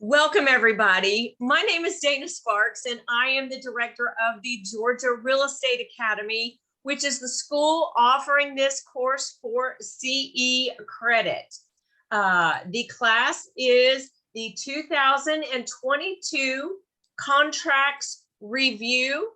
Welcome, everybody. My name is Dana Sparks, and I am the director of the Georgia Real Estate Academy, which is the school offering this course for CE credit. The class is the 2022 Contracts Review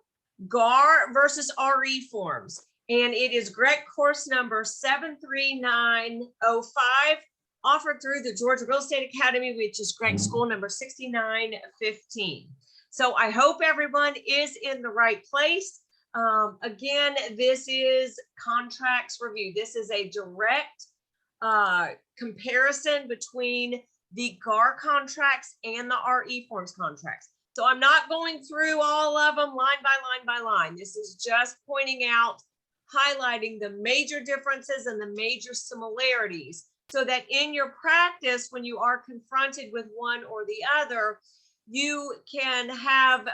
Gar versus RE forms, and it is GREC course number 73905. Offered through the Georgia Real Estate Academy, which is GREC school number 6915. So I hope everyone is in the right place. Again, this is contracts review. This is a direct comparison between the GAR contracts and the RE forms contracts. So I'm not going through all of them line by line by line. This is just pointing out, highlighting the major differences and the major similarities, so that in your practice, when you are confronted with one or the other, you can have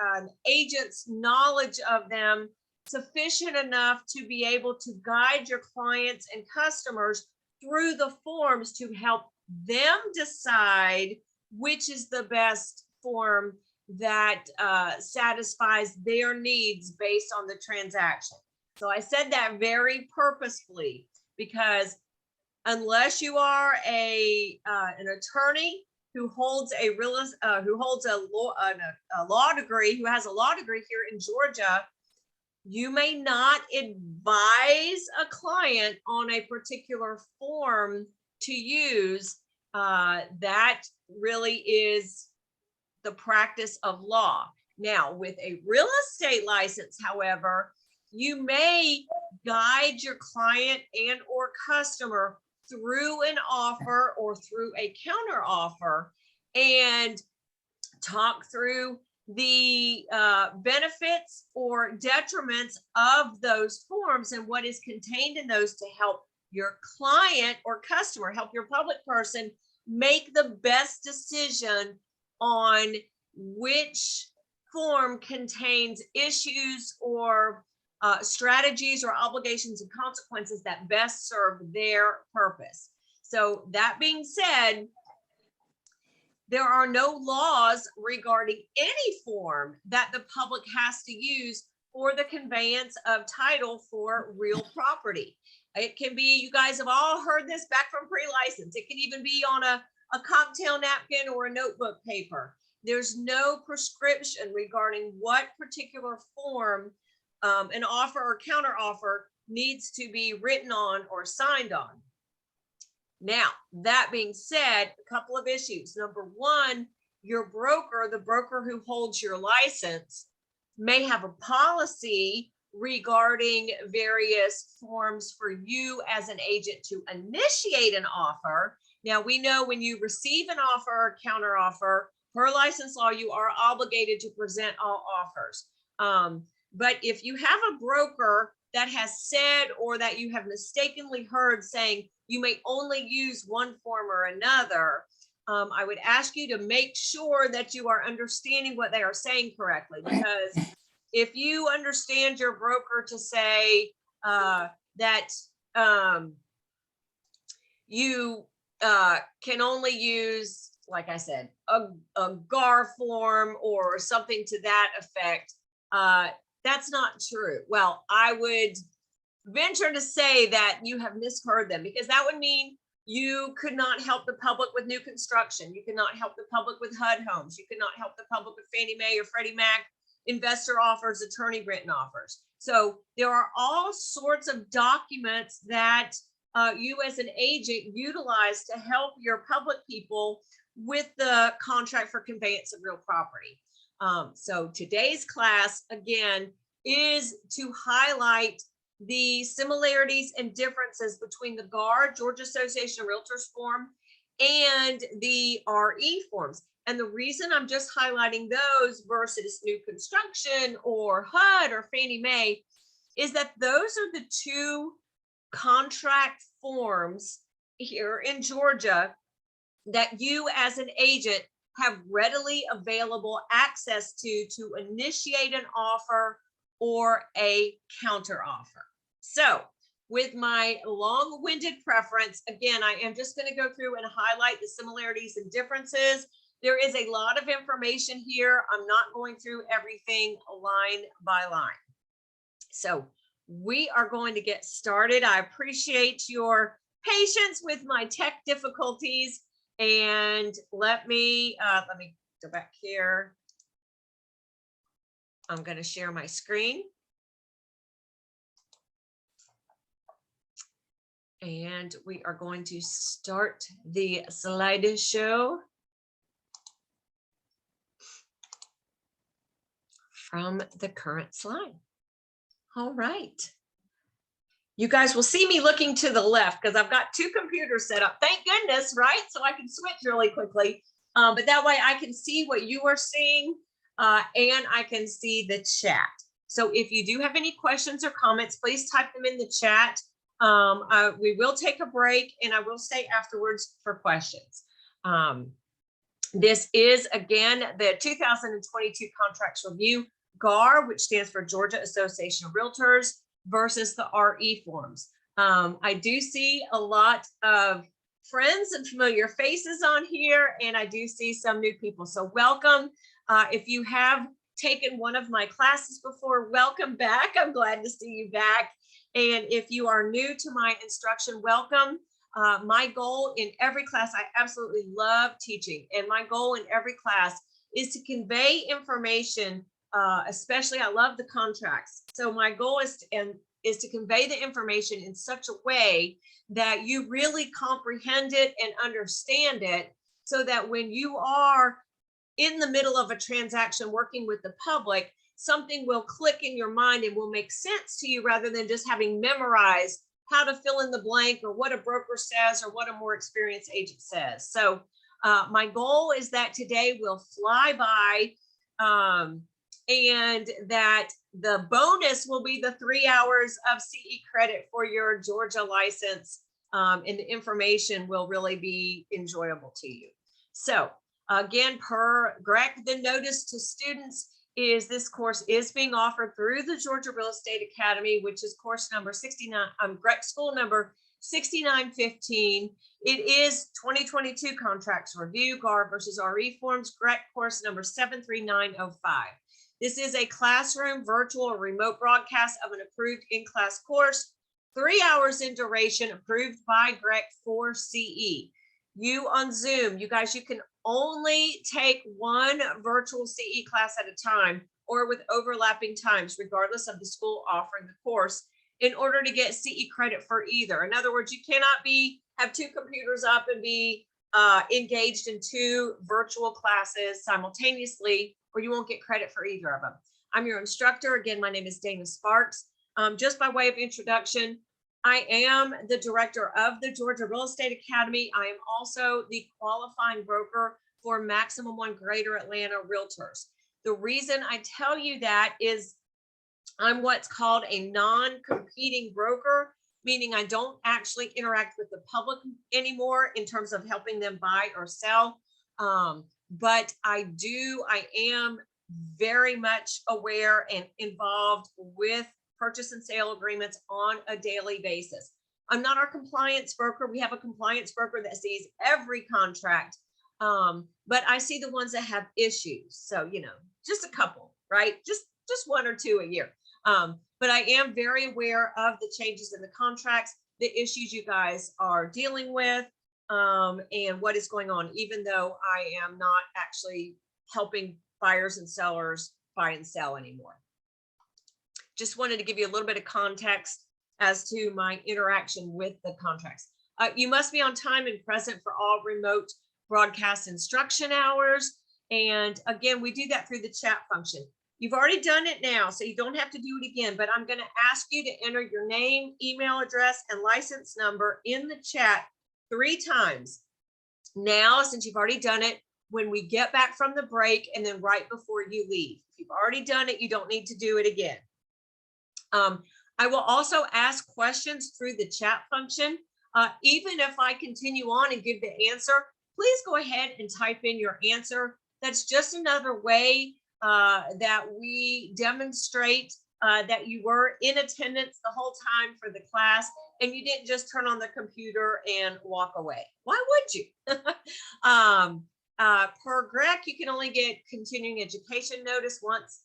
an agent's knowledge of them sufficient enough to be able to guide your clients and customers through the forms to help them decide which is the best form that satisfies their needs based on the transaction. So I said that very purposefully, because unless you are an attorney who holds a law degree, who has a law degree here in Georgia, you may not advise a client on a particular form to use. That really is the practice of law. Now, with a real estate license, however, you may guide your client and or customer through an offer or through a counter offer and talk through the benefits or detriments of those forms and what is contained in those to help your client or customer, help your public person make the best decision on which form contains issues or strategies or obligations and consequences that best serve their purpose. So that being said, there are no laws regarding any form that the public has to use for the conveyance of title for real property. It can be, you guys have all heard this back from pre-license. It can even be on a cocktail napkin or a notebook paper. There's no prescription regarding what particular form an offer or counter offer needs to be written on or signed on. Now, that being said, a couple of issues. Number one, your broker, the broker who holds your license, may have a policy regarding various forms for you as an agent to initiate an offer. Now, we know when you receive an offer or counter offer, per license law, you are obligated to present all offers. But if you have a broker that has said, or that you have mistakenly heard saying you may only use one form or another, I would ask you to make sure that you are understanding what they are saying correctly. Because if you understand your broker to say that you can only use, like I said, a GAR form or something to that effect, that's not true. Well, I would venture to say that you have misheard them, because that would mean you could not help the public with new construction. You cannot help the public with HUD homes. You cannot help the public with Fannie Mae or Freddie Mac investor offers, attorney written offers. So there are all sorts of documents that you as an agent utilize to help your public people with the contract for conveyance of real property. So today's class, again, is to highlight the similarities and differences between the GAR, Georgia Association of Realtors form, and the RE forms. And the reason I'm just highlighting those versus new construction or HUD or Fannie Mae is that those are the two contract forms here in Georgia that you as an agent have readily available access to initiate an offer or a counter offer. So with my long-winded preference, again, I am just going to go through and highlight the similarities and differences. There is a lot of information here. I'm not going through everything line by line. So we are going to get started. I appreciate your patience with my tech difficulties. And let me go back here. I'm going to share my screen. And we are going to start the slideshow from the current slide. All right. You guys will see me looking to the left because I've got two computers set up. Thank goodness, right? So I can switch really quickly. But that way I can see what you are seeing and I can see the chat. So if you do have any questions or comments, please type them in the chat. We will take a break and I will stay afterwards for questions. This is, again, the 2022 Contracts Review, GAR, which stands for Georgia Association of Realtors, versus the RE forms. I do see a lot of friends and familiar faces on here, and I do see some new people. So welcome. If you have taken one of my classes before, welcome back. I'm glad to see you back. And if you are new to my instruction, welcome. My goal in every class, I absolutely love teaching, and my goal in every class is to convey information. Especially, I love the contracts. So my goal is to convey the information in such a way that you really comprehend it and understand it, so that when you are in the middle of a transaction working with the public, something will click in your mind and will make sense to you rather than just having memorized how to fill in the blank or what a broker says or what a more experienced agent says. So my goal is that today will fly by. And that the bonus will be the 3 hours of CE credit for your Georgia license, and the information will really be enjoyable to you. So again, per GREC, the notice to students is this course is being offered through the Georgia Real Estate Academy, which is course number 69, GREC school number 6915. It is 2022 Contracts Review, GAR versus RE forms, GREC course number 73905. This is a classroom, virtual, or remote broadcast of an approved in-class course, 3 hours in duration, approved by GREC for CE. You on Zoom, you guys, you can only take one virtual CE class at a time or with overlapping times, regardless of the school offering the course, in order to get CE credit for either. In other words, you cannot have two computers up and be engaged in two virtual classes simultaneously, or you won't get credit for either of them. I'm your instructor. Again, my name is Dana Sparks. Just by way of introduction, I am the director of the Georgia Real Estate Academy. I am also the qualifying broker for Maximum One Greater Atlanta Realtors. The reason I tell you that is I'm what's called a non-competing broker, meaning I don't actually interact with the public anymore in terms of helping them buy or sell. But I am very much aware and involved with purchase and sale agreements on a daily basis. I'm not our compliance broker. We have a compliance broker that sees every contract, but I see the ones that have issues. So, just a couple, right? Just one or two a year. But I am very aware of the changes in the contracts, the issues you guys are dealing with, and what is going on, even though I am not actually helping buyers and sellers buy and sell anymore. Just wanted to give you a little bit of context as to my interaction with the contracts. You must be on time and present for all remote broadcast instruction hours. And again, we do that through the chat function. You've already done it now, so you don't have to do it again, but I'm going to ask you to enter your name, email address, and license number in the chat 3 times. Now, since you've already done it, when we get back from the break and then right before you leave. If you've already done it, you don't need to do it again. I will also ask questions through the chat function. Even if I continue on and give the answer, please go ahead and type in your answer. That's just another way that we demonstrate that you were in attendance the whole time for the class and you didn't just turn on the computer and walk away. Why would you? Per GREC, you can only get continuing education notice once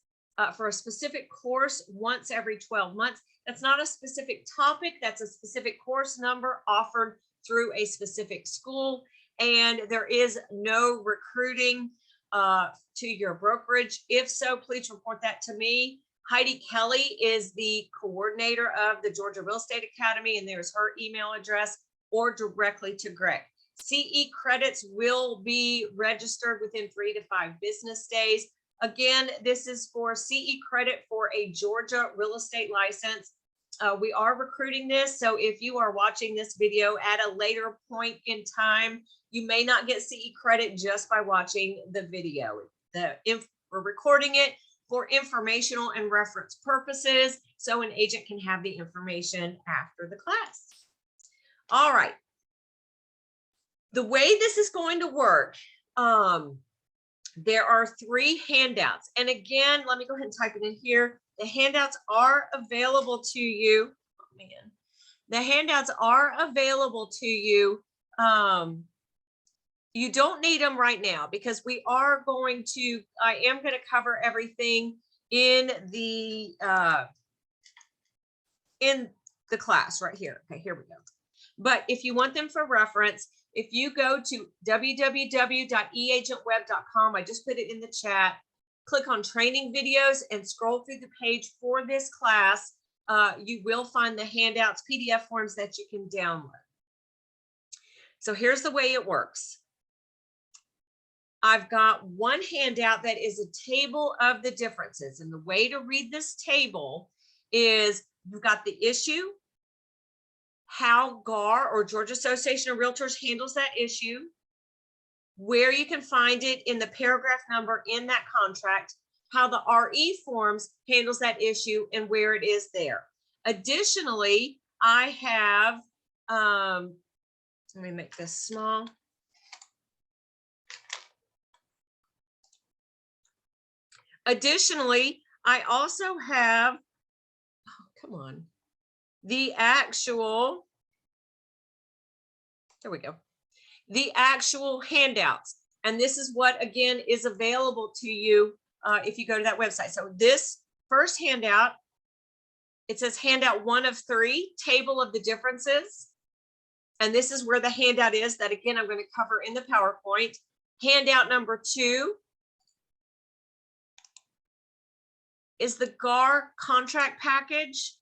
for a specific course once every 12 months. That's not a specific topic. That's a specific course number offered through a specific school. And there is no recruiting to your brokerage. If so, please report that to me. Heidi Kelly is the coordinator of the Georgia Real Estate Academy, and there's her email address, or directly to GREC. CE credits will be registered within 3 to 5 business days. Again, this is for CE credit for a Georgia real estate license. We are recruiting this, so if you are watching this video at a later point in time, you may not get CE credit just by watching the video. We're recording it for informational and reference purposes, so an agent can have the information after the class. All right. The way this is going to work, there are 3 handouts. And again, let me go ahead and type it in here. The handouts are available to you. Oh, man. The handouts are available to you. You don't need them right now because I am going to cover everything in the class right here. Okay, here we go. But if you want them for reference, if you go to www.eagentweb.com, I just put it in the chat, click on training videos and scroll through the page for this class, you will find the handouts, PDF forms that you can download. So here's the way it works. I've got one handout that is a table of the differences. And the way to read this table is you've got the issue, how GAR or Georgia Association of Realtors handles that issue, where you can find it in the paragraph number in that contract, how the RE forms handles that issue and where it is there. Additionally, I have, let me make this small. Additionally, I also have, oh, come on, the actual, there we go, the actual handouts. And this is what, again, is available to you if you go to that website. So this first handout, it says handout 1 of 3, table of the differences. And this is where the handout is that, again, I'm going to cover in the PowerPoint. Handout number 2 is the GAR contract package.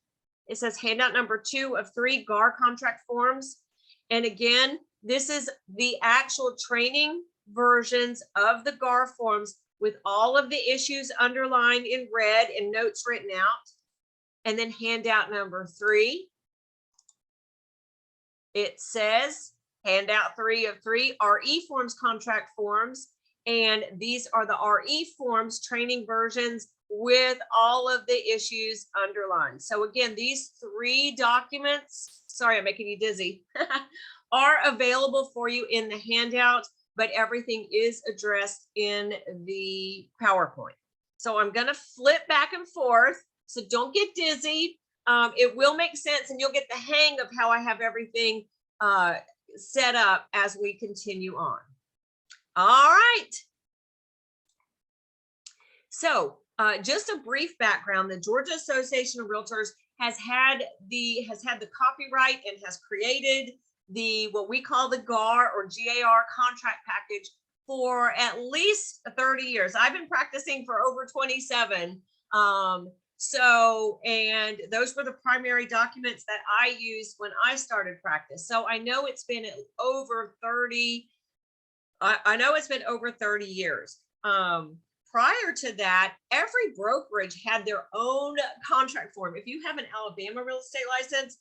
It says handout number 2 of 3 GAR contract forms. And again, this is the actual training versions of the GAR forms with all of the issues underlined in red and notes written out. And then handout number 3, it says handout 3 of 3 RE forms contract forms. And these are the RE forms training versions with all of the issues underlined. So again, these 3 documents, sorry, I'm making you dizzy, are available for you in the handout, but everything is addressed in the PowerPoint. So I'm going to flip back and forth. So don't get dizzy. It will make sense and you'll get the hang of how I have everything set up as we continue on. All right. So just a brief background, the Georgia Association of Realtors has had the copyright and has created what we call the GAR or GAR contract package for at least 30 years. I've been practicing for over 27. And those were the primary documents that I used when I started practice. So I know it's been over 30. I know it's been over 30 years. Prior to that, every brokerage had their own contract form. If you have an Alabama real estate license,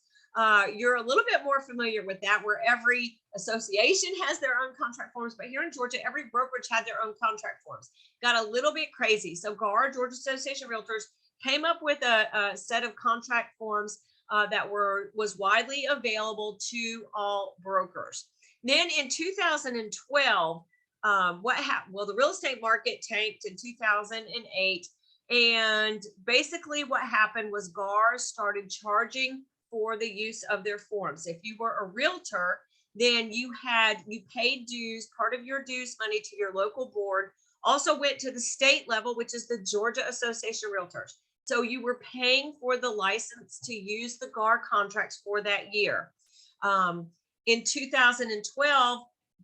you're a little bit more familiar with that, where every association has their own contract forms. But here in Georgia, every brokerage had their own contract forms. Got a little bit crazy. So GAR, Georgia Association of Realtors, came up with a set of contract forms that was widely available to all brokers. Then in 2012, what happened? Well, the real estate market tanked in 2008. And basically what happened was GAR started charging for the use of their forms. If you were a realtor then you paid dues, part of your dues money to your local board, also went to the state level, which is the Georgia Association of Realtors. So you were paying for the license to use the GAR contracts for that year. In 2012,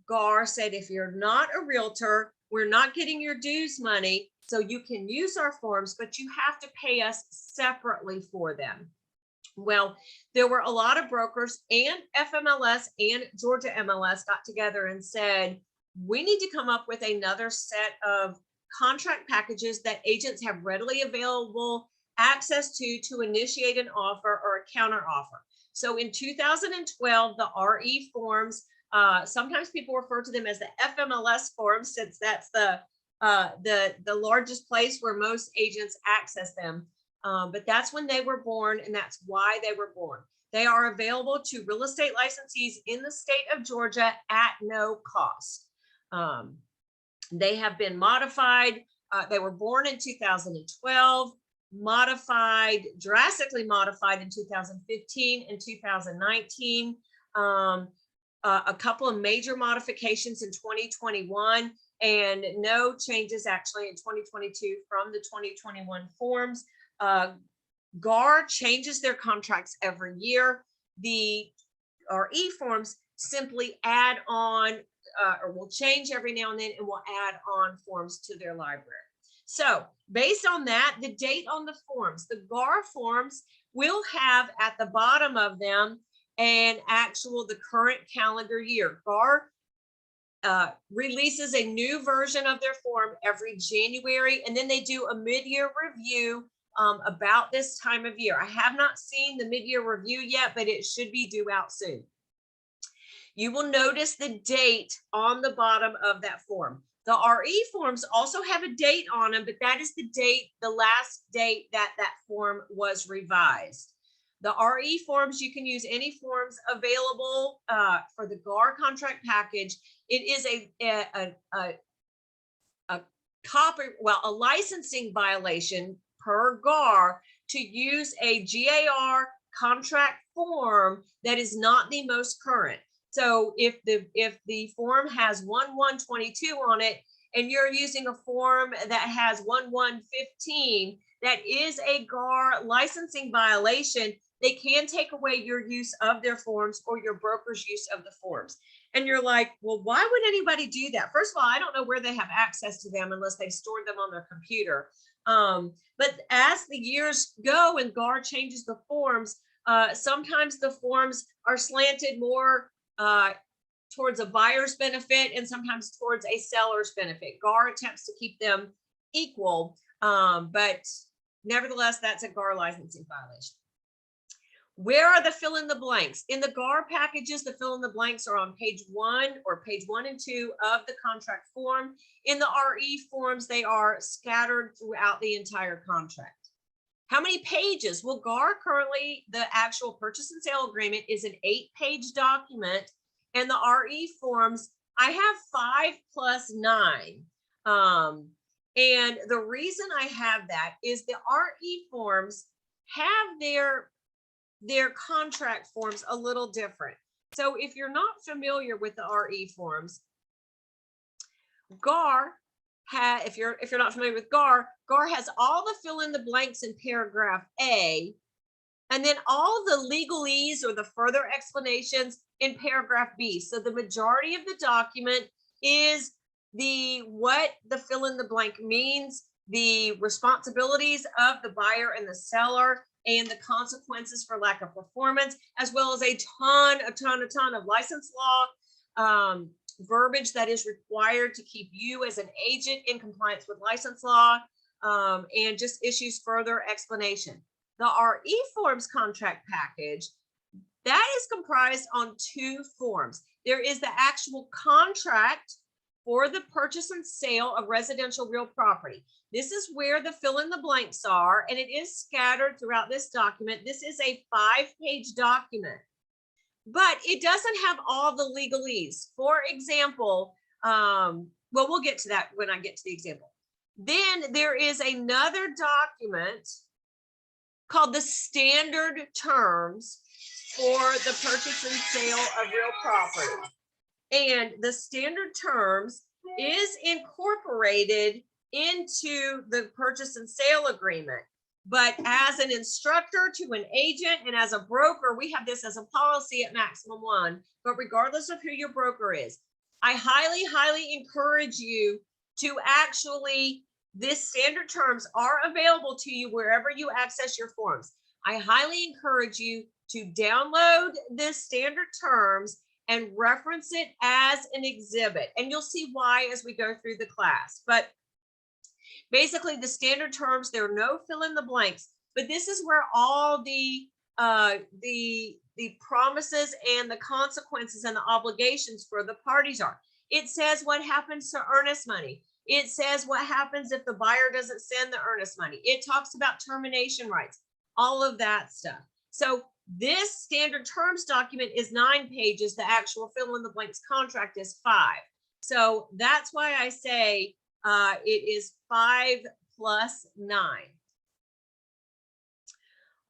GAR said, if you're not a realtor, we're not getting your dues money, so you can use our forms, but you have to pay us separately for them. Well, there were a lot of brokers, and FMLS and Georgia MLS got together and said, we need to come up with another set of contract packages that agents have readily available access to initiate an offer or a counter offer. So in 2012, the RE forms, sometimes people refer to them as the FMLS forms, since that's the largest place where most agents access them. But that's when they were born, and that's why they were born. They are available to real estate licensees in the state of Georgia at no cost. They have been modified. They were born in 2012, modified, drastically modified in 2015 and 2019. A couple of major modifications in 2021, and no changes actually in 2022 from the 2021 forms. GAR changes their contracts every year. The RE forms simply add on, or will change every now and then, and will add on forms to their library. So based on that, the date on the forms, the GAR forms will have at the bottom of them the current calendar year. GAR releases a new version of their form every January, and then they do a mid-year review about this time of year. I have not seen the mid-year review yet, but it should be due out soon. You will notice the date on the bottom of that form. The RE forms also have a date on them, but that is the date, the last date that that form was revised. The RE forms, you can use any forms available for the GAR contract package. It is a licensing violation per GAR to use a GAR contract form that is not the most current. So if the form has 1122 on it, and you're using a form that has 1115, that is a GAR licensing violation. They can take away your use of their forms or your broker's use of the forms. And you're like, well, why would anybody do that? First of all, I don't know where they have access to them unless they've stored them on their computer. But as the years go and GAR changes the forms, sometimes the forms are slanted more towards a buyer's benefit and sometimes towards a seller's benefit. GAR attempts to keep them equal, but nevertheless, that's a GAR licensing violation. Where are the fill in the blanks? In the GAR packages, the fill in the blanks are on page 1 or page 1 and 2 of the contract form. In the RE forms, they are scattered throughout the entire contract. How many pages? Well, GAR currently, the actual purchase and sale agreement is an 8-page document, and the RE forms, I have 5 plus 9. And the reason I have that is the RE forms have their contract forms a little different. So if you're not familiar with the RE forms, GAR if you're not familiar with GAR has all the fill in the blanks in paragraph A, and then all the legalese or the further explanations in paragraph B. So the majority of the document is what the fill in the blank means, the responsibilities of the buyer and the seller, and the consequences for lack of performance, as well as a ton of license law verbiage that is required to keep you as an agent in compliance with license law, and just issues further explanation. The RE forms contract package, that is comprised on 2 forms. There is the actual contract for the purchase and sale of residential real property. This is where the fill in the blanks are, and it is scattered throughout this document. This is a 5-page document, but it doesn't have all the legalese. For example, well, we'll get to that when I get to the example. Then there is another document called the standard terms, for the purchase and sale of real property. And the standard terms is incorporated into the purchase and sale agreement. But as an instructor to an agent and as a broker, we have this as a policy at maximum 1. But regardless of who your broker is, I highly, highly encourage you to actually, this standard terms are available to you wherever you access your forms. I highly encourage you to download this standard terms and reference it as an exhibit. And you'll see why as we go through the class. But basically the standard terms, there are no fill in the blanks, but this is where all the promises and the consequences and the obligations for the parties are. It says what happens to earnest money. It says what happens if the buyer doesn't send the earnest money. It talks about termination rights, all of that stuff. So this standard terms document is 9 pages. The actual fill in the blanks contract is 5. So that's why I say it is 5 plus 9.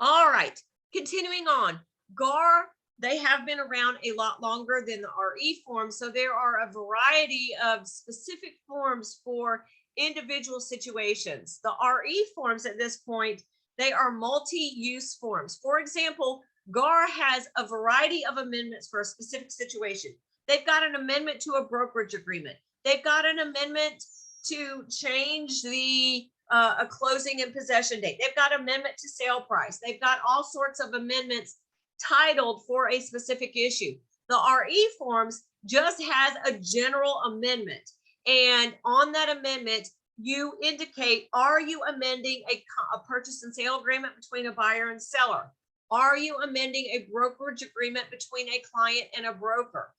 All right, continuing on. Gar, they have been around a lot longer than the RE form. So there are a variety of specific forms for individual situations. The RE forms at this point, they are multi-use forms. For example, Gar has a variety of amendments for a specific situation. They've got an amendment to a brokerage agreement. They've got an amendment to change the a closing and possession date. They've got amendment to sale price. They've got all sorts of amendments titled for a specific issue. The RE forms just has a general amendment. And on that amendment, you indicate, are you amending a purchase and sale agreement between a buyer and seller? Are you amending a brokerage agreement between a client and a broker?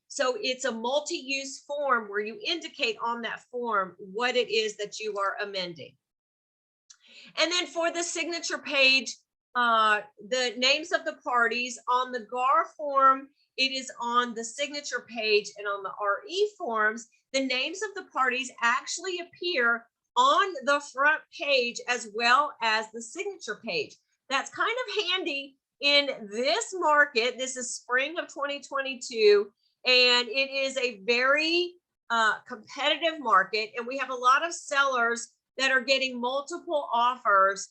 So it's a multi-use form where you indicate on that form what it is that you are amending. And then for the signature page, the names of the parties on the Gar form, it is on the signature page, and on the RE forms, the names of the parties actually appear on the front page as well as the signature page. That's kind of handy in this market. This is spring of 2022, and it is a very competitive market, and we have a lot of sellers that are getting multiple offers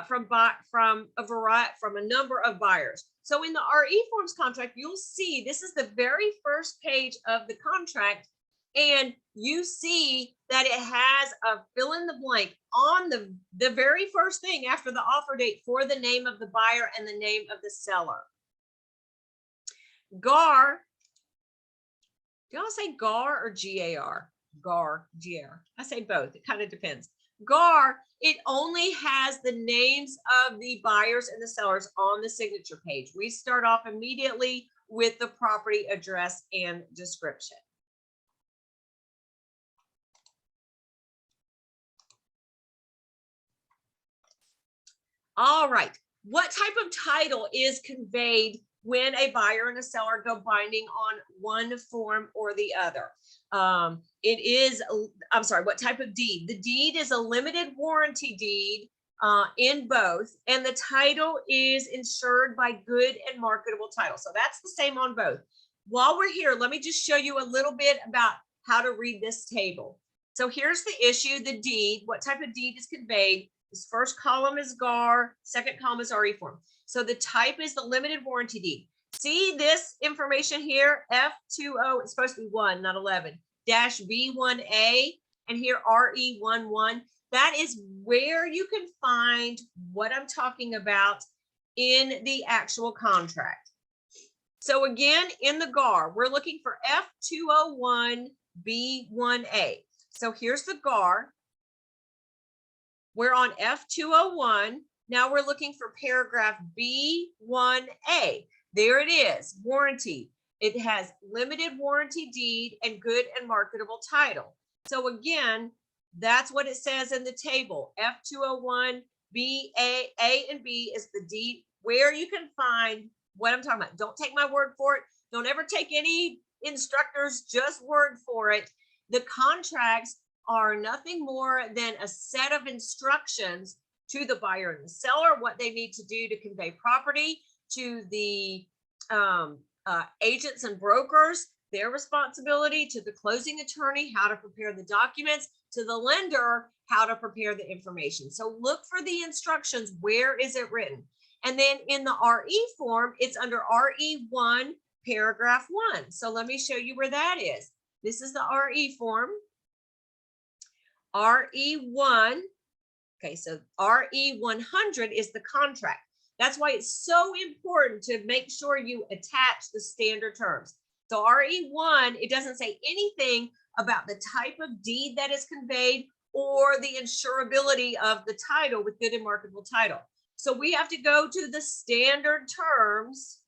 from a number of buyers. So in the RE forms contract, you'll see this is the very first page of the contract, and you see that it has a fill in the blank on the very first thing after the offer date for the name of the buyer and the name of the seller. Gar, do y'all say Gar or G-A-R? Gar, G-A-R. I say both. It kind of depends. Gar, it only has the names of the buyers and the sellers on the signature page. We start off immediately with the property address and description. All right, what type of title is conveyed when a buyer and a seller go binding on one form or the other? What type of deed? The deed is a limited warranty deed in both, and the title is insured by good and marketable title. So that's the same on both. While we're here, let me just show you a little bit about how to read this table. So here's the issue, the deed. What type of deed is conveyed? This first column is Gar, second column is RE form. So the type is the limited warranty deed. See this information here, F20, it's supposed to be 1, not 11, -B1A, and here RE11. That is where you can find what I'm talking about in the actual contract. So again, in the Gar, we're looking for F201B1A. So here's the Gar. We're on F201. Now we're looking for paragraph B1A. There it is, warranty. It has limited warranty deed and good and marketable title. So again, that's what it says in the table. F201, A and B is the deed where you can find what I'm talking about. Don't take my word for it. Don't ever take any instructor's just word for it. The contracts are nothing more than a set of instructions to the buyer and the seller, what they need to do to convey property. to the agents and brokers, their responsibility, to the closing attorney, how to prepare the documents, to the lender, how to prepare the information. So look for the instructions. Where is it written? And then in the RE form, it's under RE1, paragraph 1. So let me show you where that is. This is the RE form. RE1. Okay, so RE100 is the contract. That's why it's so important to make sure you attach the standard terms. So RE1, it doesn't say anything about the type of deed that is conveyed or the insurability of the title with good and marketable title. So we have to go to the standard terms.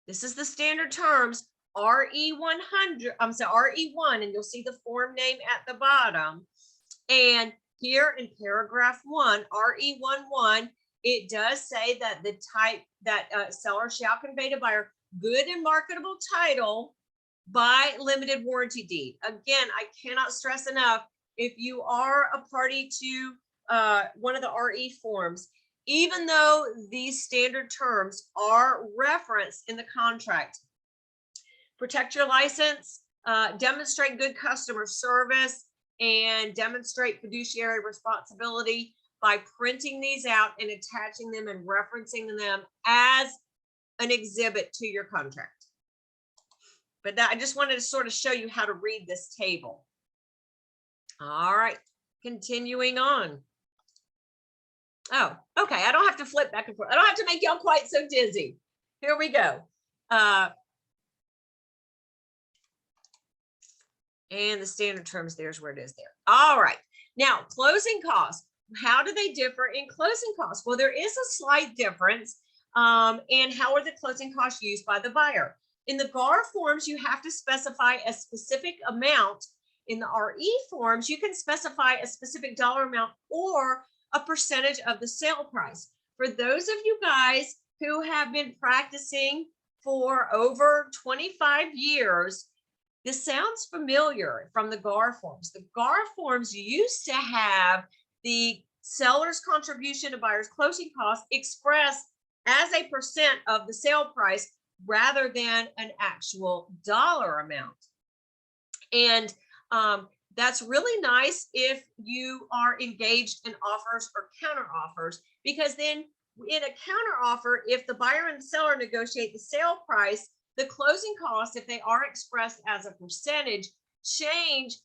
This is the standard terms, RE100, I'm sorry, RE1, and you'll see the form name at the bottom. And here in paragraph 1, RE11, it does say that the type that seller shall convey to buyer good and marketable title by limited warranty deed. Again, I cannot stress enough, if you are a party to one of the RE forms, even though these standard terms are referenced in the contract, protect your license, demonstrate good customer service, and demonstrate fiduciary responsibility by printing these out and attaching them and referencing them as an exhibit to your contract. But that, I just wanted to sort of show you how to read this table. All right, continuing on. Oh, okay, I don't have to flip back and forth. I don't have to make y'all quite so dizzy. Here we go. And the standard terms, there's where it is there. All right, now closing costs. How do they differ in closing costs? Well, there is a slight difference. And how are the closing costs used by the buyer? In the Gar forms, you have to specify a specific amount. In the RE forms, you can specify a specific dollar amount or a percentage of the sale price. For those of you guys who have been practicing for over 25 years, this sounds familiar from the Gar forms. The Gar forms used to have the seller's contribution to buyer's closing costs expressed as a percent of the sale price rather than an actual dollar amount. And that's really nice if you are engaged in offers or counter offers, because then in a counter offer, if the buyer and seller negotiate the sale price, the closing costs, if they are expressed as a percentage, change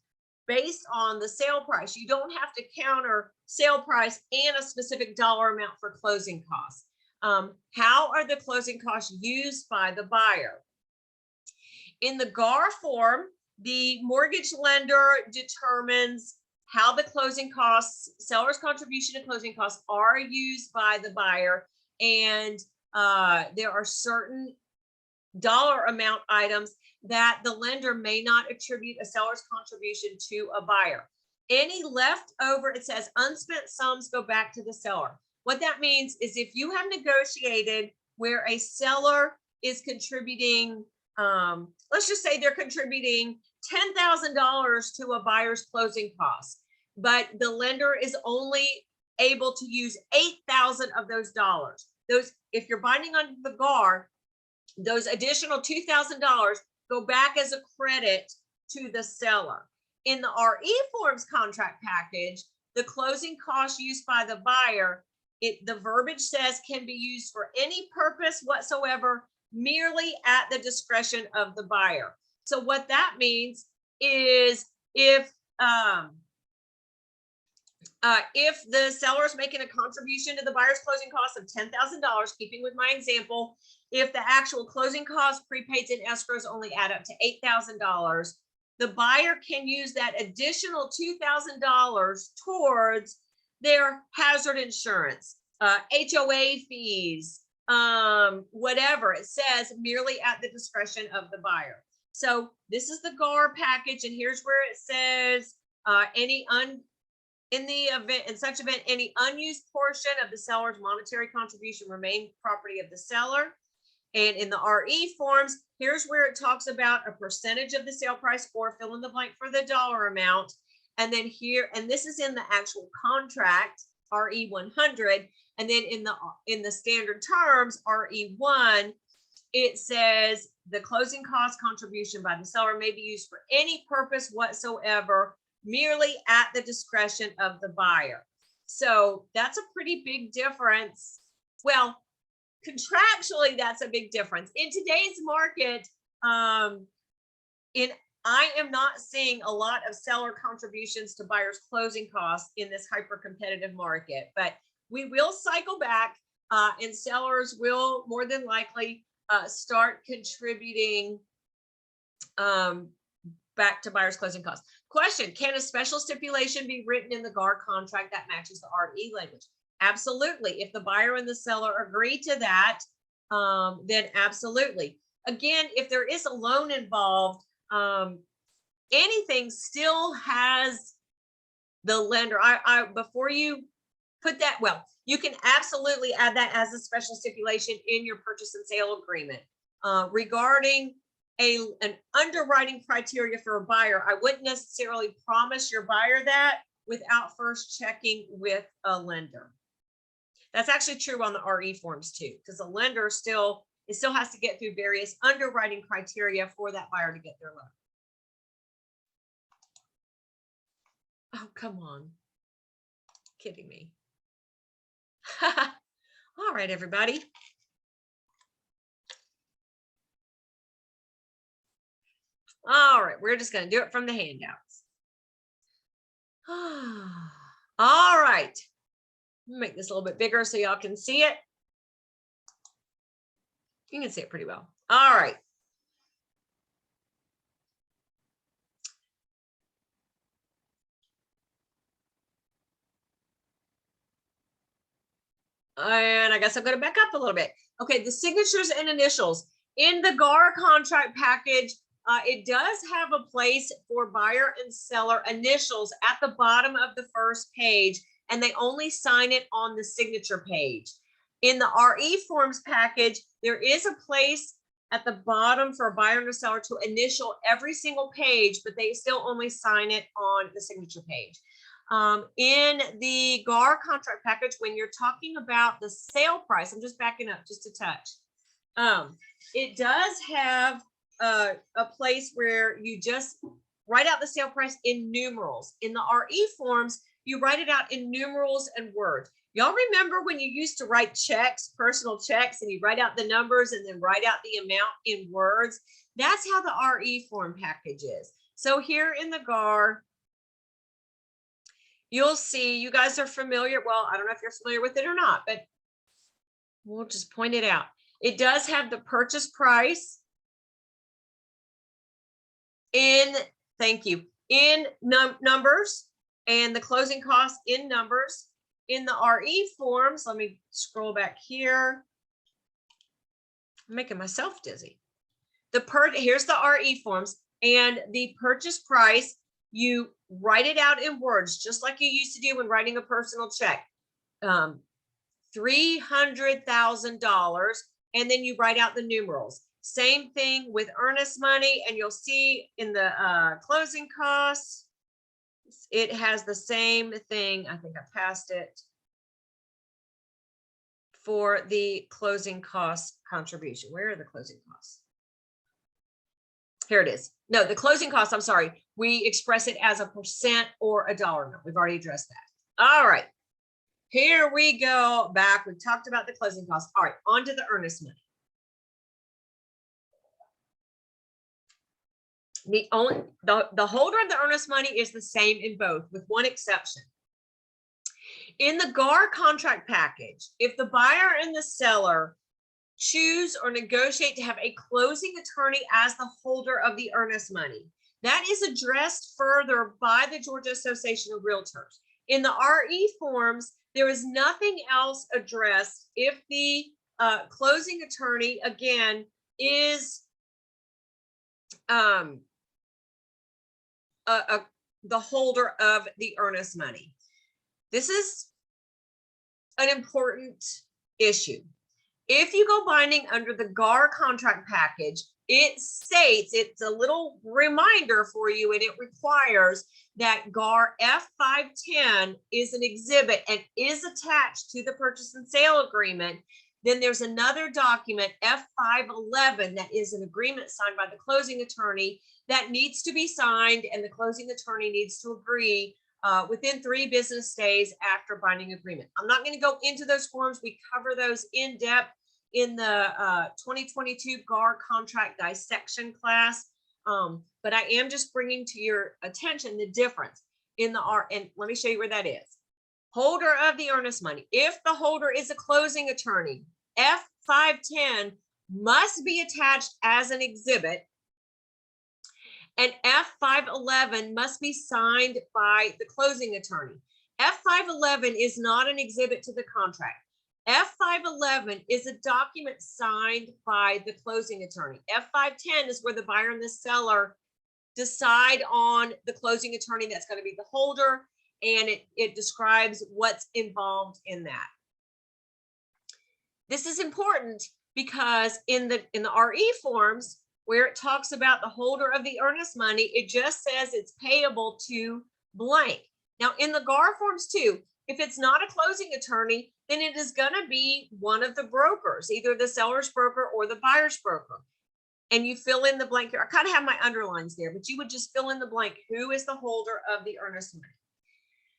based on the sale price. You don't have to counter sale price and a specific dollar amount for closing costs. How are the closing costs used by the buyer? In the Gar form, the mortgage lender determines how the closing costs, seller's contribution to closing costs are used by the buyer. And there are certain dollar amount items that the lender may not attribute a seller's contribution to a buyer. Any leftover, it says unspent sums go back to the seller. What that means is if you have negotiated where a seller is contributing, let's just say they're contributing $10,000 to a buyer's closing costs, but the lender is only able to use $8,000 of those dollars. Those, if you're binding on the Gar, those additional $2,000 go back as a credit to the seller. In the RE forms contract package, the closing costs used by the buyer, the verbiage says can be used for any purpose whatsoever, merely at the discretion of the buyer. So what that means is if the seller is making a contribution to the buyer's closing costs of $10,000, keeping with my example, if the actual closing costs, prepaids, and escrows only add up to $8,000, the buyer can use that additional $2,000 towards their hazard insurance, HOA fees, whatever. It says merely at the discretion of the buyer. So this is the Gar package, and here's where it says in such event, any unused portion of the seller's monetary contribution remain property of the seller. And in the RE forms, here's where it talks about a percentage of the sale price or fill in the blank for the dollar amount. And then here, and this is in the actual contract, RE 100. And then in the standard terms, RE1, it says the closing cost contribution by the seller may be used for any purpose whatsoever, merely at the discretion of the buyer. So that's a pretty big difference. Well, contractually, that's a big difference. In today's market, I am not seeing a lot of seller contributions to buyers' closing costs in this hyper-competitive market, but we will cycle back and sellers will more than likely start contributing back to buyers' closing costs. Question, can a special stipulation be written in the GAR contract that matches the RE language? Absolutely. If the buyer and the seller agree to that, then absolutely. Again, if there is a loan involved, anything still has the lender. Before you put that, well, you can absolutely add that as a special stipulation in your purchase and sale agreement. Regarding an underwriting criteria for a buyer, I wouldn't necessarily promise your buyer that without first checking with a lender. That's actually true on the RE forms too, because the lender still has to get through various underwriting criteria for that buyer to get their loan. Oh, come on. Kidding me. All right, everybody. All right, we're just going to do it from the handouts. All right. Make this a little bit bigger so y'all can see it. You can see it pretty well. All right. And I guess I'm going to back up a little bit. Okay, the signatures and initials. In the GAR contract package, it does have a place for buyer and seller initials at the bottom of the first page, and they only sign it on the signature page. In the RE forms package, there is a place at the bottom for a buyer and a seller to initial every single page, but they still only sign it on the signature page. In the GAR contract package, when you're talking about the sale price, I'm just backing up just a touch. It does have a place where you just write out the sale price in numerals. In the RE forms, you write it out in numerals and words. Y'all remember when you used to write checks, personal checks, and you write out the numbers and then write out the amount in words? That's how the RE form package is. So here in the GAR, you'll see, you guys are familiar. Well, I don't know if you're familiar with it or not, but we'll just point it out. It does have the purchase price in, thank you, in numbers, and the closing costs in numbers. In the RE forms, let me scroll back here. I'm making myself dizzy. Here's the RE forms, and the purchase price, you write it out in words, just like you used to do when writing a personal check. $300,000, and then you write out the numerals. Same thing with earnest money, and you'll see in the closing costs, it has the same thing. I think I passed it for the closing cost contribution. Where are the closing costs? Here it is. No, the closing costs, I'm sorry. We express it as a % or a dollar amount. We've already addressed that. All right. Here we go back. We talked about the closing costs. All right, on to the earnest money. The holder of the earnest money is the same in both, with one exception. In the GAR contract package, if the buyer and the seller choose or negotiate to have a closing attorney as the holder of the earnest money, that is addressed further by the Georgia Association of Realtors. In the RE forms, there is nothing else addressed if the closing attorney, again, is the holder of the earnest money. This is an important issue. If you go binding under the GAR contract package, it states, it's a little reminder for you, and it requires that GAR F510 is an exhibit and is attached to the purchase and sale agreement. Then there's another document, F511, that is an agreement signed by the closing attorney that needs to be signed, and the closing attorney needs to agree within 3 business days after binding agreement. I'm not going to go into those forms. We cover those in depth in the 2022 GAR contract dissection class. But I am just bringing to your attention the difference in the R, and let me show you where that is. Holder of the earnest money. If the holder is a closing attorney, F510 must be attached as an exhibit, and F511 must be signed by the closing attorney. F511 is not an exhibit to the contract. F511 is a document signed by the closing attorney. F510 is where the buyer and the seller decide on the closing attorney that's going to be the holder, and it describes what's involved in that. This is important because in the RE forms, where it talks about the holder of the earnest money, it just says it's payable to blank. Now in the GAR forms too, if it's not a closing attorney, then it is going to be one of the brokers, either the seller's broker or the buyer's broker. And you fill in the blank here. I kind of have my underlines there, but you would just fill in the blank. Who is the holder of the earnest money?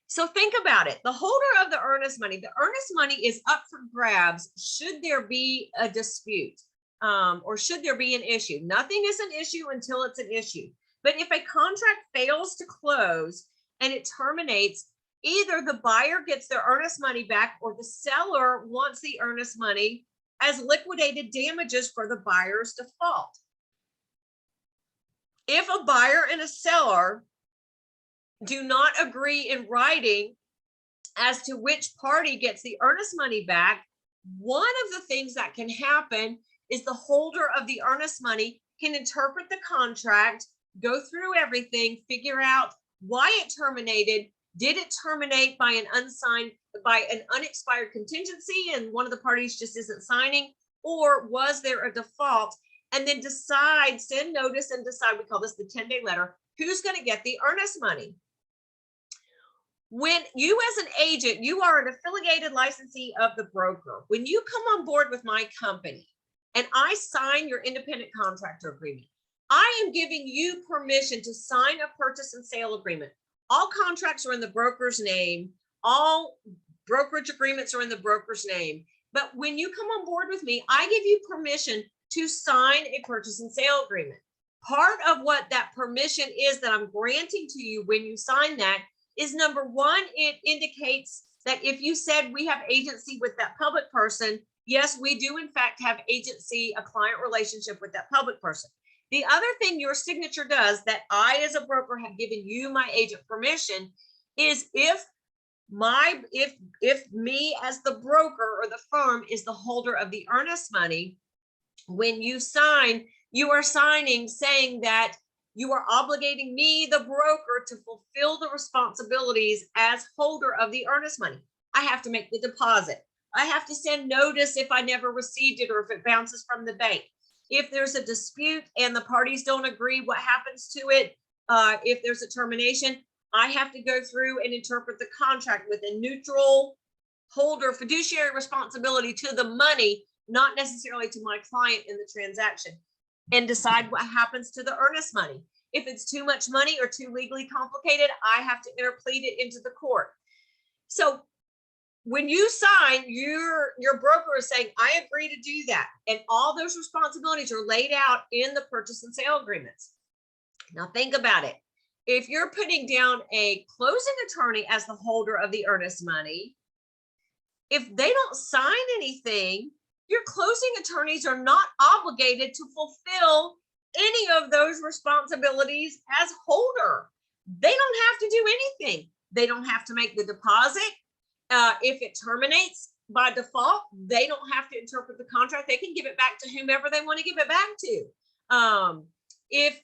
So think about it. The holder of the earnest money is up for grabs should there be a dispute, or should there be an issue. Nothing is an issue until it's an issue. But if a contract fails to close and it terminates, either the buyer gets their earnest money back or the seller wants the earnest money as liquidated damages for the buyer's default. If a buyer and a seller do not agree in writing as to which party gets the earnest money back, one of the things that can happen is the holder of the earnest money can interpret the contract, go through everything, figure out why it terminated. Did it terminate by an unexpired contingency and one of the parties just isn't signing, or was there a default? And then decide, send notice and decide, we call this the 10-day letter, who's going to get the earnest money. When you as an agent, you are an affiliated licensee of the broker. When you come on board with my company and I sign your independent contractor agreement, I am giving you permission to sign a purchase and sale agreement. All contracts are in the broker's name. All brokerage agreements are in the broker's name. But when you come on board with me, I give you permission to sign a purchase and sale agreement. Part of what that permission is that I'm granting to you when you sign that is, number one, it indicates that if you said we have agency with that public person, yes, we do in fact have agency, a client relationship with that public person. The other thing your signature does that I as a broker have given you, my agent, permission is if me as the broker or the firm is the holder of the earnest money, when you sign, you are signing saying that you are obligating me, the broker, to fulfill the responsibilities as holder of the earnest money. I have to make the deposit. I have to send notice if I never received it or if it bounces from the bank. If there's a dispute and the parties don't agree what happens to it, if there's a termination, I have to go through and interpret the contract with a neutral holder fiduciary responsibility to the money, not necessarily to my client in the transaction, and decide what happens to the earnest money. If it's too much money or too legally complicated, I have to interplead it into the court. So when you sign, your broker is saying, I agree to do that. And all those responsibilities are laid out in the purchase and sale agreements. Now think about it. If you're putting down a closing attorney as the holder of the earnest money, if they don't sign anything, your closing attorneys are not obligated to fulfill any of those responsibilities as holder. They don't have to do anything. They don't have to make the deposit. If it terminates by default, they don't have to interpret the contract. They can give it back to whomever they want to give it back to. If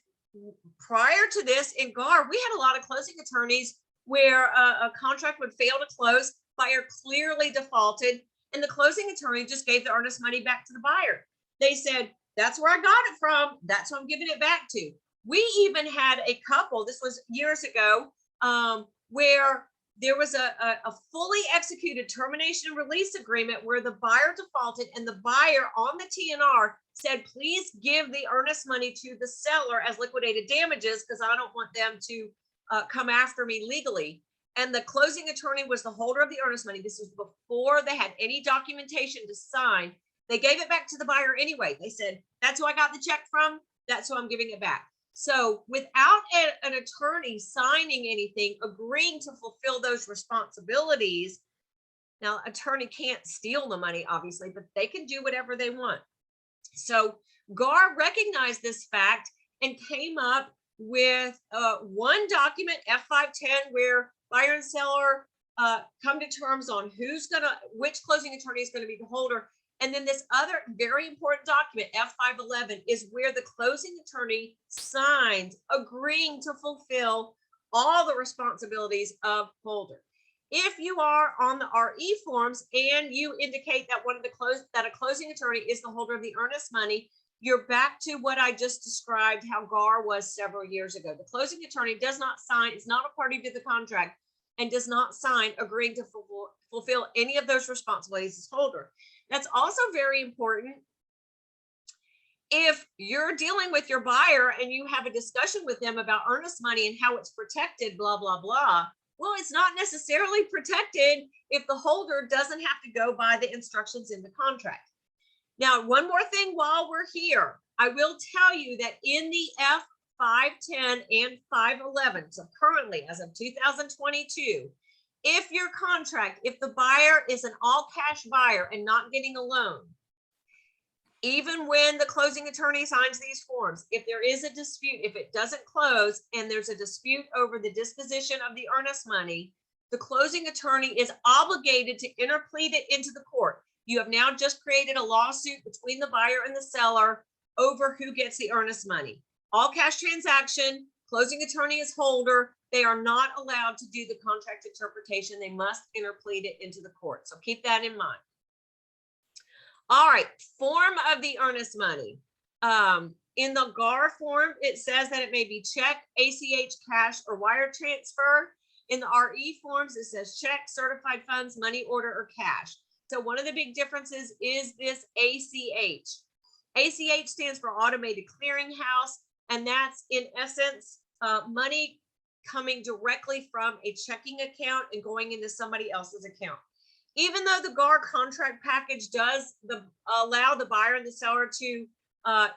prior to this in GAR, we had a lot of closing attorneys where a contract would fail to close, buyer clearly defaulted, and the closing attorney just gave the earnest money back to the buyer. They said, That's where I got it from. That's who I'm giving it back to. We even had a couple, this was years ago, where there was a fully executed termination and release agreement where the buyer defaulted and the buyer on the TNR said, please give the earnest money to the seller as liquidated damages because I don't want them to come after me legally. And the closing attorney was the holder of the earnest money. This was before they had any documentation to sign. They gave it back to the buyer anyway. They said, that's who I got the check from. That's who I'm giving it back. So without an attorney signing anything, agreeing to fulfill those responsibilities, now attorney can't steal the money, obviously, but they can do whatever they want. So Gar recognized this fact and came up with one document, F510, where buyer and seller come to terms on which closing attorney is going to be the holder. And then this other very important document, F511, is where the closing attorney signs agreeing to fulfill all the responsibilities of holder. If you are on the RE forms and you indicate that that a closing attorney is the holder of the earnest money, you're back to what I just described, how Gar was several years ago. The closing attorney does not sign, is not a party to the contract, and does not sign agreeing to fulfill any of those responsibilities as holder. That's also very important. If you're dealing with your buyer and you have a discussion with them about earnest money and how it's protected, blah, blah, blah. Well, it's not necessarily protected if the holder doesn't have to go by the instructions in the contract. Now, one more thing while we're here, I will tell you that in the F510 and 511, so currently as of 2022, if the buyer is an all cash buyer and not getting a loan, even when the closing attorney signs these forms, if there is a dispute, if it doesn't close and there's a dispute over the disposition of the earnest money, the closing attorney is obligated to interplead it into the court. You have now just created a lawsuit between the buyer and the seller over who gets the earnest money. All cash transaction, closing attorney is holder. They are not allowed to do the contract interpretation. They must interplead it into the court. So keep that in mind. All right, form of the earnest money. In the Gar form, it says that it may be check, ACH, cash, or wire transfer. In the RE forms, it says check, certified funds, money order, or cash. So one of the big differences is this ACH. ACH stands for Automated Clearinghouse, and that's in essence money coming directly from a checking account and going into somebody else's account. Even though the Gar contract package does allow the buyer and the seller to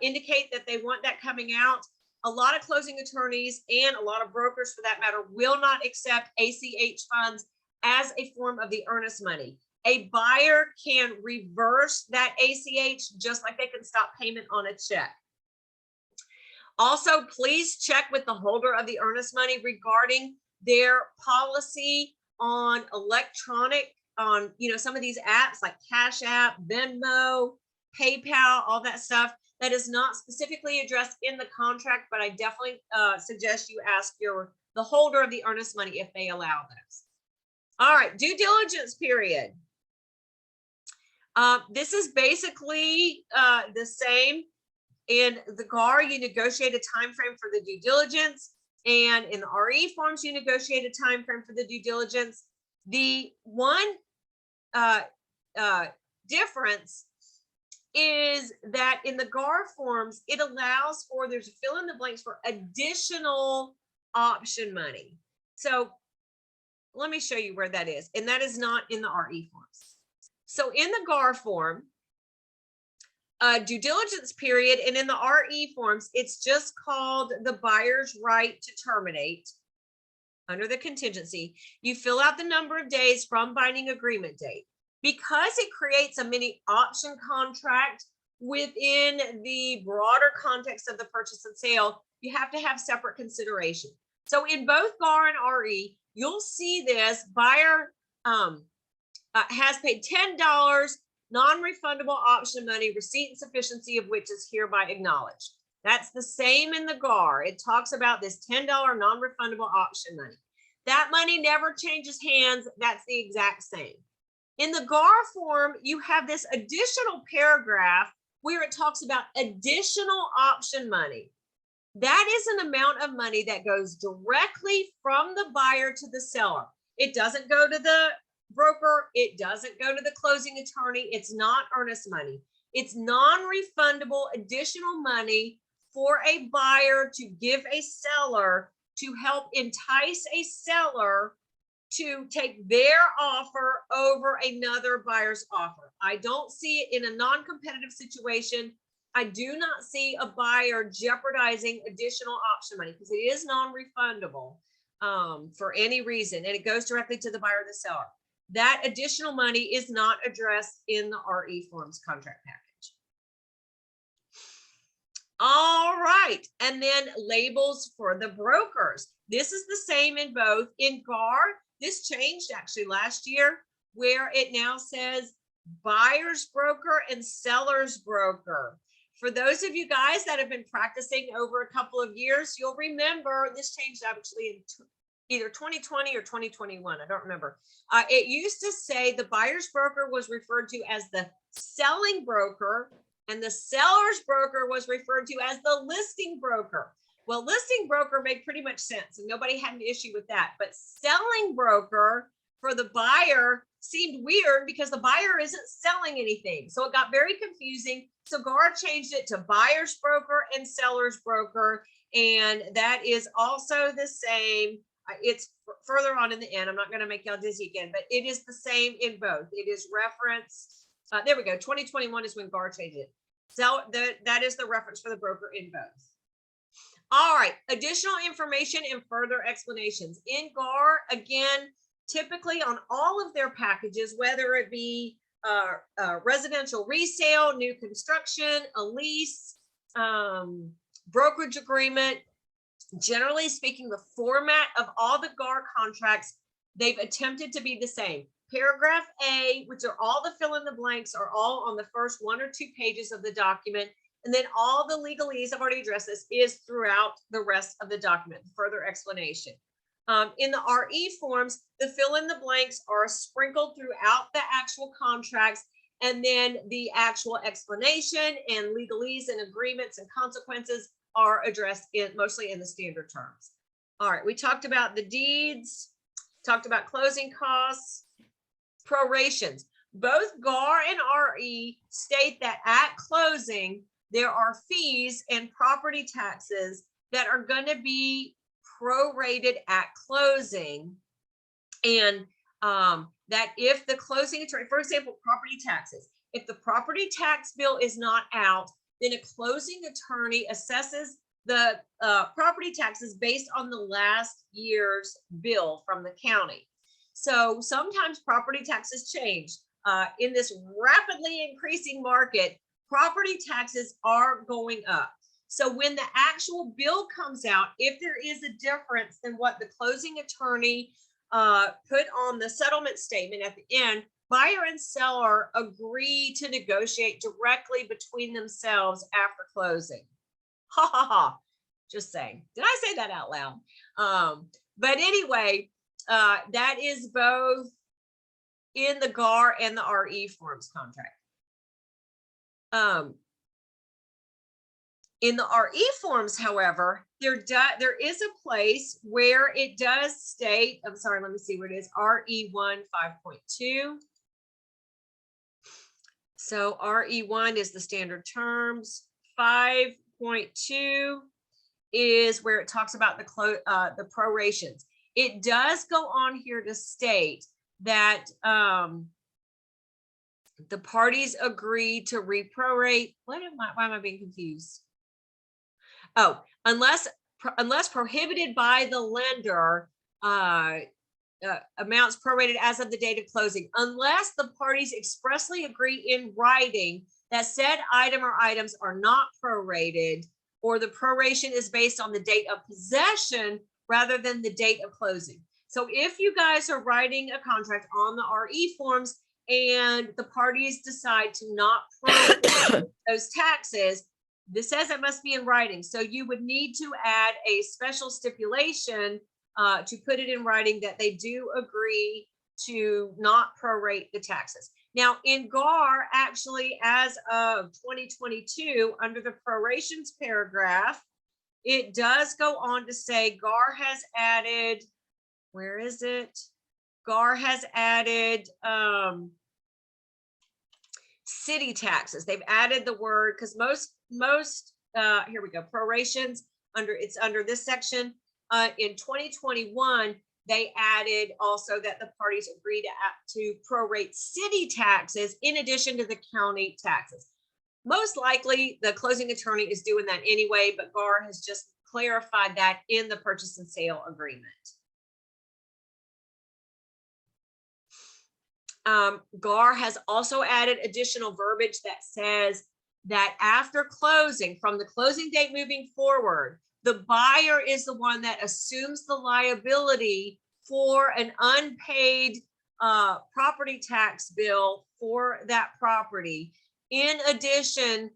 indicate that they want that coming out, a lot of closing attorneys and a lot of brokers for that matter will not accept ACH funds as a form of the earnest money. A buyer can reverse that ACH just like they can stop payment on a check. Also, please check with the holder of the earnest money regarding their policy on electronic, some of these apps like Cash App, Venmo, PayPal, all that stuff. That is not specifically addressed in the contract, but I definitely suggest you ask the holder of the earnest money if they allow this. All right, due diligence period. This is basically the same. In the Gar, you negotiate a time frame for the due diligence, and in the RE forms, you negotiate a time frame for the due diligence. The one difference is that in the Gar forms, it allows for, there's a fill in the blanks for additional option money. So let me show you where that is, and that is not in the RE forms. So in the Gar form, due diligence period, and in the RE forms, it's just called the buyer's right to terminate under the contingency. You fill out the number of days from binding agreement date. Because it creates a mini option contract within the broader context of the purchase and sale, you have to have separate consideration. So in both Gar and RE, you'll see this buyer has paid $10 non-refundable option money, receipt and sufficiency of which is hereby acknowledged. That's the same in the Gar. It talks about this $10 non-refundable option money. That money never changes hands. That's the exact same. In the Gar form, you have this additional paragraph where it talks about additional option money. That is an amount of money that goes directly from the buyer to the seller. It doesn't go to the broker. It doesn't go to the closing attorney. It's not earnest money. It's non-refundable additional money for a buyer to give a seller to help entice a seller to take their offer over another buyer's offer. I don't see it in a non-competitive situation. I do not see a buyer jeopardizing additional option money because it is non-refundable for any reason, and it goes directly to the buyer or the seller. That additional money is not addressed in the RE forms contract package. All right, and then labels for the brokers. This is the same in both. In GAR, this changed actually last year, where it now says buyer's broker and seller's broker. For those of you guys that have been practicing over a couple of years, you'll remember this changed actually in either 2020 or 2021. I don't remember. It used to say the buyer's broker was referred to as the selling broker, and the seller's broker was referred to as the listing broker. Well, listing broker made pretty much sense, and nobody had an issue with that. But selling broker for the buyer seemed weird because the buyer isn't selling anything. So it got very confusing. So GAR changed it to buyer's broker and seller's broker. And that is also the same. It's further on in the end. I'm not going to make y'all dizzy again, but it is the same in both. It is referenced. There we go. 2021 is when GAR changed it. So that is the reference for the broker in both. All right. Additional information and further explanations. In GAR, again, typically on all of their packages, whether it be residential resale, new construction, a lease, brokerage agreement, generally speaking, the format of all the GAR contracts, they've attempted to be the same. Paragraph A, which are all the fill in the blanks, are all on the first 1 or 2 pages of the document. And then all the legalese, I've already addressed this, is throughout the rest of the document, further explanation. In the RE forms, the fill in the blanks are sprinkled throughout the actual contracts, and then the actual explanation and legalese and agreements and consequences are addressed mostly in the standard terms. All right, we talked about the deeds, talked about closing costs, prorations. Both GAR and RE state that at closing, there are fees and property taxes that are going to be prorated at closing, and that if the closing attorney, for example, property taxes, if the property tax bill is not out, then a closing attorney assesses the property taxes based on the last year's bill from the county. So sometimes property taxes change. In this rapidly increasing market, property taxes are going up. So when the actual bill comes out, if there is a difference than what the closing attorney put on the settlement statement at the end, buyer and seller agree to negotiate directly between themselves after closing. Ha ha ha. Just saying. Did I say that out loud? But anyway, that is both in the GAR and the RE forms contract. In the RE forms, however, there is a place where it does state, I'm sorry, let me see where it is, RE1 5.2. So RE1 is the standard terms. 5.2 is where it talks about the prorations. It does go on here to state that the parties agree to reprorate. Why am I being confused? Oh, unless prohibited by the lender, amounts prorated as of the date of closing, unless the parties expressly agree in writing that said item or items are not prorated, or the proration is based on the date of possession rather than the date of closing. So if you guys are writing a contract on the RE forms and the parties decide to not prorate those taxes, this says it must be in writing. So you would need to add a special stipulation to put it in writing that they do agree to not prorate the taxes. Now in GAR, actually, as of 2022, under the prorations paragraph, it does go on to say GAR has added, where is it? GAR has added city taxes. They've added the word, because most here we go, prorations, it's under this section. In 2021, they added also that the parties agree to prorate city taxes in addition to the county taxes. Most likely the closing attorney is doing that anyway, but GAR has just clarified that in the purchase and sale agreement. GAR has also added additional verbiage that says that after closing, from the closing date moving forward, the buyer is the one that assumes the liability for an unpaid property tax bill for that property. In addition,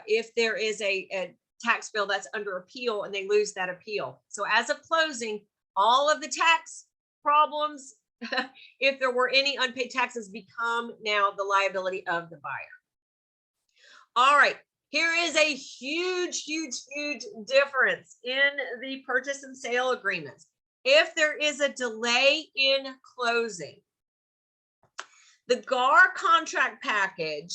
if there is a tax bill that's under appeal and they lose that appeal. So as of closing, all of the tax problems, if there were any unpaid taxes, become now the liability of the buyer. All right, here is a huge difference in the purchase and sale agreements. If there is a delay in closing, the GAR contract package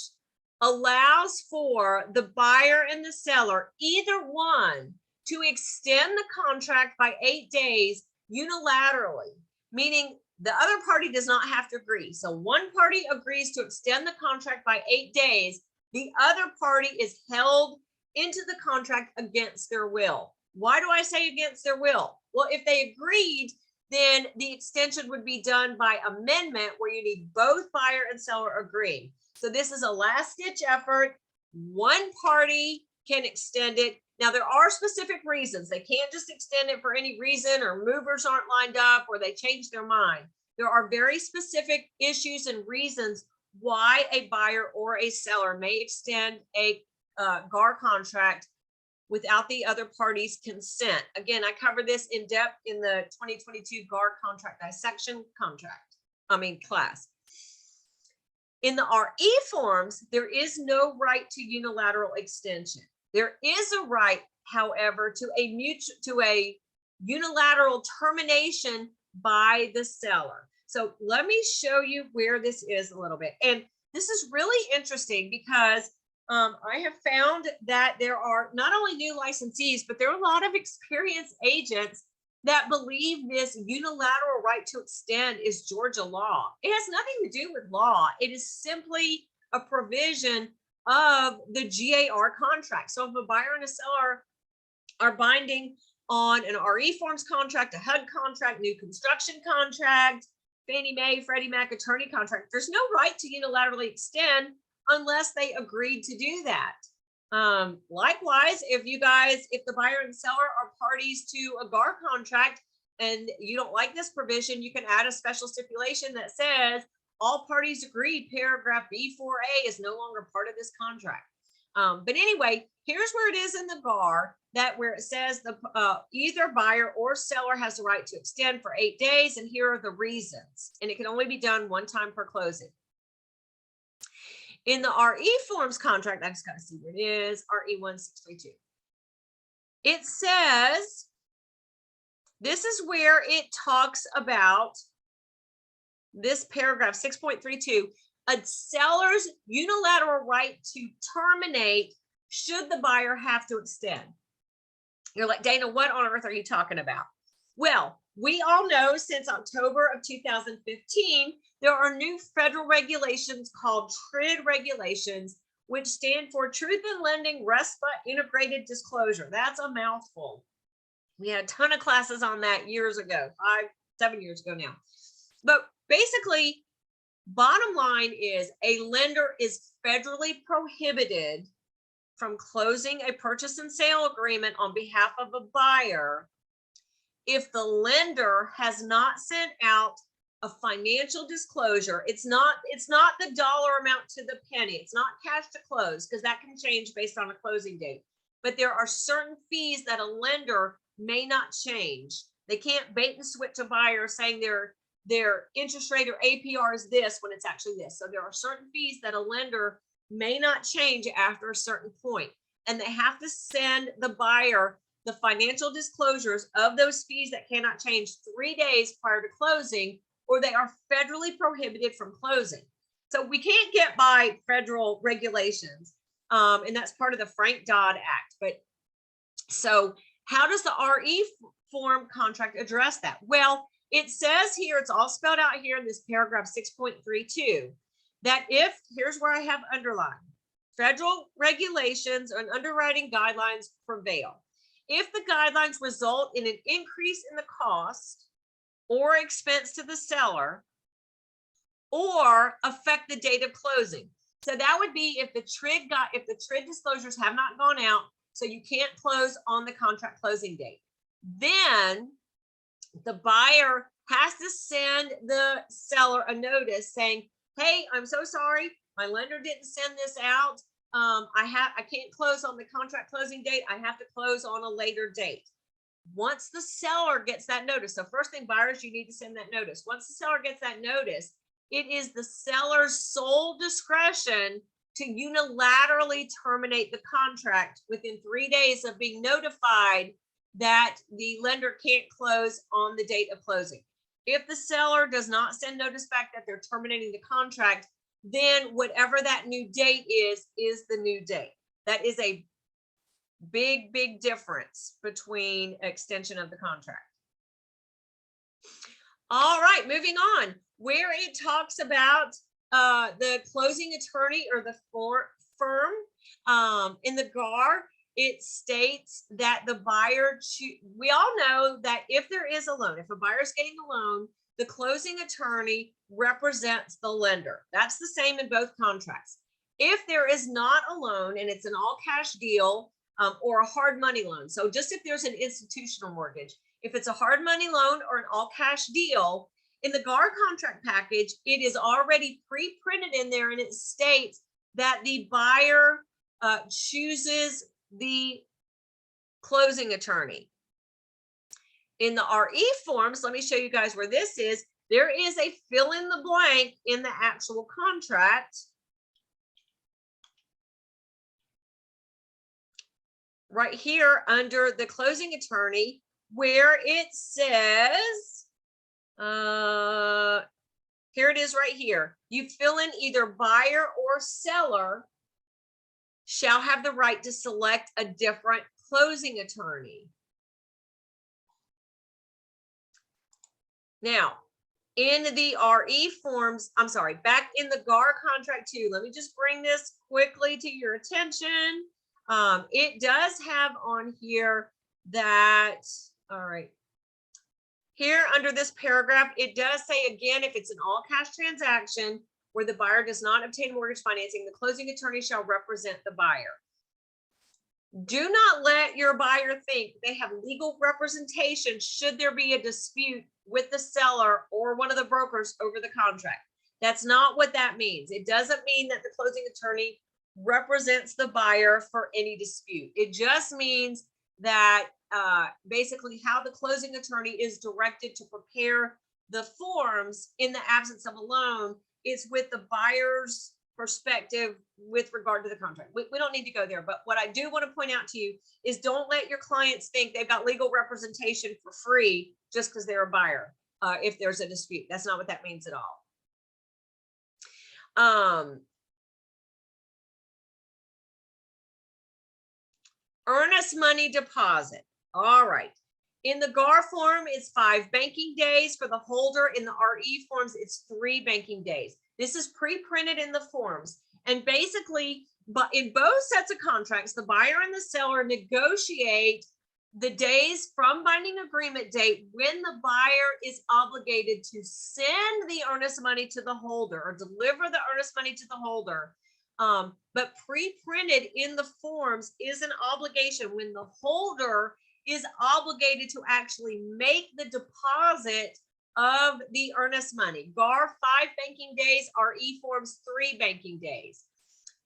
allows for the buyer and the seller, either one, to extend the contract by 8 days unilaterally, meaning the other party does not have to agree. So one party agrees to extend the contract by 8 days. The other party is held into the contract against their will. Why do I say against their will? Well, if they agreed, then the extension would be done by amendment, where you need both buyer and seller agreeing. So this is a last ditch effort. One party can extend it. Now there are specific reasons. They can't just extend it for any reason, or movers aren't lined up, or they change their mind. There are very specific issues and reasons why a buyer or a seller may extend a GAR contract without the other party's consent. Again, I covered this in depth in the 2022 GAR contract dissection class. In the RE forms, there is no right to unilateral extension. There is a right, however, to a unilateral termination by the seller. So let me show you where this is a little bit. And this is really interesting because I have found that there are not only new licensees, but there are a lot of experienced agents that believe this unilateral right to extend is Georgia law. It has nothing to do with law. It is simply a provision of the GAR contract. So if a buyer and a seller are binding on an RE forms contract, a HUD contract, new construction contract, Fannie Mae, Freddie Mac attorney contract, there's no right to unilaterally extend unless they agreed to do that. Likewise, if the buyer and seller are parties to a GAR contract and you don't like this provision, you can add a special stipulation that says all parties agree paragraph B4A is no longer part of this contract. But anyway, here's where it is in the GAR, that where it says the either buyer or seller has the right to extend for 8 days, and here are the reasons. And it can only be done one time per closing. In the RE forms contract, I just got to see where it is, RE1632. It says, this is where it talks about this paragraph 6.32, a seller's unilateral right to terminate should the buyer have to extend. You're like, Dana, what on earth are you talking about? Well, we all know since October of 2015, there are new federal regulations called TRID regulations, which stand for Truth in Lending RESPA Integrated Disclosure. That's a mouthful. We had a ton of classes on that years ago, 7 years ago now. But basically, bottom line is a lender is federally prohibited from closing a purchase and sale agreement on behalf of a buyer if the lender has not sent out a financial disclosure. It's not the dollar amount to the penny. It's not cash to close, because that can change based on a closing date. But there are certain fees that a lender may not change. They can't bait and switch a buyer saying they're their interest rate or APR is this when it's actually this. So there are certain fees that a lender may not change after a certain point, and they have to send the buyer the financial disclosures of those fees that cannot change 3 days prior to closing, or they are federally prohibited from closing. So we can't get by federal regulations, and that's part of the Frank-Dodd Act. But so how does the RE form contract address that? Well, it says here, it's all spelled out here in this paragraph 6.32, that if, here's where I have underlined, federal regulations and underwriting guidelines prevail. If the guidelines result in an increase in the cost or expense to the seller, or affect the date of closing. So that would be if the TRID disclosures have not gone out, so you can't close on the contract closing date. Then the buyer has to send the seller a notice saying, hey, I'm so sorry, my lender didn't send this out. I can't close on the contract closing date. I have to close on a later date. Once the seller gets that notice, so first thing, buyers, you need to send that notice. Once the seller gets that notice, it is the seller's sole discretion to unilaterally terminate the contract within 3 days of being notified that the lender can't close on the date of closing. If the seller does not send notice back that they're terminating the contract, then whatever that new date is the new date. That is a big, big difference between extension of the contract. All right, moving on, where it talks about the closing attorney or the firm in the GAR, it states that the buyer, we all know that if there is a loan, if a buyer is getting a loan, the closing attorney represents the lender. That's the same in both contracts. If there is not a loan and it's an all cash deal or a hard money loan, so just if there's an institutional mortgage, if it's a hard money loan or an all cash deal, in the GAR contract package, it is already pre-printed in there, and it states that the buyer chooses the closing attorney. In the RE forms, let me show you guys where this is. There is a fill in the blank in the actual contract. Right here under the closing attorney, where it says, here it is right here. You fill in either buyer or seller shall have the right to select a different closing attorney. Now, in the RE forms, I'm sorry, back in the GAR contract too, let me just bring this quickly to your attention. It does have on here that, all right, here under this paragraph, it does say again, if it's an all cash transaction where the buyer does not obtain mortgage financing, the closing attorney shall represent the buyer. Do not let your buyer think they have legal representation should there be a dispute with the seller or one of the brokers over the contract. That's not what that means. It doesn't mean that the closing attorney represents the buyer for any dispute. It just means that basically how the closing attorney is directed to prepare the forms in the absence of a loan is with the buyer's perspective with regard to the contract. We don't need to go there, but what I do want to point out to you is don't let your clients think they've got legal representation for free just because they're a buyer if there's a dispute. That's not what that means at all. Earnest money deposit. All right. In the GAR form, it's 5 banking days. For the holder in the RE forms, it's 3 banking days. This is pre-printed in the forms. And basically, but in both sets of contracts, the buyer and the seller negotiate the days from binding agreement date when the buyer is obligated to send the earnest money to the holder or deliver the earnest money to the holder. But pre-printed in the forms is an obligation when the holder is obligated to actually make the deposit of the earnest money. GAR 5 banking days, RE forms 3 banking days.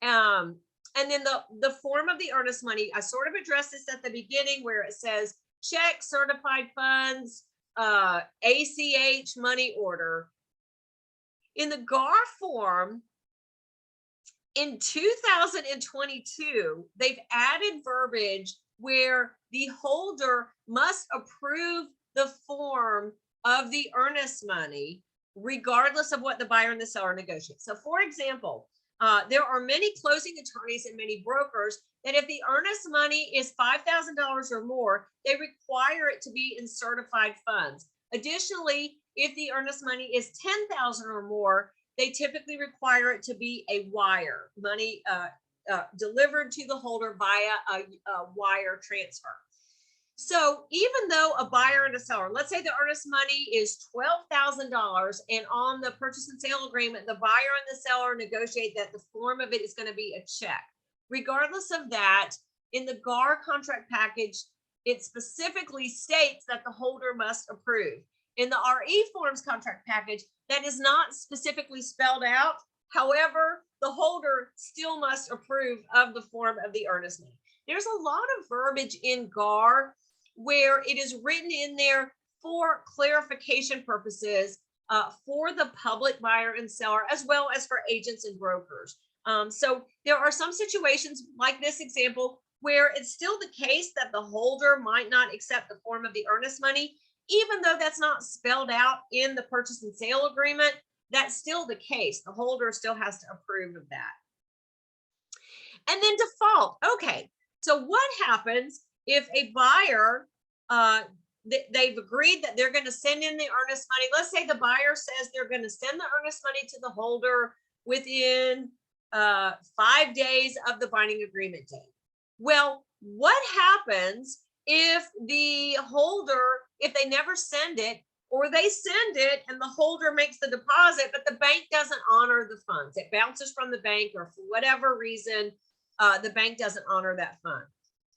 And then the form of the earnest money, I sort of addressed this at the beginning where it says check, certified funds, ACH money order. In the Gar form, in 2022, they've added verbiage where the holder must approve the form of the earnest money, regardless of what the buyer and the seller negotiate. So for example, there are many closing attorneys and many brokers that if the earnest money is $5,000 or more, they require it to be in certified funds. Additionally, if the earnest money is $10,000 or more, they typically require it to be a wire, money delivered to the holder via a wire transfer. So even though a buyer and a seller, let's say the earnest money is $12,000, and on the purchase and sale agreement, the buyer and the seller negotiate that the form of it is going to be a check. Regardless of that, in the Gar contract package, it specifically states that the holder must approve. In the RE forms contract package, that is not specifically spelled out. However, the holder still must approve of the form of the earnest money. There's a lot of verbiage in Gar where it is written in there for clarification purposes for the public buyer and seller, as well as for agents and brokers. So there are some situations like this example where it's still the case that the holder might not accept the form of the earnest money, even though that's not spelled out in the purchase and sale agreement. That's still the case. The holder still has to approve of that. And then default. Okay, so what happens if a buyer, they've agreed that they're going to send in the earnest money? Let's say the buyer says they're going to send the earnest money to the holder within 5 days of the binding agreement date. Well, what happens if the holder, if they never send it, or they send it and the holder makes the deposit, but the bank doesn't honor the funds? It bounces from the bank, or for whatever reason, the bank doesn't honor that fund.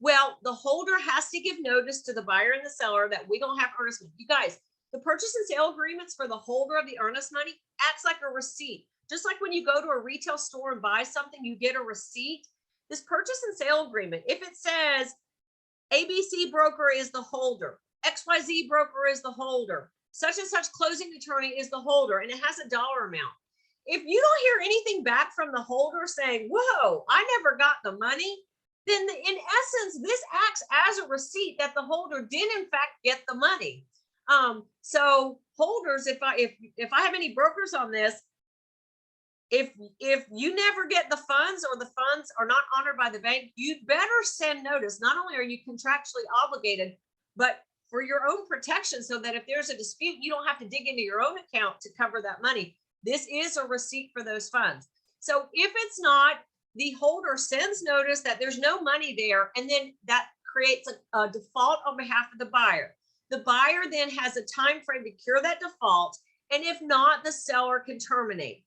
Well, the holder has to give notice to the buyer and the seller that we don't have earnest money. You guys, the purchase and sale agreements for the holder of the earnest money acts like a receipt. Just like when you go to a retail store and buy something, you get a receipt. This purchase and sale agreement, if it says ABC broker is the holder, XYZ broker is the holder, such and such closing attorney is the holder, and it has a dollar amount. If you don't hear anything back from the holder saying, whoa, I never got the money, then in essence, this acts as a receipt that the holder did in fact get the money. So holders, if I have any brokers on this, if you never get the funds, or the funds are not honored by the bank, you'd better send notice. Not only are you contractually obligated, but for your own protection, so that if there's a dispute, you don't have to dig into your own account to cover that money. This is a receipt for those funds. So if it's not, the holder sends notice that there's no money there, and then that creates a default on behalf of the buyer. The buyer then has a time frame to cure that default, and if not, the seller can terminate.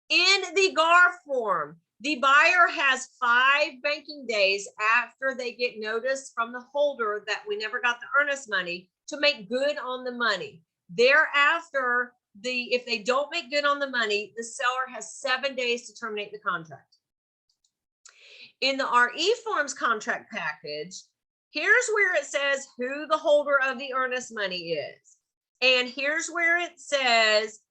In the Gar form, the buyer has 5 banking days after they get notice from the holder that we never got the earnest money to make good on the money. Thereafter, if they don't make good on the money, the seller has 7 days to terminate the contract. In the RE forms contract package, here's where it says who the holder of the earnest money is. And here's where it says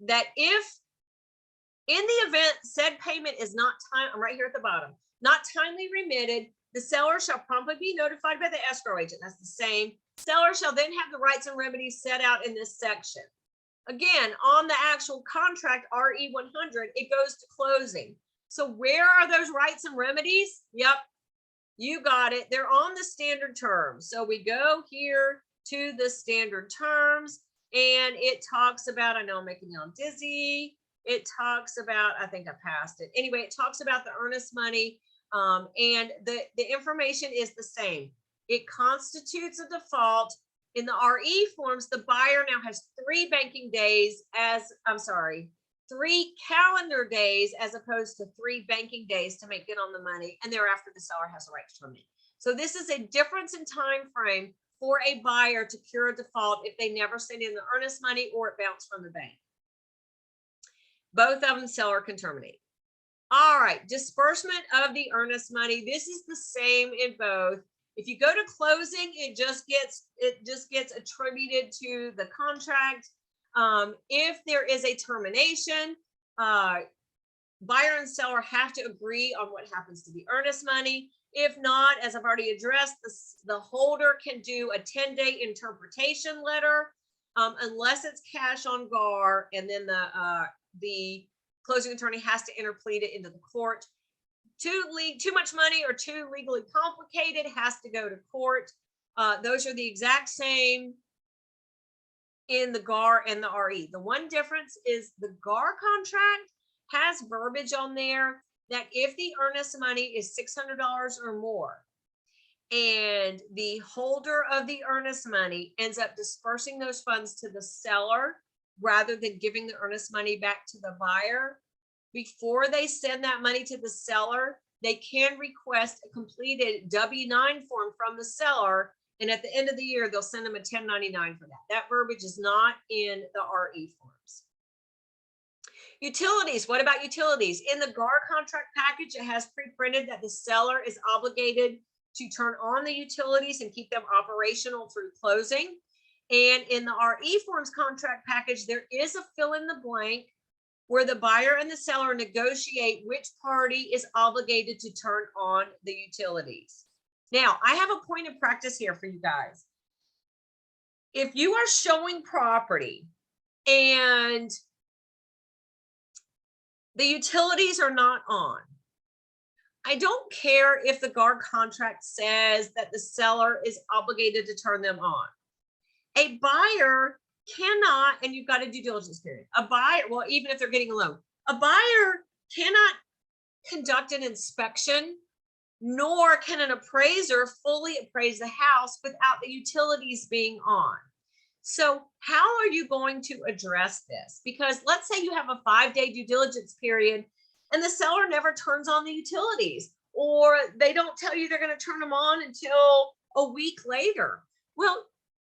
that if in the event said payment is not time, I'm right here at the bottom, not timely remitted, the seller shall promptly be notified by the escrow agent. That's the same. Seller shall then have the rights and remedies set out in this section. Again, on the actual contract, RE 100, it goes to closing. So where are those rights and remedies? Yep, you got it. They're on the standard terms. So we go here to the standard terms, and it talks about, I know I'm making y'all dizzy. It talks about, I think I passed it. Anyway, it talks about the earnest money, and the information is the same. It constitutes a default. In the RE forms, the buyer now has 3 banking days I'm sorry, 3 calendar days as opposed to 3 banking days to make good on the money, and thereafter the seller has the right to terminate. So this is a difference in time frame for a buyer to cure a default if they never send in the earnest money or it bounced from the bank. Both of them, seller can terminate. All right, disbursement of the earnest money. This is the same in both. If you go to closing, it just gets attributed to the contract. If there is a termination, buyer and seller have to agree on what happens to the earnest money. If not, as I've already addressed, the holder can do a 10-day interpretation letter, unless it's cash on Gar, and then the closing attorney has to interplead it into the court. Too much money or too legally complicated has to go to court. Those are the exact same in the Gar and the RE. The one difference is the Gar contract has verbiage on there that if the earnest money is $600 or more, and the holder of the earnest money ends up dispersing those funds to the seller rather than giving the earnest money back to the buyer, before they send that money to the seller, they can request a completed W-9 form from the seller, and at the end of the year, they'll send them a 1099 for that. That verbiage is not in the RE forms. Utilities, what about utilities? In the Gar contract package, it has pre-printed that the seller is obligated to turn on the utilities and keep them operational through closing. And in the RE forms contract package, there is a fill in the blank where the buyer and the seller negotiate which party is obligated to turn on the utilities. Now, I have a point of practice here for you guys. If you are showing property and the utilities are not on, I don't care if the Gar contract says that the seller is obligated to turn them on. A buyer cannot, and you've got a due diligence period. A buyer, well, even if they're getting a loan, a buyer cannot conduct an inspection, nor can an appraiser fully appraise the house without the utilities being on. So how are you going to address this? Because let's say you have a 5-day due diligence period and the seller never turns on the utilities, or they don't tell you they're going to turn them on until a week later. Well,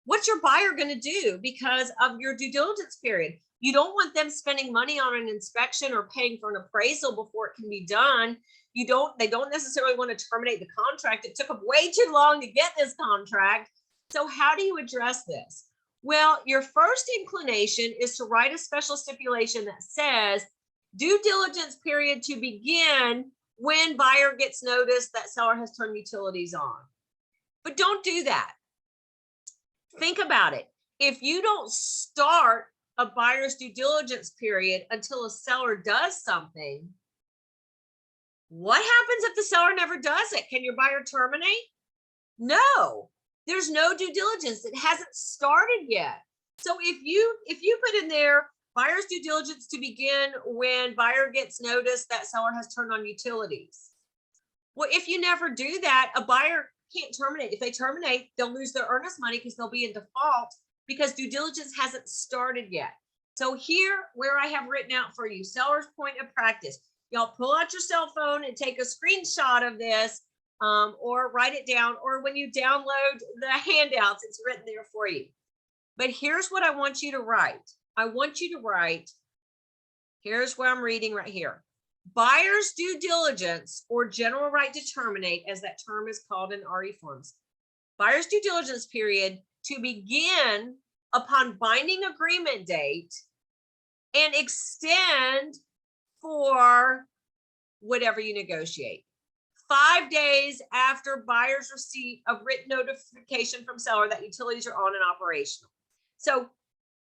what's your buyer going to do because of your due diligence period? You don't want them spending money on an inspection or paying for an appraisal before it can be done. They don't necessarily want to terminate the contract. It took them way too long to get this contract. So how do you address this? Well, your first inclination is to write a special stipulation that says due diligence period to begin when buyer gets notice that seller has turned utilities on. But don't do that. Think about it. If you don't start a buyer's due diligence period until a seller does something, what happens if the seller never does it? Can your buyer terminate? No, there's no due diligence. It hasn't started yet. So if you put in there buyer's due diligence to begin when buyer gets notice that seller has turned on utilities. Well, if you never do that, a buyer can't terminate. If they terminate, they'll lose their earnest money because they'll be in default because due diligence hasn't started yet. So here, where I have written out for you, seller's point of practice, y'all pull out your cell phone and take a screenshot of this, or write it down, or when you download the handouts, it's written there for you. But here's what I want you to write. I want you to write, here's where I'm reading right here. Buyer's due diligence or general right to terminate, as that term is called in RE forms. Buyer's due diligence period to begin upon binding agreement date and extend for whatever you negotiate. 5 days after buyer's receipt of written notification from seller that utilities are on and operational. So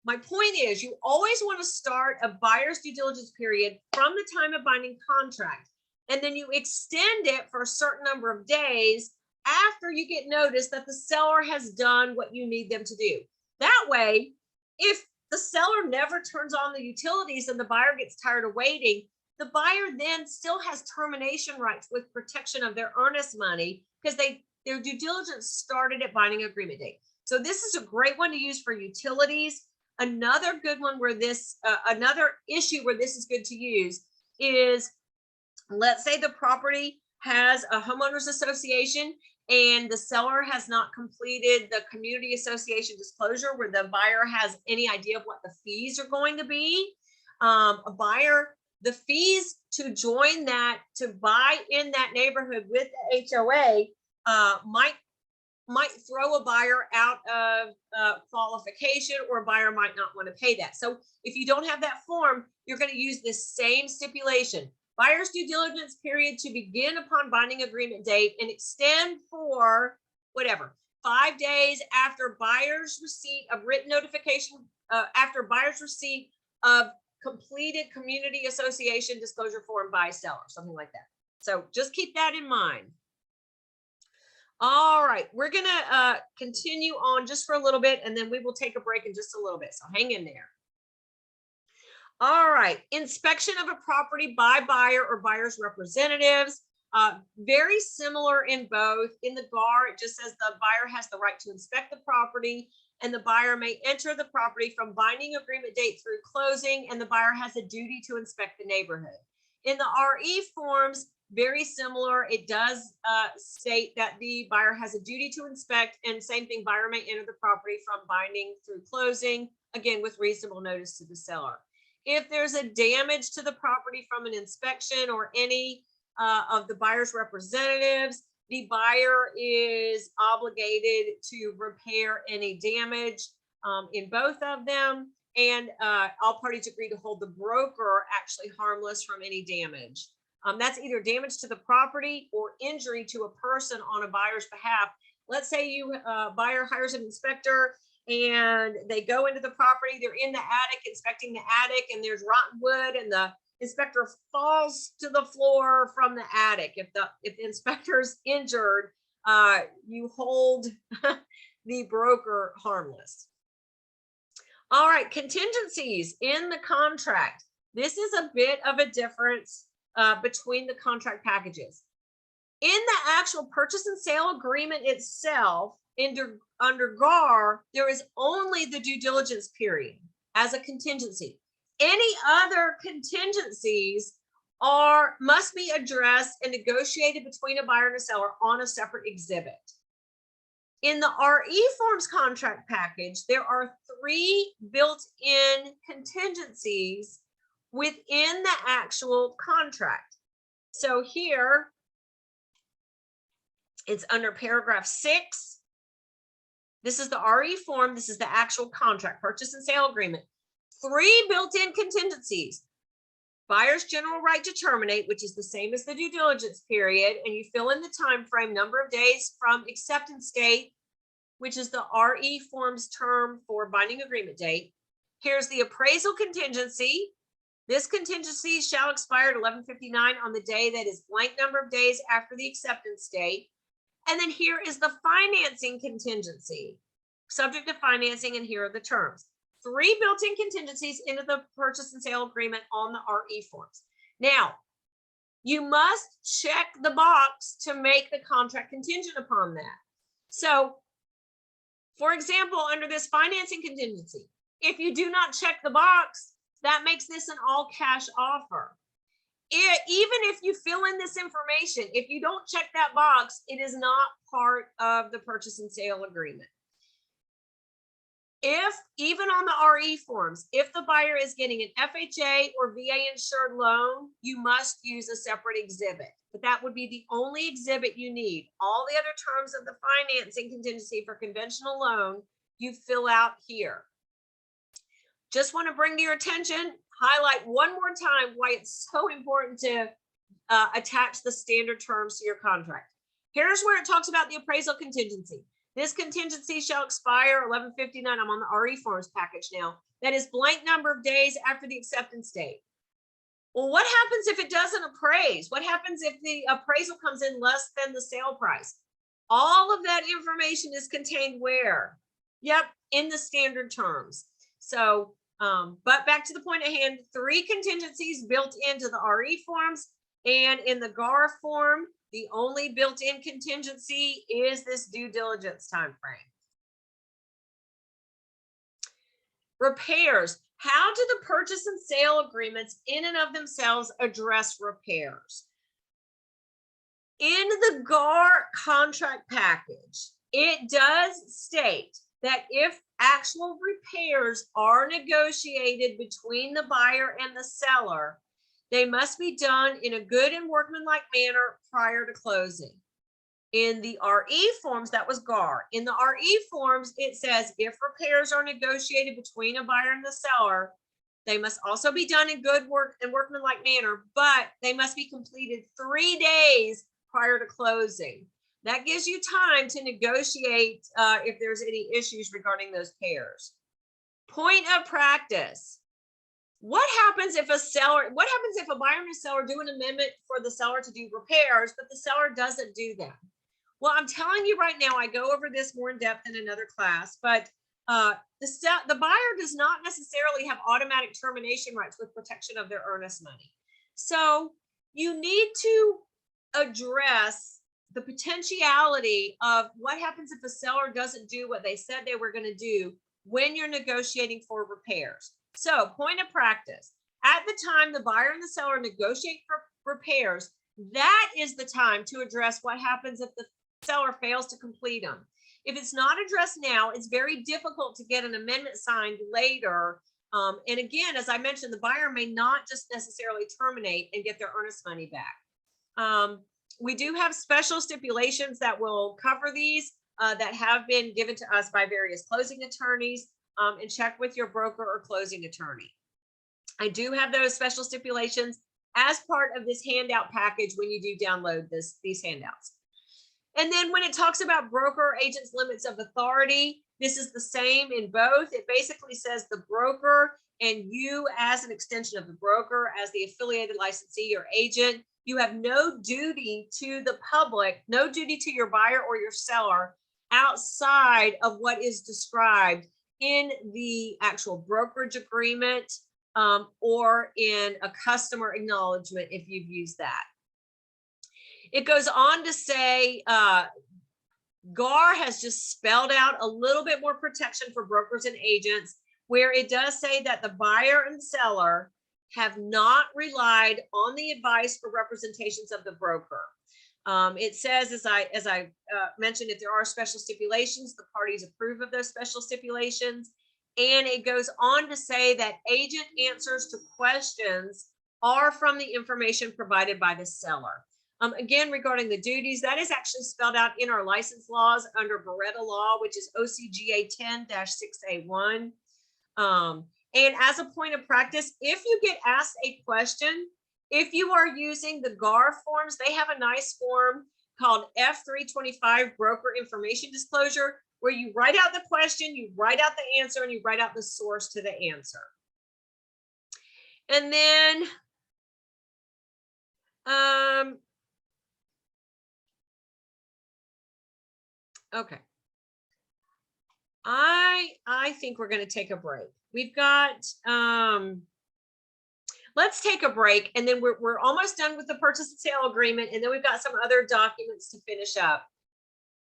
my point is, you always want to start a buyer's due diligence period from the time of binding contract, and then you extend it for a certain number of days after you get notice that the seller has done what you need them to do. That way, if the seller never turns on the utilities and the buyer gets tired of waiting, the buyer then still has termination rights with protection of their earnest money because their due diligence started at binding agreement date. So this is a great one to use for utilities. Another good one where another issue where this is good to use is, let's say the property has a homeowners association and the seller has not completed the community association disclosure where the buyer has any idea of what the fees are going to be. The fees to join that, to buy in that neighborhood with the HOA might might throw a buyer out of qualification, or a buyer might not want to pay that. So if you don't have that form, you're going to use this same stipulation. Buyer's due diligence period to begin upon binding agreement date and extend for whatever, 5 days after buyer's receipt of written notification, after buyer's receipt of completed community association disclosure form by seller, something like that. So just keep that in mind. All right, we're gonna continue on just for a little bit, and then we will take a break in just a little bit, so hang in there. All right, inspection of a property by buyer or buyer's representatives. Very similar in both. In the GAR, it just says the buyer has the right to inspect the property, and the buyer may enter the property from binding agreement date through closing, and the buyer has a duty to inspect the neighborhood. In the RE forms, very similar. It does state that the buyer has a duty to inspect, and same thing, buyer may enter the property from binding through closing, again, with reasonable notice to the seller. If there's a damage to the property from an inspection or any of the buyer's representatives, the buyer is obligated to repair any damage in both of them, and all parties agree to hold the broker actually harmless from any damage. That's either damage to the property or injury to a person on a buyer's behalf. Let's say you buyer hires an inspector and they go into the property, they're in the attic inspecting the attic, and there's rotten wood, and the inspector falls to the floor from the attic. If the inspector's injured, you hold the broker harmless. All right, contingencies in the contract. This is a bit of a difference between the contract packages. In the actual purchase and sale agreement itself, under GAR, there is only the due diligence period as a contingency. Any other contingencies must be addressed and negotiated between a buyer and a seller on a separate exhibit. In the RE forms contract package, there are 3 built-in contingencies within the actual contract. So here, it's under paragraph 6. This is the RE form. This is the actual contract, purchase and sale agreement. 3 built-in contingencies. Buyer's general right to terminate, which is the same as the due diligence period, and you fill in the time frame, number of days from acceptance date, which is the RE forms term for binding agreement date. Here's the appraisal contingency. This contingency shall expire at 11:59 on the day that is blank number of days after the acceptance date. And then here is the financing contingency, subject to financing, and here are the terms. 3 built-in contingencies into the purchase and sale agreement on the RE forms. Now, you must check the box to make the contract contingent upon that. So, for example, under this financing contingency, if you do not check the box, that makes this an all-cash offer. Even if you fill in this information, if you don't check that box, it is not part of the purchase and sale agreement. If, even on the RE forms, if the buyer is getting an FHA or VA insured loan, you must use a separate exhibit, but that would be the only exhibit you need. All the other terms of the financing contingency for conventional loan, you fill out here. Just want to bring to your attention, highlight one more time why it's so important to attach the standard terms to your contract. Here's where it talks about the appraisal contingency. This contingency shall expire 11:59. I'm on the RE forms package now. That is blank number of days after the acceptance date. Well, what happens if it doesn't appraise? What happens if the appraisal comes in less than the sale price? All of that information is contained where? Yep, in the standard terms. So, but back to the point at hand, 3 contingencies built into the RE forms, and in the GAR form, the only built-in contingency is this due diligence time frame. Repairs. How do the purchase and sale agreements in and of themselves address repairs? In the GAR contract package, it does state that if actual repairs are negotiated between the buyer and the seller, they must be done in a good and workmanlike manner prior to closing. In the RE forms, that was GAR. In the RE forms, it says if repairs are negotiated between a buyer and the seller, they must also be done in good work and workmanlike manner, but they must be completed 3 days prior to closing. That gives you time to negotiate if there's any issues regarding those pairs. Point of practice. What happens if what happens if a buyer and a seller do an amendment for the seller to do repairs, but the seller doesn't do them? Well, I'm telling you right now, I go over this more in depth in another class, but the buyer does not necessarily have automatic termination rights with protection of their earnest money. So you need to address the potentiality of what happens if a seller doesn't do what they said they were going to do when you're negotiating for repairs. So point of practice, at the time the buyer and the seller negotiate for repairs, that is the time to address what happens if the seller fails to complete them. If it's not addressed now, it's very difficult to get an amendment signed later. And again, as I mentioned, the buyer may not just necessarily terminate and get their earnest money back. We do have special stipulations that will cover these that have been given to us by various closing attorneys, and check with your broker or closing attorney. I do have those special stipulations as part of this handout package when you do download these handouts. And then when it talks about broker or agent's limits of authority, this is the same in both. It basically says the broker and you as an extension of the broker, as the affiliated licensee or agent, you have no duty to the public, no duty to your buyer or your seller outside of what is described in the actual brokerage agreement or in a customer acknowledgement if you've used that. It goes on to say GAR has just spelled out a little bit more protection for brokers and agents, where it does say that the buyer and seller have not relied on the advice or representations of the broker. It says, as I mentioned, if there are special stipulations, the parties approve of those special stipulations. And it goes on to say that agent answers to questions are from the information provided by the seller. Again, regarding the duties, that is actually spelled out in our license laws under Beretta law, which is OCGA 10-6A1. And as a point of practice, if you get asked a question, if you are using the GAR forms, they have a nice form called F325 Broker Information Disclosure, where you write out the question, you write out the answer, and you write out the source to the answer. And then, okay. I think we're going to take a break. We've got, let's take a break, and then we're almost done with the purchase and sale agreement, and then we've got some other documents to finish up.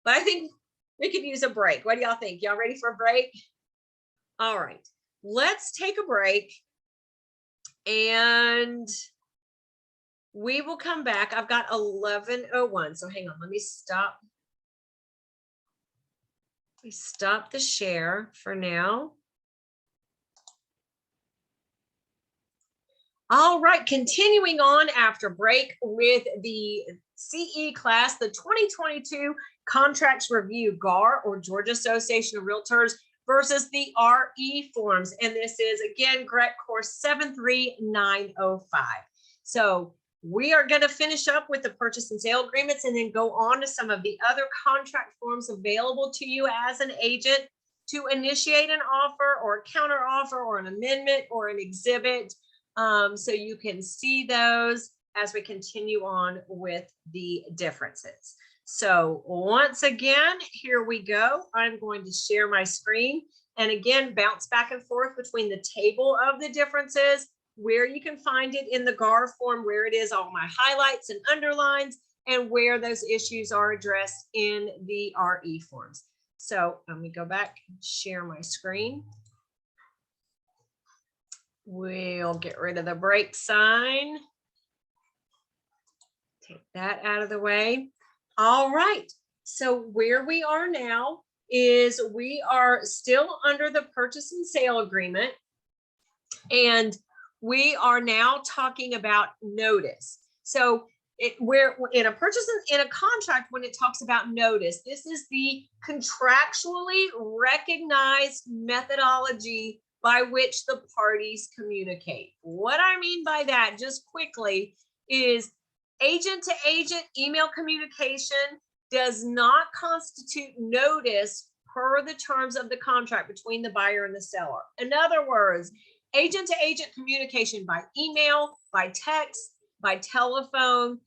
But I think we could use a break. What do y'all think? Y'all ready for a break? All right, let's take a break, and we will come back. I've got 11:01, so hang on, let me stop. We stop the share for now. All right, continuing on after break with the CE class, the 2022 Contracts Review GAR, or Georgia Association of Realtors, versus the RE forms. And this is, again, GREC course 73905. So we are going to finish up with the purchase and sale agreements and then go on to some of the other contract forms available to you as an agent to initiate an offer or a counter offer or an amendment or an exhibit. So you can see those as we continue on with the differences. So once again, here we go. I'm going to share my screen and again, bounce back and forth between the table of the differences, where you can find it in the GAR form, where it is all my highlights and underlines, and where those issues are addressed in the RE forms. So let me go back and share my screen. We'll get rid of the break sign. Take that out of the way. All right, so where we are now is we are still under the purchase and sale agreement, and we are now talking about notice. So where in a purchase in a contract, when it talks about notice, this is the contractually recognized methodology by which the parties communicate. What I mean by that, just quickly, is agent to agent email communication does not constitute notice per the terms of the contract between the buyer and the seller. In other words, agent to agent communication by email, by text, by telephone,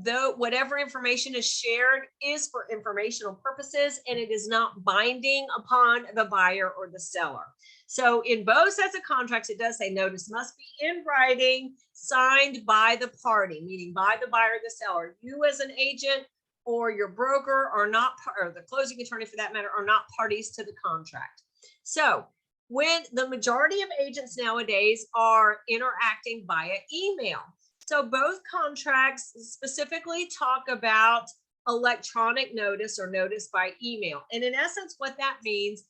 though whatever information is shared is for informational purposes, and it is not binding upon the buyer or the seller. So in both sets of contracts, it does say notice must be in writing, signed by the party, meaning by the buyer or the seller. You as an agent or your broker are not, or the closing attorney for that matter, are not parties to the contract. So when the majority of agents nowadays are interacting via email. So both contracts specifically talk about electronic notice or notice by email. And in essence, what that means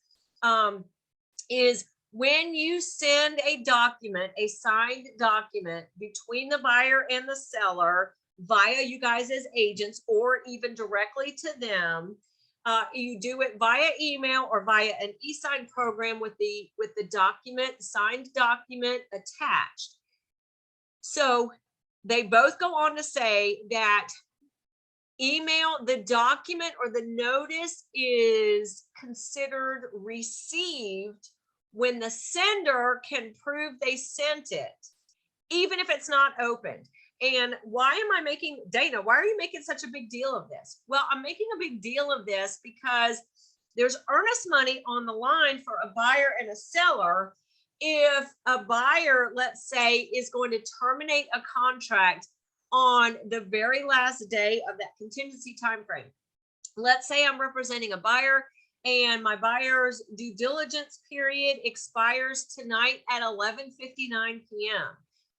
is when you send a document, a signed document between the buyer and the seller via you guys as agents or even directly to them, you do it via email or via an e-sign program with the document, signed document attached. So they both go on to say that email, the document or the notice is considered received when the sender can prove they sent it, even if it's not opened. And why am I making, Dana, why are you making such a big deal of this? Well, I'm making a big deal of this because there's earnest money on the line for a buyer and a seller. If a buyer, let's say, is going to terminate a contract on the very last day of that contingency time frame. Let's say I'm representing a buyer and my buyer's due diligence period expires tonight at 11:59 p.m.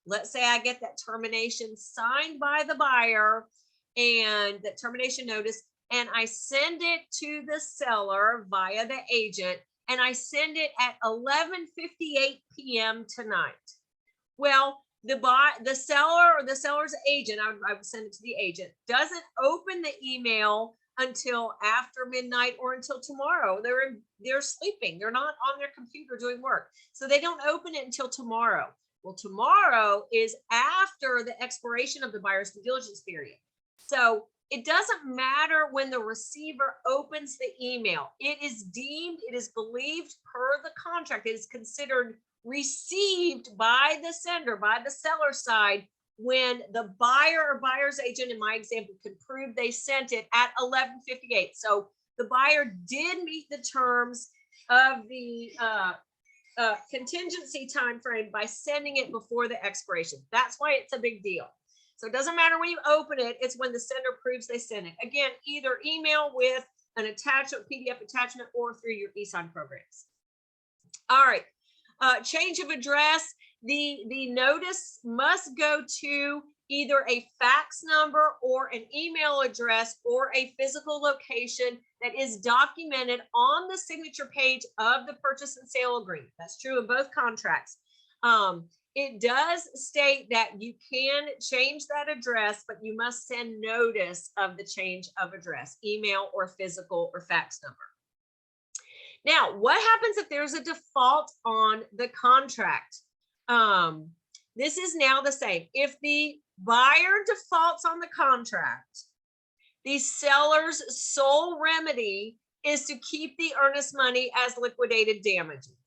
Let's say I get that termination signed by the buyer and that termination notice, and I send it to the seller via the agent, and I send it at 11:58 p.m. tonight. Well, the seller or the seller's agent, I would send it to the agent, doesn't open the email until after midnight or until tomorrow. They're sleeping. They're not on their computer doing work. So they don't open it until tomorrow. Well, tomorrow is after the expiration of the buyer's due diligence period. So it doesn't matter when the receiver opens the email. It is deemed, it is believed per the contract, it is considered received by the sender, by the seller side, when the buyer or buyer's agent, in my example, could prove they sent it at 11:58. So the buyer did meet the terms of the contingency time frame by sending it before the expiration. That's why it's a big deal. So it doesn't matter when you open it, it's when the sender proves they sent it. Again, either email with an attachment, PDF attachment, or through your e-sign programs. All right, change of address. The notice must go to either a fax number or an email address or a physical location that is documented on the signature page of the purchase and sale agreement. That's true in both contracts. It does state that you can change that address, but you must send notice of the change of address, email or physical or fax number. Now, what happens if there's a default on the contract? This is now the same. If the buyer defaults on the contract, the seller's sole remedy is to keep the earnest money as liquidated damages.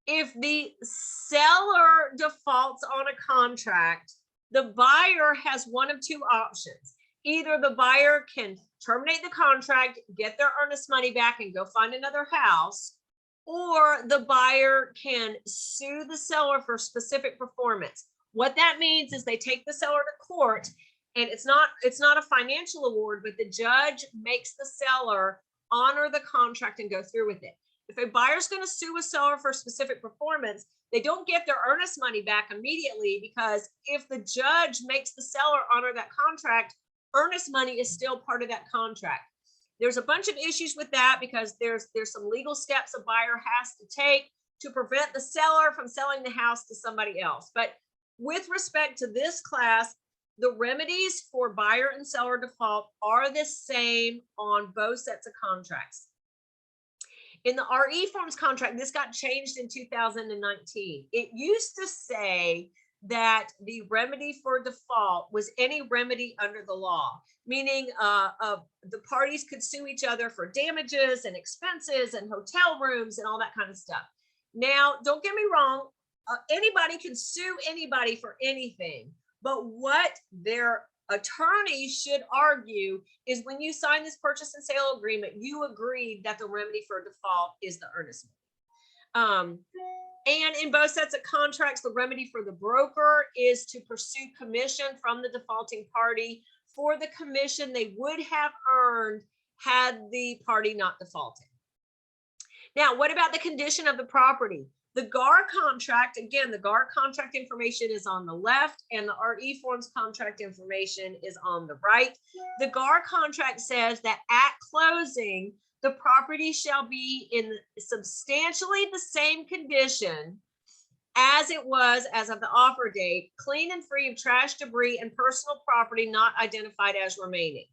If the seller defaults on a contract, the buyer has one of two options. Either the buyer can terminate the contract, get their earnest money back, and go find another house, or the buyer can sue the seller for specific performance. What that means is they take the seller to court, and it's not a financial award, but the judge makes the seller honor the contract and go through with it. If a buyer's going to sue a seller for specific performance, they don't get their earnest money back immediately, because if the judge makes the seller honor that contract, earnest money is still part of that contract. There's a bunch of issues with that because there's some legal steps a buyer has to take to prevent the seller from selling the house to somebody else. But with respect to this class, the remedies for buyer and seller default are the same on both sets of contracts. In the RE forms contract, this got changed in 2019. It used to say that the remedy for default was any remedy under the law, meaning the parties could sue each other for damages and expenses and hotel rooms and all that kind of stuff. Now, don't get me wrong, anybody can sue anybody for anything, but what their attorney should argue is when you sign this purchase and sale agreement, you agreed that the remedy for default is the earnest money. And in both sets of contracts, the remedy for the broker is to pursue commission from the defaulting party for the commission they would have earned had the party not defaulted. Now, what about the condition of the property? The GAR contract, again, the GAR contract information is on the left and the RE forms contract information is on the right. The GAR contract says that at closing, the property shall be in substantially the same condition as it was as of the offer date, clean and free of trash, debris, and personal property not identified as remaining.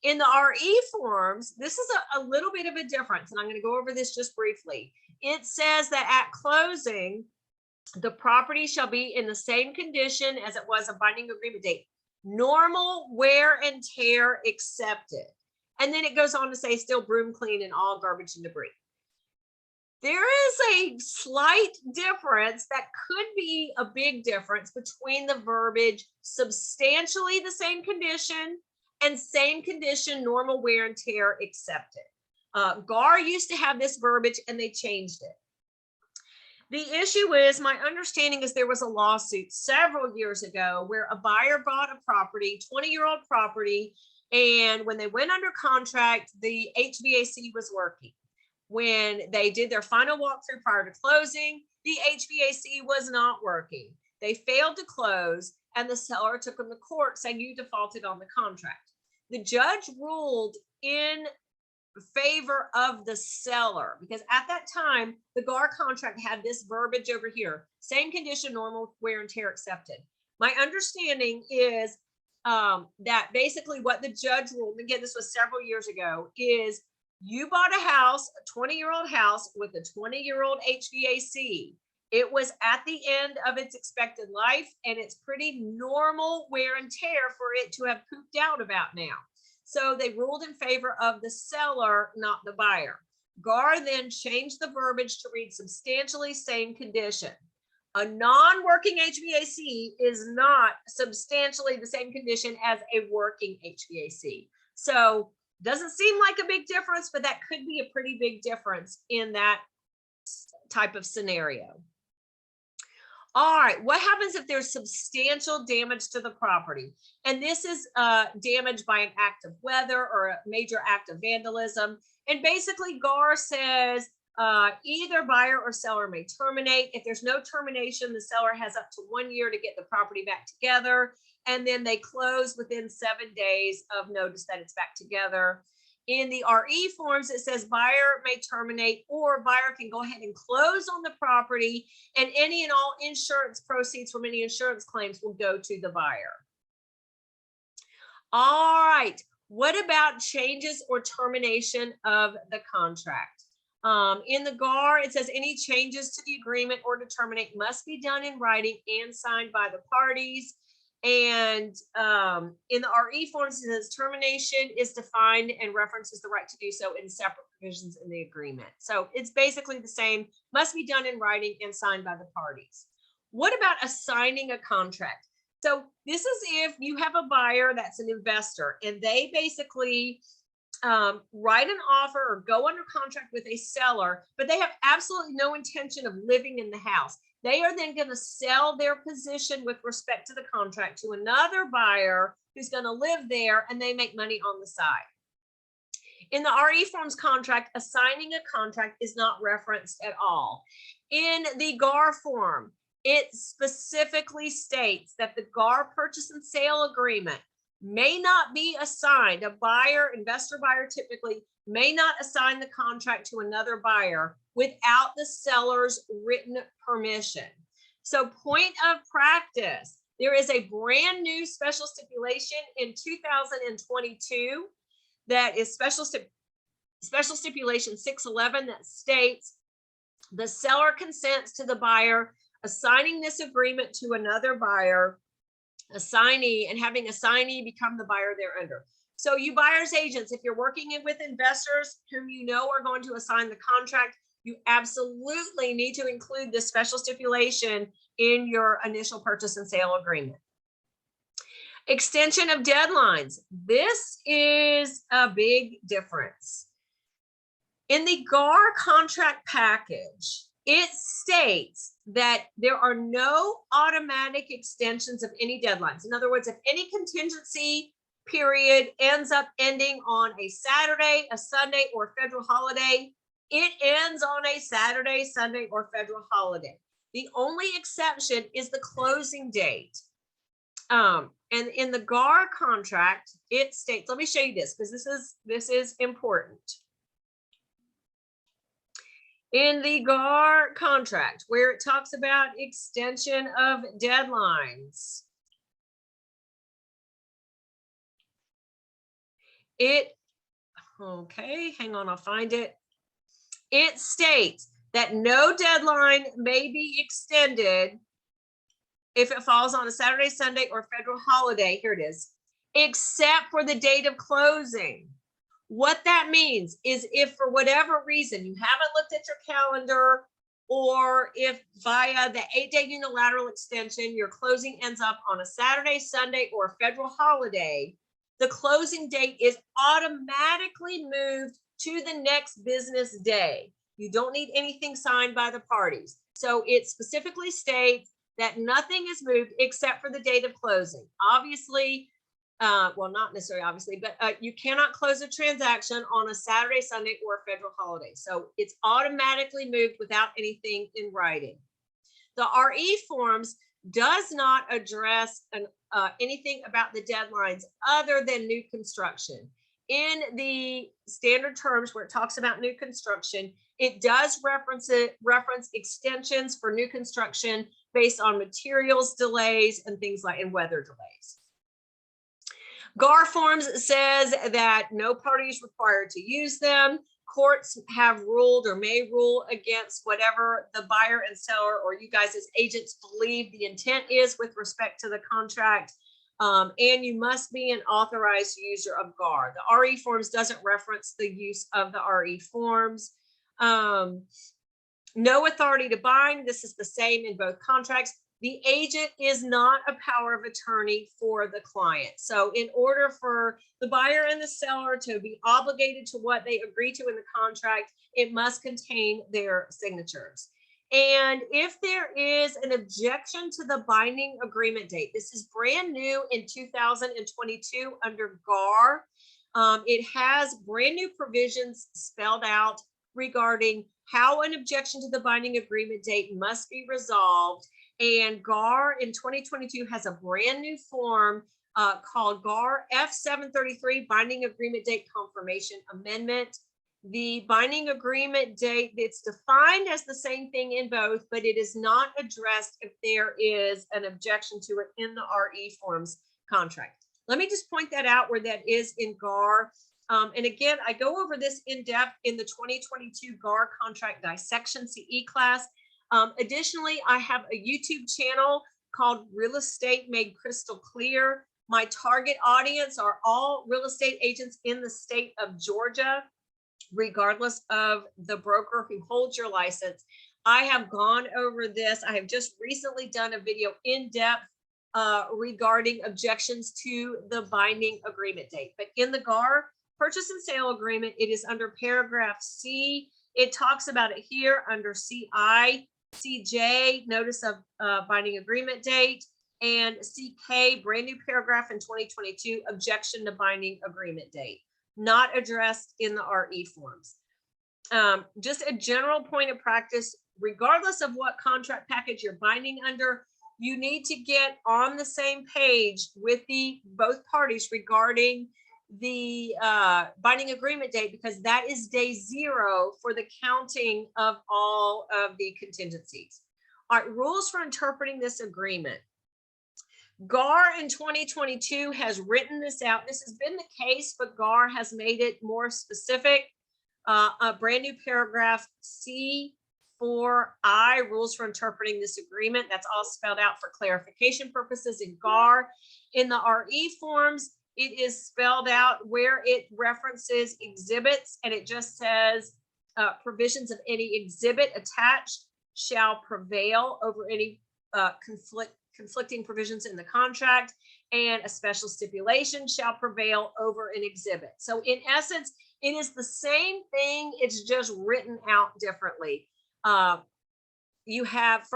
In the RE forms, this is a little bit of a difference, and I'm going to go over this just briefly. It says that at closing, the property shall be in the same condition as it was a binding agreement date. Normal wear and tear accepted. And then it goes on to say still broom clean and all garbage and debris. There is a slight difference that could be a big difference between the verbiage substantially the same condition and same condition, normal wear and tear accepted. GAR used to have this verbiage and they changed it. The issue is, my understanding is there was a lawsuit several years ago where a buyer bought a property, 20-year-old property, and when they went under contract, the HVAC was working. When they did their final walkthrough prior to closing, the HVAC was not working. They failed to close, and the seller took them to court saying you defaulted on the contract. The judge ruled in favor of the seller because at that time, the GAR contract had this verbiage over here, same condition, normal wear and tear accepted. My understanding is that basically what the judge ruled, again, this was several years ago, is you bought a house, a 20-year-old house with a 20-year-old HVAC. It was at the end of its expected life, and it's pretty normal wear and tear for it to have pooped out about now. So they ruled in favor of the seller, not the buyer. GAR then changed the verbiage to read substantially same condition. A non-working HVAC is not substantially the same condition as a working HVAC. So doesn't seem like a big difference, but that could be a pretty big difference in that type of scenario. All right, what happens if there's substantial damage to the property? And this is damage by an act of weather or a major act of vandalism. And basically GAR says either buyer or seller may terminate. If there's no termination, the seller has up to 1 year to get the property back together. And then they close within 7 days of notice that it's back together. In the RE forms, it says buyer may terminate or buyer can go ahead and close on the property, and any and all insurance proceeds from any insurance claims will go to the buyer. All right, what about changes or termination of the contract? In the GAR, it says any changes to the agreement or to terminate must be done in writing and signed by the parties. And in the RE forms, it says termination is defined and references the right to do so in separate provisions in the agreement. So it's basically the same, must be done in writing and signed by the parties. What about assigning a contract? So this is if you have a buyer that's an investor and they basically write an offer or go under contract with a seller, but they have absolutely no intention of living in the house. They are then going to sell their position with respect to the contract to another buyer who's going to live there, and they make money on the side. In the RE forms contract, assigning a contract is not referenced at all. In the GAR form, it specifically states that the GAR purchase and sale agreement may not be assigned. A buyer, investor buyer typically, may not assign the contract to another buyer without the seller's written permission. So point of practice, There is a brand new special stipulation in 2022 that is special stipulation 611 that states the seller consents to the buyer assigning this agreement to another buyer, assignee, and having assignee become the buyer thereunder. So you buyer's agents, if you're working with investors whom you know are going to assign the contract, you absolutely need to include this special stipulation in your initial purchase and sale agreement. Extension of deadlines. This is a big difference. In the Gar contract package, it states that there are no automatic extensions of any deadlines. In other words, if any contingency period ends up ending on a Saturday, a Sunday, or federal holiday, it ends on a Saturday, Sunday, or federal holiday. The only exception is the closing date. And in the Gar contract, it states, let me show you this because this is important. In the Gar contract, where it talks about extension of deadlines, okay, hang on, I'll find it. It states that no deadline may be extended if it falls on a Saturday, Sunday, or federal holiday. Here it is, except for the date of closing. What that means is if for whatever reason you haven't looked at your calendar, or if via the 8-day unilateral extension, your closing ends up on a Saturday, Sunday, or federal holiday, the closing date is automatically moved to the next business day. You don't need anything signed by the parties. So it specifically states that nothing is moved except for the date of closing. Obviously, well, not necessarily obviously, but you cannot close a transaction on a Saturday, Sunday, or a federal holiday. So it's automatically moved without anything in writing. The RE forms does not address anything about the deadlines other than new construction. In the standard terms where it talks about new construction, it does reference extensions for new construction based on materials delays and things like and weather delays. Gar forms says that no party is required to use them. Courts have ruled or may rule against whatever the buyer and seller or you guys as agents believe the intent is with respect to the contract. And you must be an authorized user of GAR. The RE forms doesn't reference the use of the RE forms. No authority to bind. This is the same in both contracts. The agent is not a power of attorney for the client. So in order for the buyer and the seller to be obligated to what they agree to in the contract, it must contain their signatures. And if there is an objection to the binding agreement date, this is brand new in 2022 under GAR. It has brand new provisions spelled out regarding how an objection to the binding agreement date must be resolved. And GAR in 2022 has a brand new form called GAR F733 Binding Agreement Date Confirmation Amendment. The binding agreement date, it's defined as the same thing in both, but it is not addressed if there is an objection to it in the RE forms contract. Let me just point that out where that is in GAR. And again, I go over this in depth in the 2022 GAR contract dissection CE class. Additionally, I have a YouTube channel called Real Estate Made Crystal Clear. My target audience are all real estate agents in the state of Georgia, regardless of the broker who holds your license. I have gone over this. I have just recently done a video in depth regarding objections to the binding agreement date. But in the GAR purchase and sale agreement, it is under paragraph C. It talks about it here under CI, CJ, notice of binding agreement date, and CK, brand new paragraph in 2022, objection to binding agreement date, not addressed in the RE forms. Just a general point of practice, regardless of what contract package you're binding under, you need to get on the same page with both parties regarding the binding agreement date, because that is day 0 for the counting of all of the contingencies. All right, rules for interpreting this agreement. GAR in 2022 has written this out. This has been the case, but GAR has made it more specific. A brand new paragraph C4I, rules for interpreting this agreement. That's all spelled out for clarification purposes in GAR. In the RE forms, it is spelled out where it references exhibits, and it just says provisions of any exhibit attached shall prevail over any conflicting provisions in the contract, and a special stipulation shall prevail over an exhibit. So in essence, it is the same thing, it's just written out differently. You have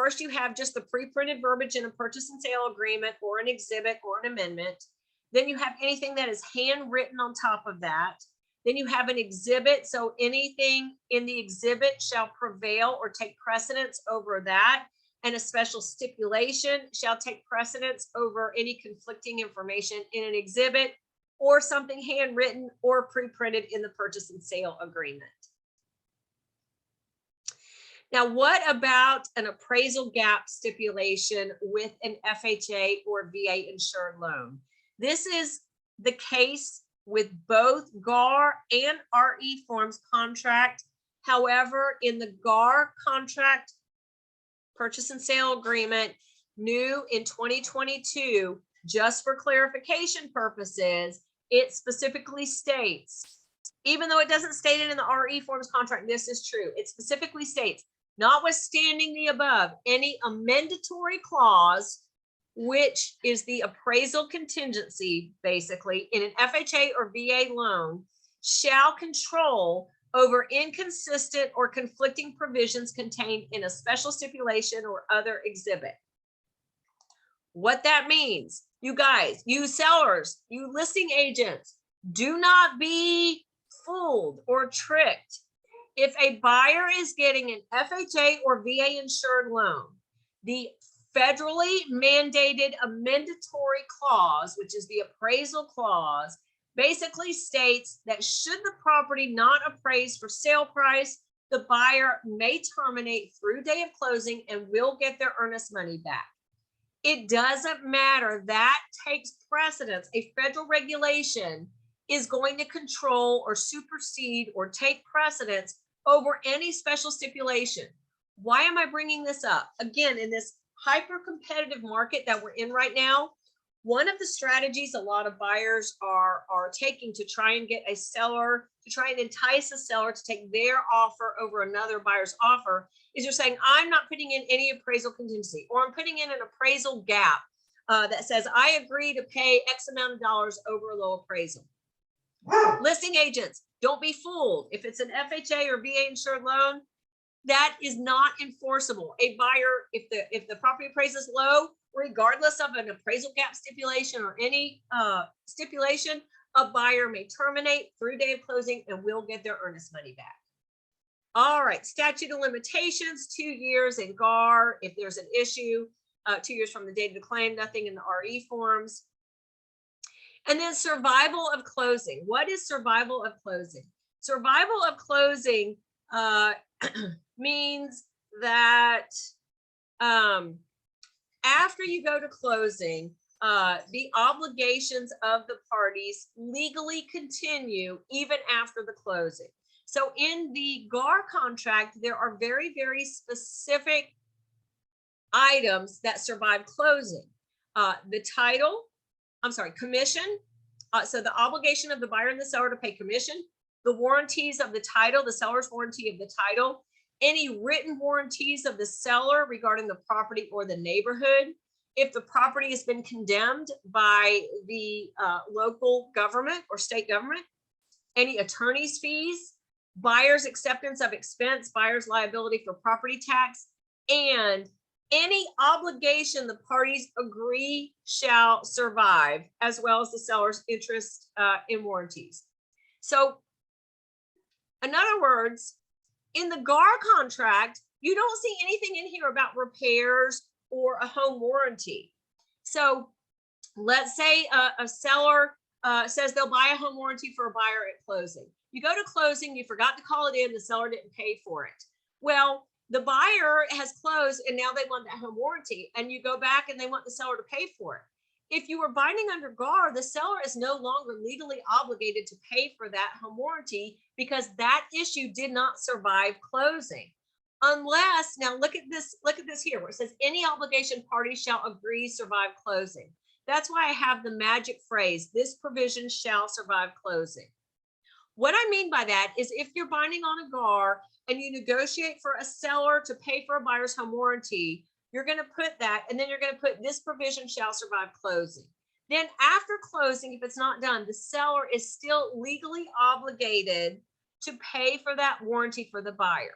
just the pre-printed verbiage in a purchase and sale agreement or an exhibit or an amendment. Then you have anything that is handwritten on top of that. Then you have an exhibit. So anything in the exhibit shall prevail or take precedence over that. And a special stipulation shall take precedence over any conflicting information in an exhibit or something handwritten or pre-printed in the purchase and sale agreement. Now, what about an appraisal gap stipulation with an FHA or VA insured loan? This is the case with both GAR and RE forms contract. However, in the GAR contract, purchase and sale agreement, new in 2022, just for clarification purposes, it specifically states, even though it doesn't state it in the RE forms contract, this is true. It specifically states, notwithstanding the above, any amendatory clause, which is the appraisal contingency, basically, in an FHA or VA loan, shall control over inconsistent or conflicting provisions contained in a special stipulation or other exhibit. What that means, you guys, you sellers, you listing agents, do not be fooled or tricked. If a buyer is getting an FHA or VA insured loan, the federally mandated amendatory clause, which is the appraisal clause, basically states that should the property not appraise for sale price, the buyer may terminate through day of closing and will get their earnest money back. It doesn't matter. That takes precedence. A federal regulation is going to control or supersede or take precedence over any special stipulation. Why am I bringing this up? Again, in this hyper-competitive market that we're in right now, one of the strategies a lot of buyers are taking to try and get a seller, to try and entice a seller to take their offer over another buyer's offer, is you're saying, I'm not putting in any appraisal contingency, or I'm putting in an appraisal gap that says I agree to pay X amount of dollars over a low appraisal. Listing agents, don't be fooled. If it's an FHA or VA insured loan, that is not enforceable. A buyer, if the property appraises low, regardless of an appraisal gap stipulation or any stipulation, a buyer may terminate through day of closing and will get their earnest money back. All right, statute of limitations, 2 years in GAR. If there's an issue, 2 years from the date of the claim, nothing in the RE forms. And then survival of closing. What is survival of closing? Survival of closing means that after you go to closing, the obligations of the parties legally continue even after the closing. So in the GAR contract, there are very, very specific items that survive closing. The title, commission. So the obligation of the buyer and the seller to pay commission, the warranties of the title, the seller's warranty of the title, any written warranties of the seller regarding the property or the neighborhood. If the property has been condemned by the local government or state government, any attorney's fees, buyer's acceptance of expense, buyer's liability for property tax, and any obligation the parties agree shall survive, as well as the seller's interest in warranties. So, in other words, in the GAR contract, you don't see anything in here about repairs or a home warranty. So let's say a seller says they'll buy a home warranty for a buyer at closing. You go to closing, you forgot to call it in, the seller didn't pay for it. Well, the buyer has closed and now they want that home warranty, and you go back and they want the seller to pay for it. If you were binding under GAR, the seller is no longer legally obligated to pay for that home warranty because that issue did not survive closing. Unless, now look at this here where it says any obligation party shall agree survive closing. That's why I have the magic phrase, this provision shall survive closing. What I mean by that is if you're binding on a GAR and you negotiate for a seller to pay for a buyer's home warranty, you're going to put that, and then you're going to put this provision shall survive closing. Then after closing, if it's not done, the seller is still legally obligated to pay for that warranty for the buyer.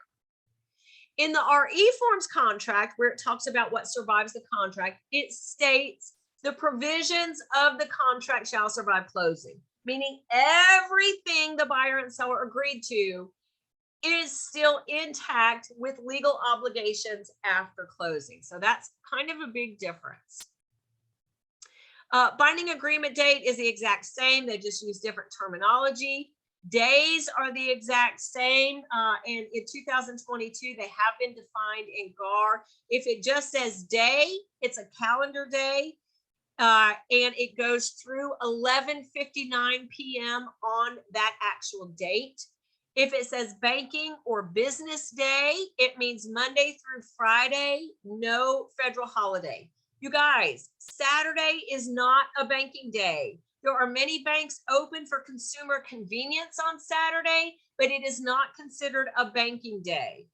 In the RE forms contract, where it talks about what survives the contract, it states the provisions of the contract shall survive closing, meaning everything the buyer and seller agreed to is still intact with legal obligations after closing. So that's kind of a big difference. Binding agreement date is the exact same. They just use different terminology. Days are the exact same. And in 2022, they have been defined in GAR. If it just says day, it's a calendar day. And it goes through 11:59 p.m. on that actual date. If it says banking or business day, it means Monday through Friday, no federal holiday. You guys, Saturday is not a banking day. There are many banks open for consumer convenience on Saturday, but it is not considered a banking day.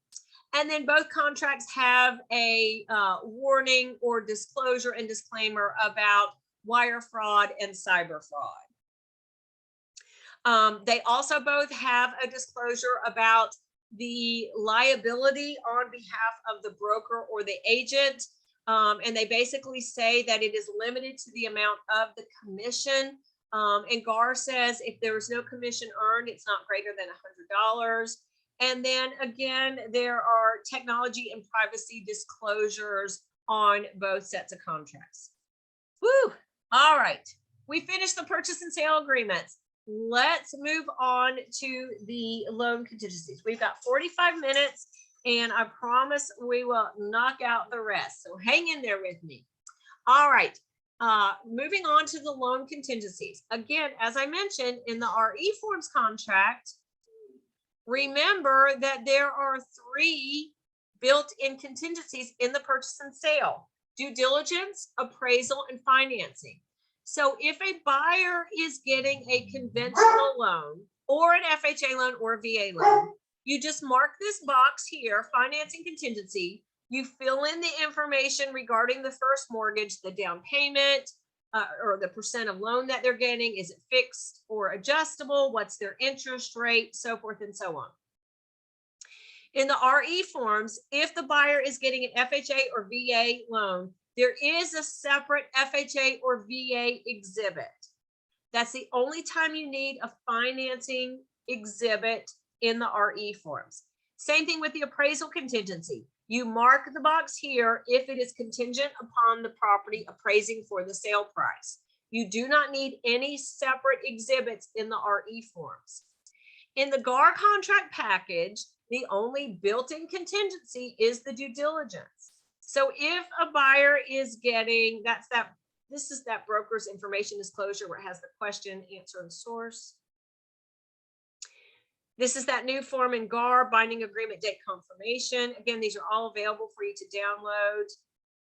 And then both contracts have a warning or disclosure and disclaimer about wire fraud and cyber fraud. They also both have a disclosure about the liability on behalf of the broker or the agent. And they basically say that it is limited to the amount of the commission. And GAR says if there is no commission earned, it's not greater than $100. And then again, there are technology and privacy disclosures on both sets of contracts. Woo! All right, we finished the purchase and sale agreements. Let's move on to the loan contingencies. We've got 45 minutes and I promise we will knock out the rest. So hang in there with me. All right, moving on to the loan contingencies. Again, as I mentioned in the RE forms contract, remember that there are 3 built-in contingencies in the purchase and sale: due diligence, appraisal, and financing. So if a buyer is getting a conventional loan or an FHA loan or a VA loan, you just mark this box here, financing contingency. You fill in the information regarding the first mortgage, the down payment, or the percent of loan that they're getting. Is it fixed or adjustable? What's their interest rate? So forth and so on. In the RE forms, if the buyer is getting an FHA or VA loan, there is a separate FHA or VA exhibit. That's the only time you need a financing exhibit in the RE forms. Same thing with the appraisal contingency. You mark the box here if it is contingent upon the property appraising for the sale price. You do not need any separate exhibits in the RE forms. In the GAR contract package, the only built-in contingency is the due diligence. So if a buyer is getting, this is that broker's information disclosure where it has the question, answer, and source. This is that new form in GAR, binding agreement date confirmation. Again, these are all available for you to download.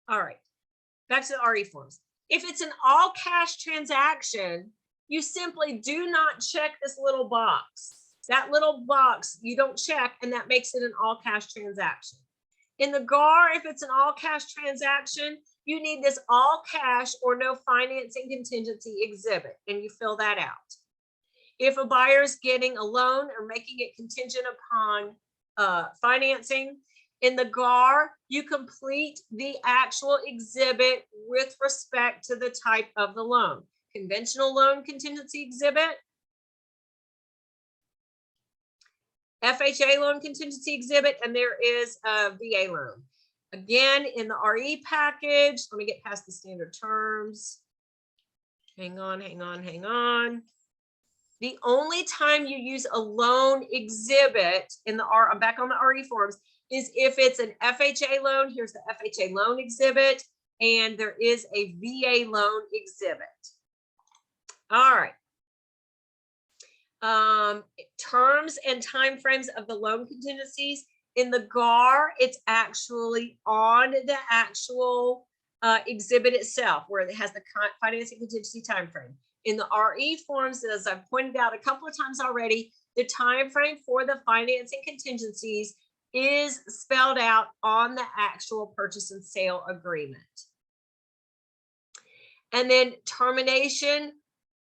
All right, back to the RE forms. If it's an all cash transaction, you simply do not check this little box. That little box you don't check, and that makes it an all cash transaction. In the GAR, if it's an all cash transaction, you need this all cash or no financing contingency exhibit, and you fill that out. If a buyer is getting a loan or making it contingent upon financing, in the GAR, you complete the actual exhibit with respect to the type of the loan. Conventional loan contingency exhibit, FHA loan contingency exhibit, and there is a VA loan. Again, in the RE package, let me get past the standard terms. Hang on. The only time you use a loan exhibit in the I'm back on the RE forms, is if it's an FHA loan. Here's the FHA loan exhibit. and there is a VA loan exhibit. All right. Terms and timeframes of the loan contingencies. In the GAR, it's actually on the actual exhibit itself, where it has the financing contingency timeframe. In the RE forms, as I've pointed out a couple of times already, the timeframe for the financing contingencies is spelled out on the actual purchase and sale agreement. And then termination,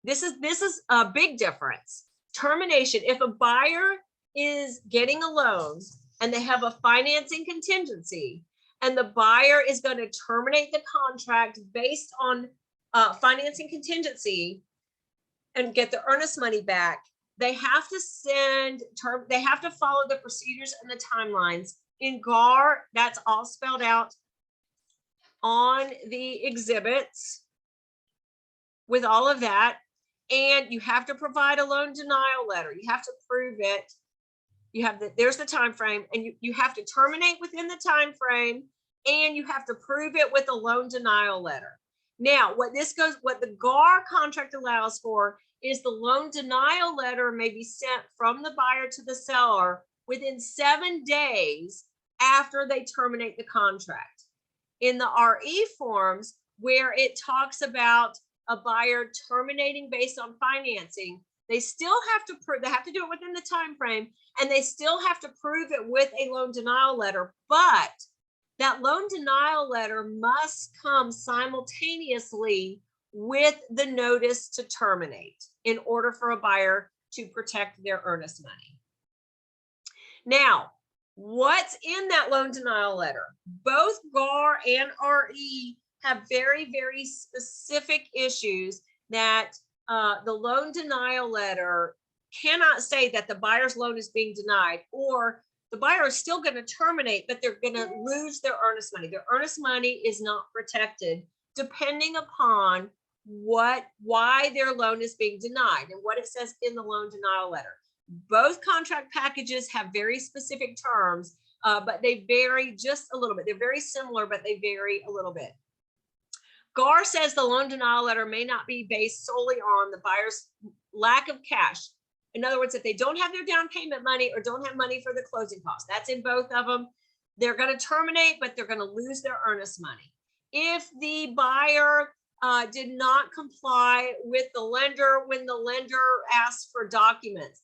this is a big difference. Termination, if a buyer is getting a loan and they have a financing contingency and the buyer is going to terminate the contract based on financing contingency and get the earnest money back, they have to they have to follow the procedures and the timelines. In GAR, that's all spelled out on the exhibits with all of that. And you have to provide a loan denial letter. You have to prove it. You have there's the time frame, and you have to terminate within the time frame, and you have to prove it with a loan denial letter. Now, what the GAR contract allows for is the loan denial letter may be sent from the buyer to the seller within 7 days after they terminate the contract. In the RE forms, where it talks about a buyer terminating based on financing, they still have to prove, they have to do it within the time frame, and they still have to prove it with a loan denial letter. But that loan denial letter must come simultaneously with the notice to terminate in order for a buyer to protect their earnest money. Now, what's in that loan denial letter? Both GAR and RE have very, very specific issues that the loan denial letter cannot say that the buyer's loan is being denied, or the buyer is still going to terminate, but they're going to lose their earnest money. Their earnest money is not protected, depending upon why their loan is being denied and what it says in the loan denial letter. Both contract packages have very specific terms, but they vary just a little bit. They're very similar, but they vary a little bit. GAR says the loan denial letter may not be based solely on the buyer's lack of cash. In other words, if they don't have their down payment money or don't have money for the closing costs, that's in both of them, they're going to terminate, but they're going to lose their earnest money. If the buyer did not comply with the lender when the lender asks for documents,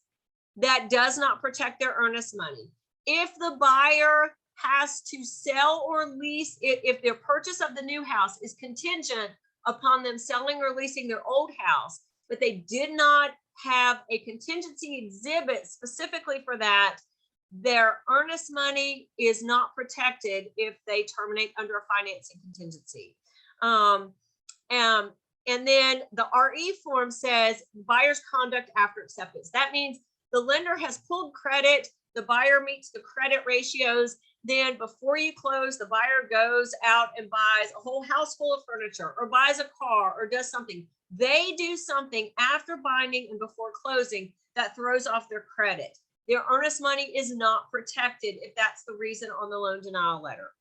that does not protect their earnest money. If the buyer has to sell or lease it, if their purchase of the new house is contingent upon them selling or leasing their old house, but they did not have a contingency exhibit specifically for that, their earnest money is not protected if they terminate under a financing contingency. And then the RE form says buyer's conduct after acceptance. That means the lender has pulled credit, the buyer meets the credit ratios, then before you close, the buyer goes out and buys a whole house full of furniture or buys a car or does something. They do something after binding and before closing that throws off their credit. Their earnest money is not protected if that's the reason on the loan denial letter.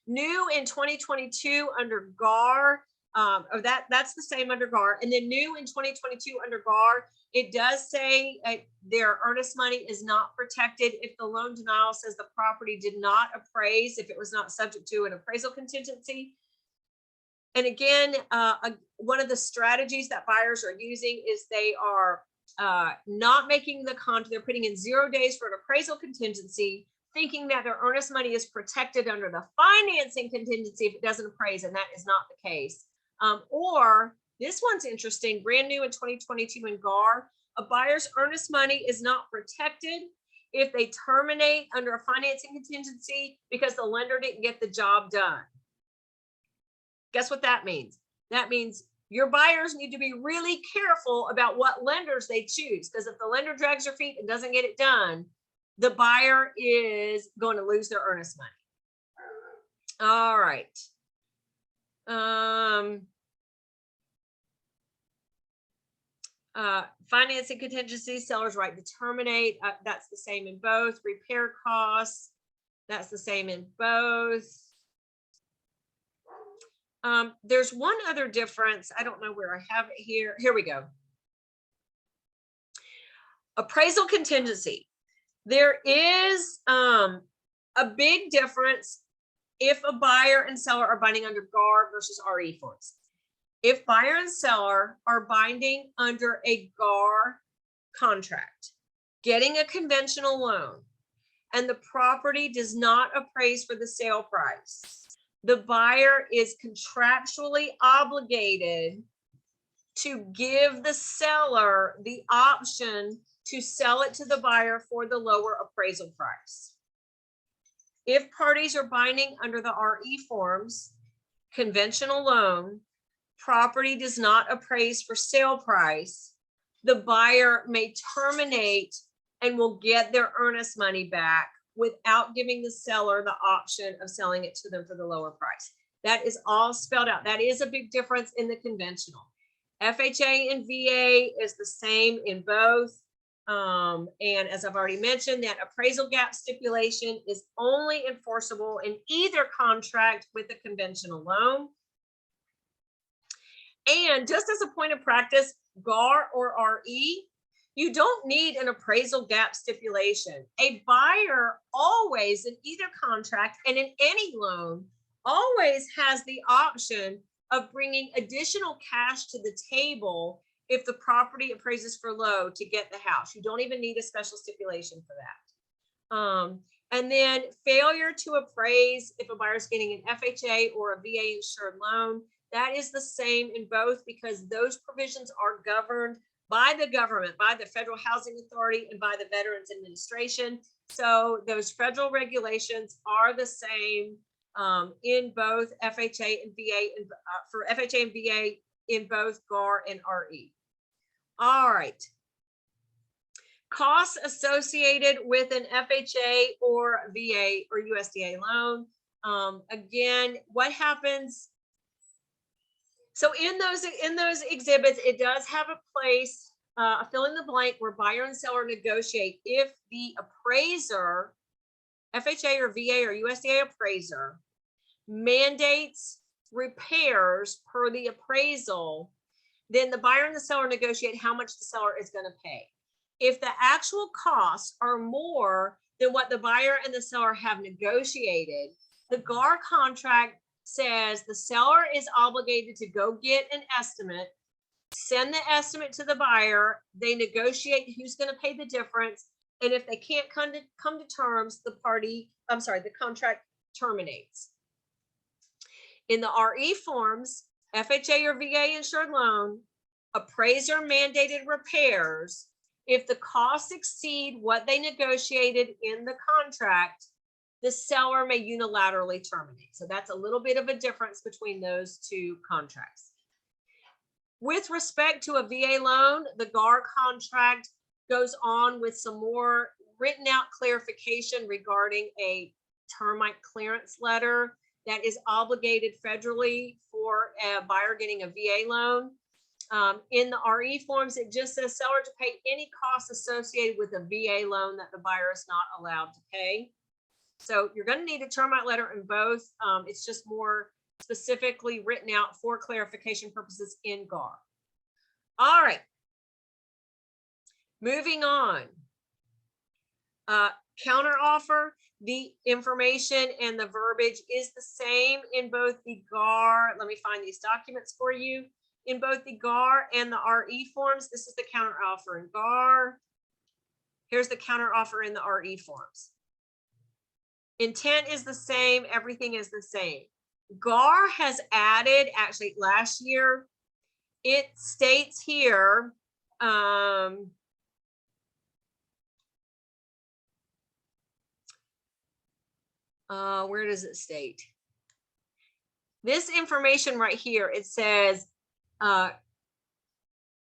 New in 2022 under GAR, that's the same under GAR. And then new in 2022 under GAR, it does say their earnest money is not protected if the loan denial says the property did not appraise, if it was not subject to an appraisal contingency. And again, one of the strategies that buyers are using is they are not making the contract, they're putting in 0 days for an appraisal contingency, thinking that their earnest money is protected under the financing contingency if it doesn't appraise, and that is not the case. Or this one's interesting, brand new in 2022 in GAR, a buyer's earnest money is not protected if they terminate under a financing contingency because the lender didn't get the job done. Guess what that means? That means your buyers need to be really careful about what lenders they choose, because if the lender drags their feet and doesn't get it done, the buyer is going to lose their earnest money. All right. Financing contingency, seller's right to terminate. That's the same in both. Repair costs, that's the same in both. There's one other difference. I don't know where I have it here. Here we go. Appraisal contingency. There is a big difference if a buyer and seller are binding under GAR versus RE forms. If buyer and seller are binding under a GAR contract, getting a conventional loan, and the property does not appraise for the sale price, the buyer is contractually obligated to give the seller the option to sell it to the buyer for the lower appraisal price. If parties are binding under the RE forms, conventional loan, property does not appraise for sale price, the buyer may terminate and will get their earnest money back without giving the seller the option of selling it to them for the lower price. That is all spelled out. That is a big difference in the conventional. FHA and VA is the same in both. And as I've already mentioned, that appraisal gap stipulation is only enforceable in either contract with a conventional loan. And just as a point of practice, GAR or RE, you don't need an appraisal gap stipulation. A buyer always, in either contract and in any loan, always has the option of bringing additional cash to the table if the property appraises for low to get the house. You don't even need a special stipulation for that. And then failure to appraise if a buyer is getting an FHA or a VA insured loan, that is the same in both because those provisions are governed by the government, by the Federal Housing Authority and by the Veterans Administration. So those federal regulations are the same in both FHA and VA, and for FHA and VA in both GAR and RE. All right. Costs associated with an FHA or VA or USDA loan. Again, what happens? So in those exhibits, it does have a place, a fill in the blank where buyer and seller negotiate if the appraiser, FHA or VA or USDA appraiser, mandates repairs per the appraisal, then the buyer and the seller negotiate how much the seller is going to pay. If the actual costs are more than what the buyer and the seller have negotiated, the GAR contract says the seller is obligated to go get an estimate, send the estimate to the buyer, they negotiate who's going to pay the difference, and if they can't come to terms, the contract terminates. In the RE forms, FHA or VA insured loan, appraiser mandated repairs, if the costs exceed what they negotiated in the contract, the seller may unilaterally terminate. So that's a little bit of a difference between those two contracts. With respect to a VA loan, the GAR contract goes on with some more written out clarification regarding a termite clearance letter that is obligated federally for a buyer getting a VA loan. In the RE forms, it just says seller to pay any costs associated with a VA loan that the buyer is not allowed to pay. So you're going to need a termite letter in both. It's just more specifically written out for clarification purposes in GAR. All right. Moving on. Counter offer. The information and the verbiage is the same in both the GAR. Let me find these documents for you. In both the GAR and the RE forms, this is the counter offer in GAR. Here's the counter offer in the RE forms. Intent is the same. Everything is the same. GAR has added, actually last year, it states here, where does it state? This information right here, it says,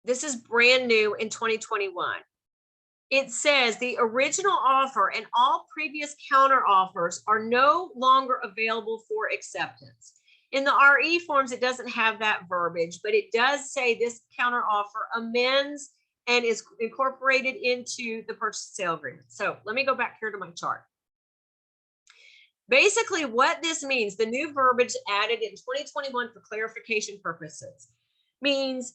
this is brand new in 2021. It says the original offer and all previous counter offers are no longer available for acceptance. In the RE forms, it doesn't have that verbiage, but it does say this counter offer amends and is incorporated into the purchase and sale agreement. So let me go back here to my chart. Basically, what this means, the new verbiage added in 2021 for clarification purposes, means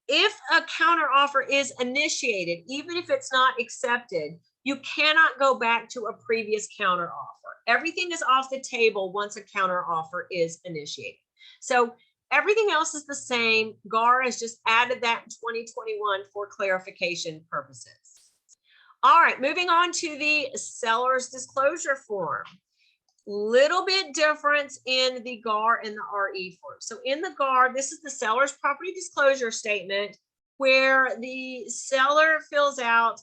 if a counter offer is initiated, even if it's not accepted, you cannot go back to a previous counter offer. Everything is off the table once a counter offer is initiated. So everything else is the same. GAR has just added that in 2021 for clarification purposes. All right, moving on to the seller's disclosure form. Little bit difference in the GAR and the RE form. So in the GAR, this is the seller's property disclosure statement where the seller fills out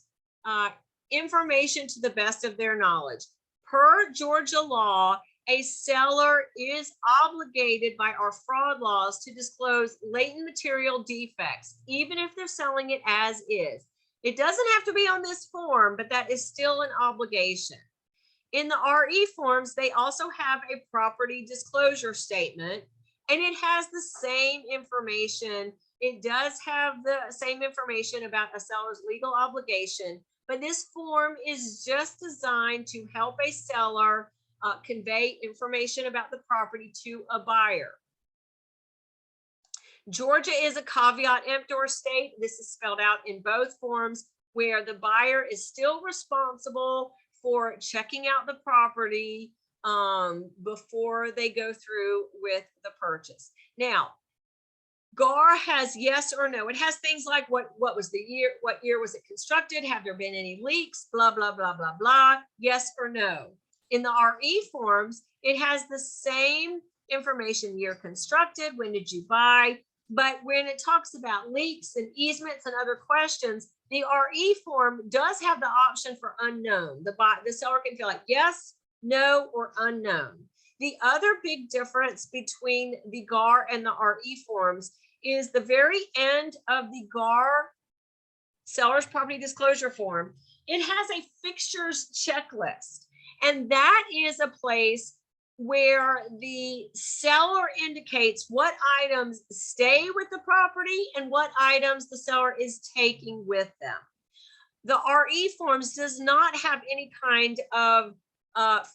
information to the best of their knowledge. Per Georgia law, a seller is obligated by our fraud laws to disclose latent material defects, even if they're selling it as is. It doesn't have to be on this form, but that is still an obligation. In the RE forms, they also have a property disclosure statement, and it has the same information. It does have the same information about a seller's legal obligation, but this form is just designed to help a seller convey information about the property to a buyer. Georgia is a caveat emptor state. This is spelled out in both forms, where the buyer is still responsible for checking out the property before they go through with the purchase. Now, GAR has yes or no. It has things like what was the year, what year was it constructed? Have there been any leaks? Blah, blah, blah, blah, blah. Yes or no. In the RE forms, it has the same information: year constructed, when did you buy? But when it talks about leaks and easements and other questions, the RE form does have the option for unknown. The seller can feel like yes, no, or unknown. The other big difference between the GAR and the RE forms is the very end of the GAR seller's property disclosure form. It has a fixtures checklist, and that is a place where the seller indicates what items stay with the property and what items the seller is taking with them. The RE forms does not have any kind of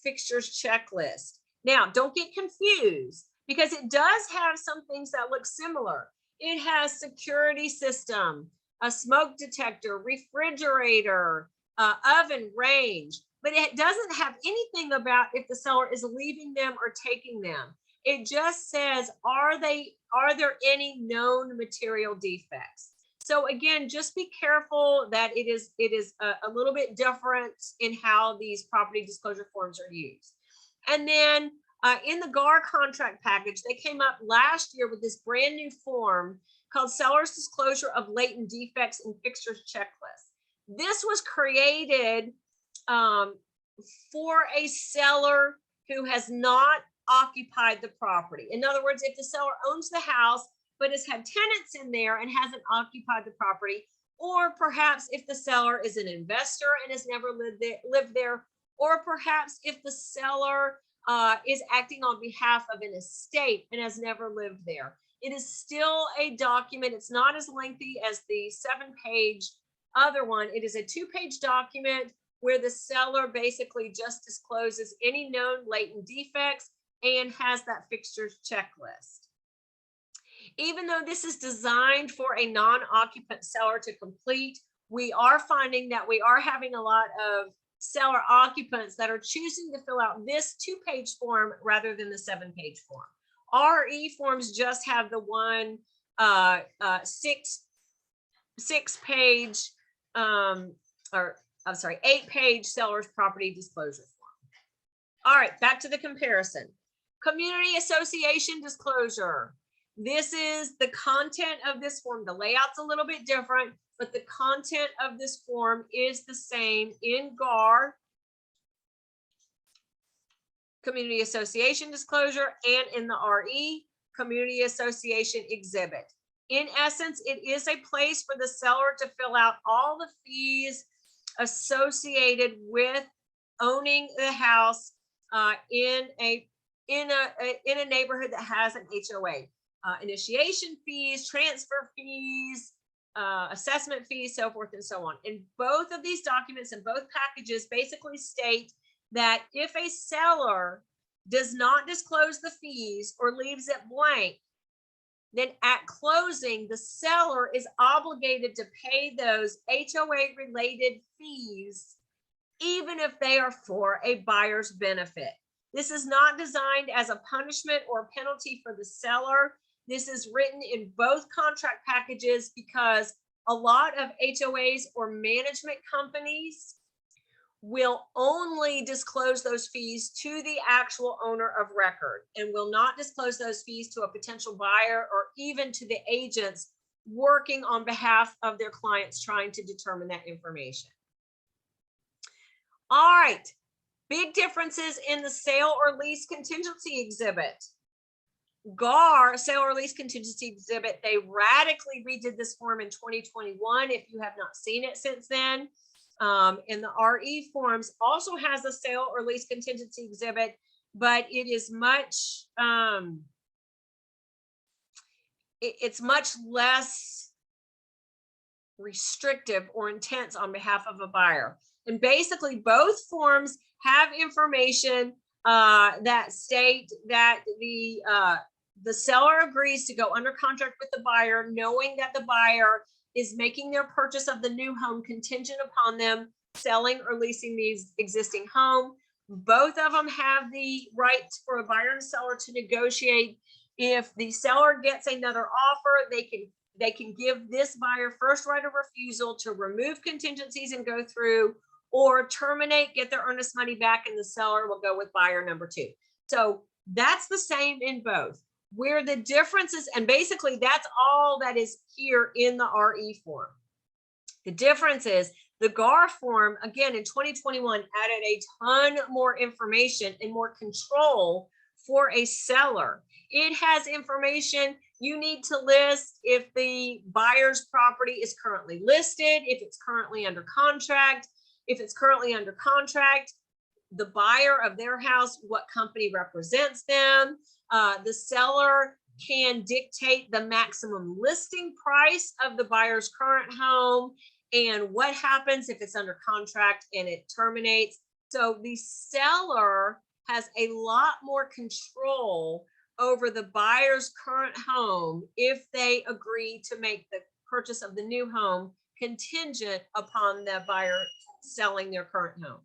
fixtures checklist. Now, don't get confused, because it does have some things that look similar. It has security system, a smoke detector, refrigerator, oven, range, but it doesn't have anything about if the seller is leaving them or taking them. It just says, are there any known material defects? So again, just be careful that it is a little bit different in how these property disclosure forms are used. And then in the GAR contract package, they came up last year with this brand new form called Seller's Disclosure of Latent Defects and Fixtures Checklist. This was created for a seller who has not occupied the property. In other words, if the seller owns the house but has had tenants in there and hasn't occupied the property, or perhaps if the seller is an investor and has never lived there, or perhaps if the seller is acting on behalf of an estate and has never lived there. It is still a document. It's not as lengthy as the 7-page other one. It is a 2-page document where the seller basically just discloses any known latent defects and has that fixtures checklist. Even though this is designed for a non-occupant seller to complete, we are finding that we are having a lot of seller occupants that are choosing to fill out this 2-page form rather than the 7-page form. RE forms just have the one 8-page seller's property disclosure form. All right, back to the comparison. Community association disclosure. This is the content of this form. The layout's a little bit different, but the content of this form is the same in GAR, community association disclosure, and in the RE, community association exhibit. In essence, it is a place for the seller to fill out all the fees associated with owning the house in a neighborhood that has an HOA. Initiation fees, transfer fees, assessment fees, so forth and so on. And both of these documents and both packages basically state that if a seller does not disclose the fees or leaves it blank, then at closing, the seller is obligated to pay those HOA related fees, even if they are for a buyer's benefit. This is not designed as a punishment or penalty for the seller. This is written in both contract packages because a lot of HOAs or management companies will only disclose those fees to the actual owner of record and will not disclose those fees to a potential buyer or even to the agents working on behalf of their clients trying to determine that information. All right, big differences in the sale or lease contingency exhibit. GAR, sale or lease contingency exhibit, they radically redid this form in 2021 if you have not seen it since then. And the RE forms also has a sale or lease contingency exhibit, but it is much, it's much less restrictive or intense on behalf of a buyer. And basically both forms have information that state that the seller agrees to go under contract with the buyer, knowing that the buyer is making their purchase of the new home contingent upon them selling or leasing the existing home. Both of them have the right for a buyer and seller to negotiate. If the seller gets another offer, they can give this buyer first right of refusal to remove contingencies and go through, or terminate, get their earnest money back, and the seller will go with buyer number 2. So that's the same in both. Where the difference is, and basically that's all that is here in the RE form. The difference is the GAR form, again, in 2021 added a ton more information and more control for a seller. It has information you need to list if the buyer's property is currently listed, if it's currently under contract. If it's currently under contract, the buyer of their house, what company represents them. The seller can dictate the maximum listing price of the buyer's current home and what happens if it's under contract and it terminates. So the seller has a lot more control over the buyer's current home if they agree to make the purchase of the new home contingent upon the buyer selling their current home.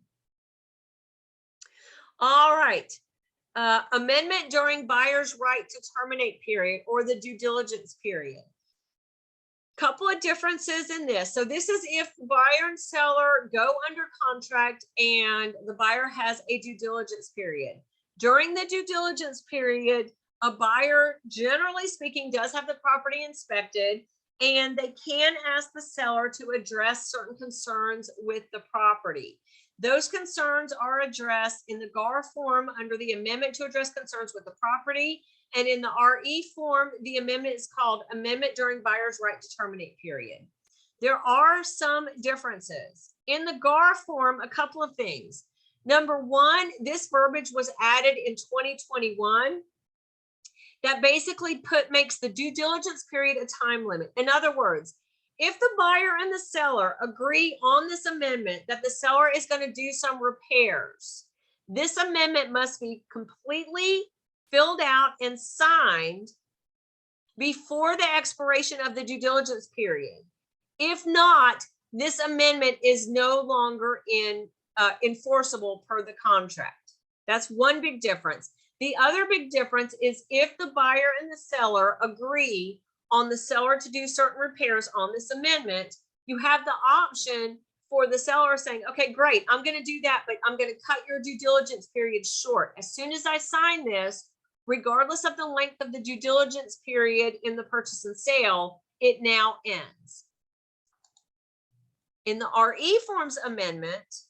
All right. Amendment during buyer's right to terminate period or the due diligence period. Couple of differences in this. So this is if the buyer and seller go under contract and the buyer has a due diligence period. During the due diligence period, a buyer, generally speaking, does have the property inspected, and they can ask the seller to address certain concerns with the property. Those concerns are addressed in the GAR form under the amendment to address concerns with the property. And in the RE form, the amendment is called Amendment During Buyer's Right to Terminate Period. There are some differences. In the GAR form, a couple of things. Number one, this verbiage was added in 2021 that basically makes the due diligence period a time limit. In other words, if the buyer and the seller agree on this amendment that the seller is going to do some repairs, this amendment must be completely filled out and signed before the expiration of the due diligence period. If not, this amendment is no longer enforceable per the contract. That's one big difference. The other big difference is if the buyer and the seller agree on the seller to do certain repairs on this amendment, you have the option for the seller saying, okay, great, I'm going to do that, but I'm going to cut your due diligence period short. As soon as I sign this, regardless of the length of the due diligence period in the purchase and sale, it now ends. In the RE forms amendment,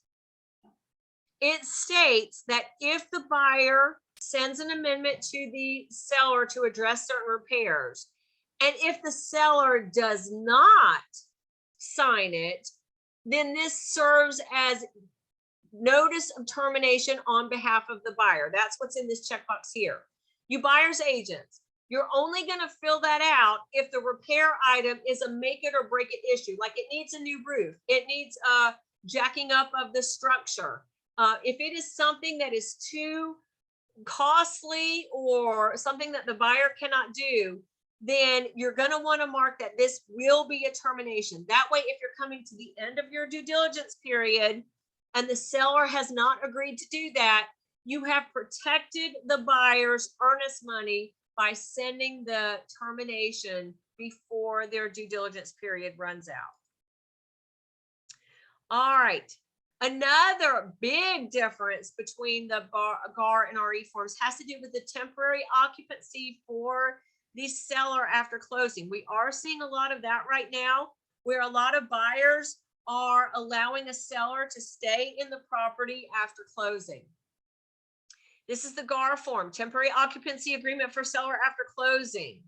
it states that if the buyer sends an amendment to the seller to address certain repairs, and if the seller does not sign it, then this serves as notice of termination on behalf of the buyer. That's what's in this checkbox here. You buyer's agents, you're only going to fill that out if the repair item is a make it or break it issue, like it needs a new roof, it needs a jacking up of the structure, If it is something that is too costly or something that the buyer cannot do, then you're going to want to mark that this will be a termination. That way, if you're coming to the end of your due diligence period and the seller has not agreed to do that, you have protected the buyer's earnest money by sending the termination before their due diligence period runs out. All right. Another big difference between the GAR and RE forms has to do with the temporary occupancy for the seller after closing. We are seeing a lot of that right now, where a lot of buyers are allowing a seller to stay in the property after closing. This is the GAR form, temporary occupancy agreement for seller after closing.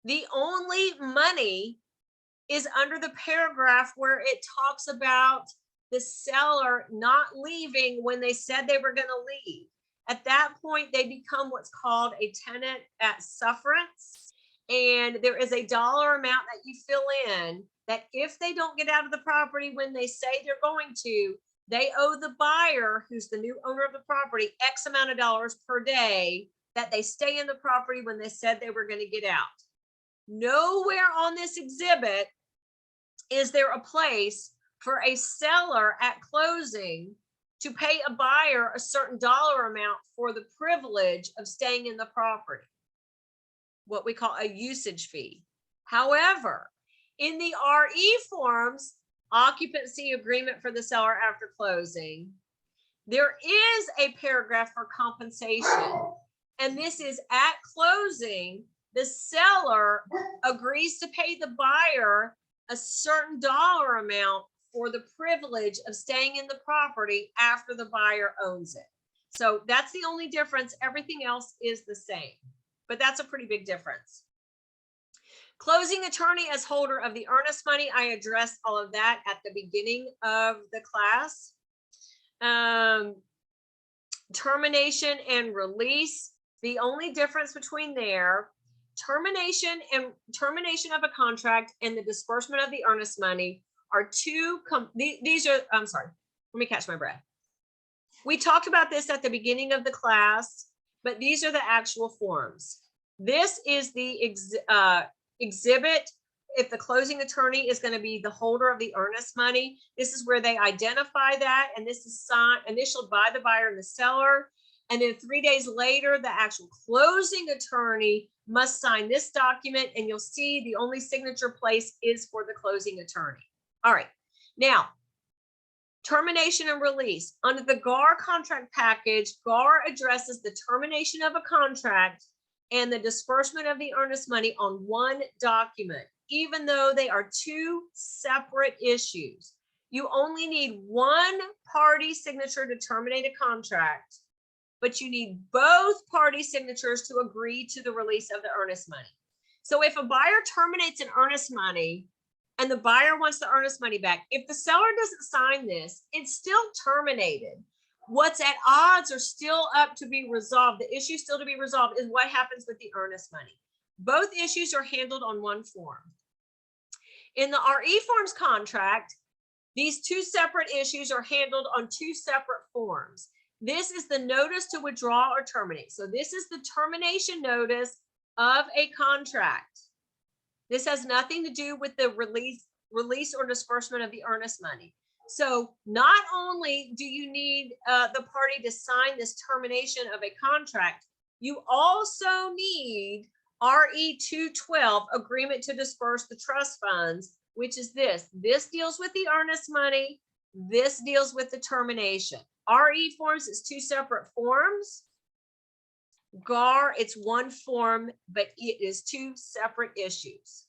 The only money is under the paragraph where it talks about the seller not leaving when they said they were going to leave. At that point, they become what's called a tenant at sufferance. And there is a dollar amount that you fill in that if they don't get out of the property when they say they're going to, they owe the buyer, who's the new owner of the property, X amount of dollars per day that they stay in the property when they said they were going to get out. Nowhere on this exhibit is there a place for a seller at closing to pay a buyer a certain dollar amount for the privilege of staying in the property, what we call a usage fee. However, in the RE forms, occupancy agreement for the seller after closing, there is a paragraph for compensation. And this is at closing, the seller agrees to pay the buyer a certain dollar amount for the privilege of staying in the property after the buyer owns it. So that's the only difference. Everything else is the same, but that's a pretty big difference. Closing attorney as holder of the earnest money. I addressed all of that at the beginning of the class. Termination and release. The only difference between there, termination of a contract and the disbursement of the earnest money are two, these are, I'm sorry, let me catch my breath. We talked about this at the beginning of the class, but these are the actual forms. This is the exhibit. If the closing attorney is going to be the holder of the earnest money, this is where they identify that, and this is signed, initialed by the buyer and the seller. And then 3 days later, the actual closing attorney must sign this document, and you'll see the only signature place is for the closing attorney. All right, now, termination and release. Under the GAR contract package, GAR addresses the termination of a contract and the disbursement of the earnest money on one document, even though they are two separate issues. You only need one party signature to terminate a contract, but you need both party signatures to agree to the release of the earnest money. So if a buyer terminates an earnest money and the buyer wants the earnest money back, if the seller doesn't sign this, it's still terminated. What's at odds are still up to be resolved. The issue still to be resolved is what happens with the earnest money. Both issues are handled on one form. In the RE forms contract, these two separate issues are handled on two separate forms. This is the notice to withdraw or terminate. So this is the termination notice of a contract. This has nothing to do with the release or disbursement of the earnest money. So not only do you need the party to sign this termination of a contract, you also need RE 212, agreement to disperse the trust funds, which is this. This deals with the earnest money. This deals with the termination. RE forms is two separate forms. GAR, it's one form, but it is two separate issues.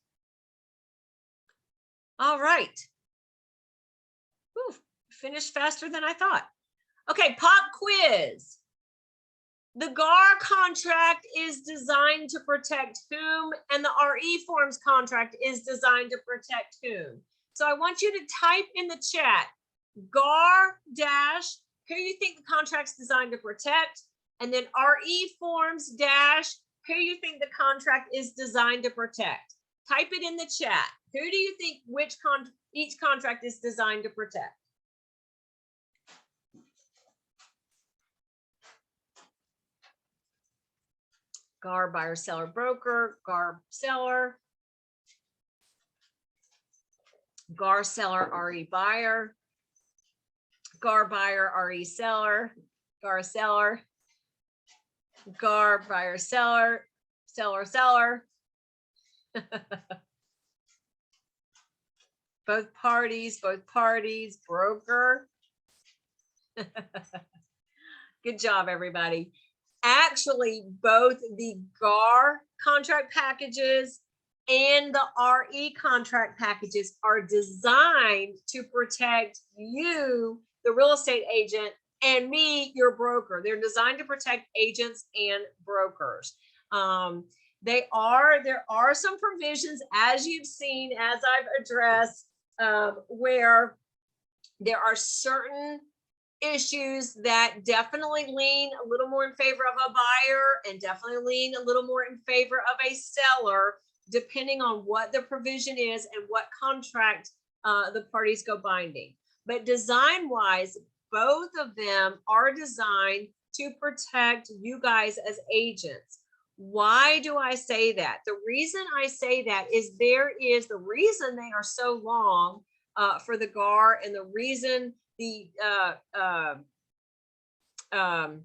All right. Whew, finished faster than I thought. Okay, pop quiz. The GAR contract is designed to protect whom, and the RE forms contract is designed to protect whom. So I want you to type in the chat, GAR dash, who you think the contract's designed to protect, and then RE forms dash, who you think the contract is designed to protect. Type it in the chat. Who do you think each contract is designed to protect? Gar buyer, seller, broker, Gar seller, Gar seller, RE buyer, Gar buyer, RE seller, Gar seller, Gar buyer, seller, seller, seller. both parties, broker. Good job, everybody. Actually, both the GAR contract packages and the RE contract packages are designed to protect you, the real estate agent, and me, your broker. They're designed to protect agents and brokers. There are some provisions, as you've seen, as I've addressed, where there are certain issues that definitely lean a little more in favor of a buyer and definitely lean a little more in favor of a seller, depending on what the provision is and what contract the parties go binding. But design-wise, both of them are designed to protect you guys as agents. Why do I say that? The reason I say that is the reason they are so long for the GAR, and the reason the can't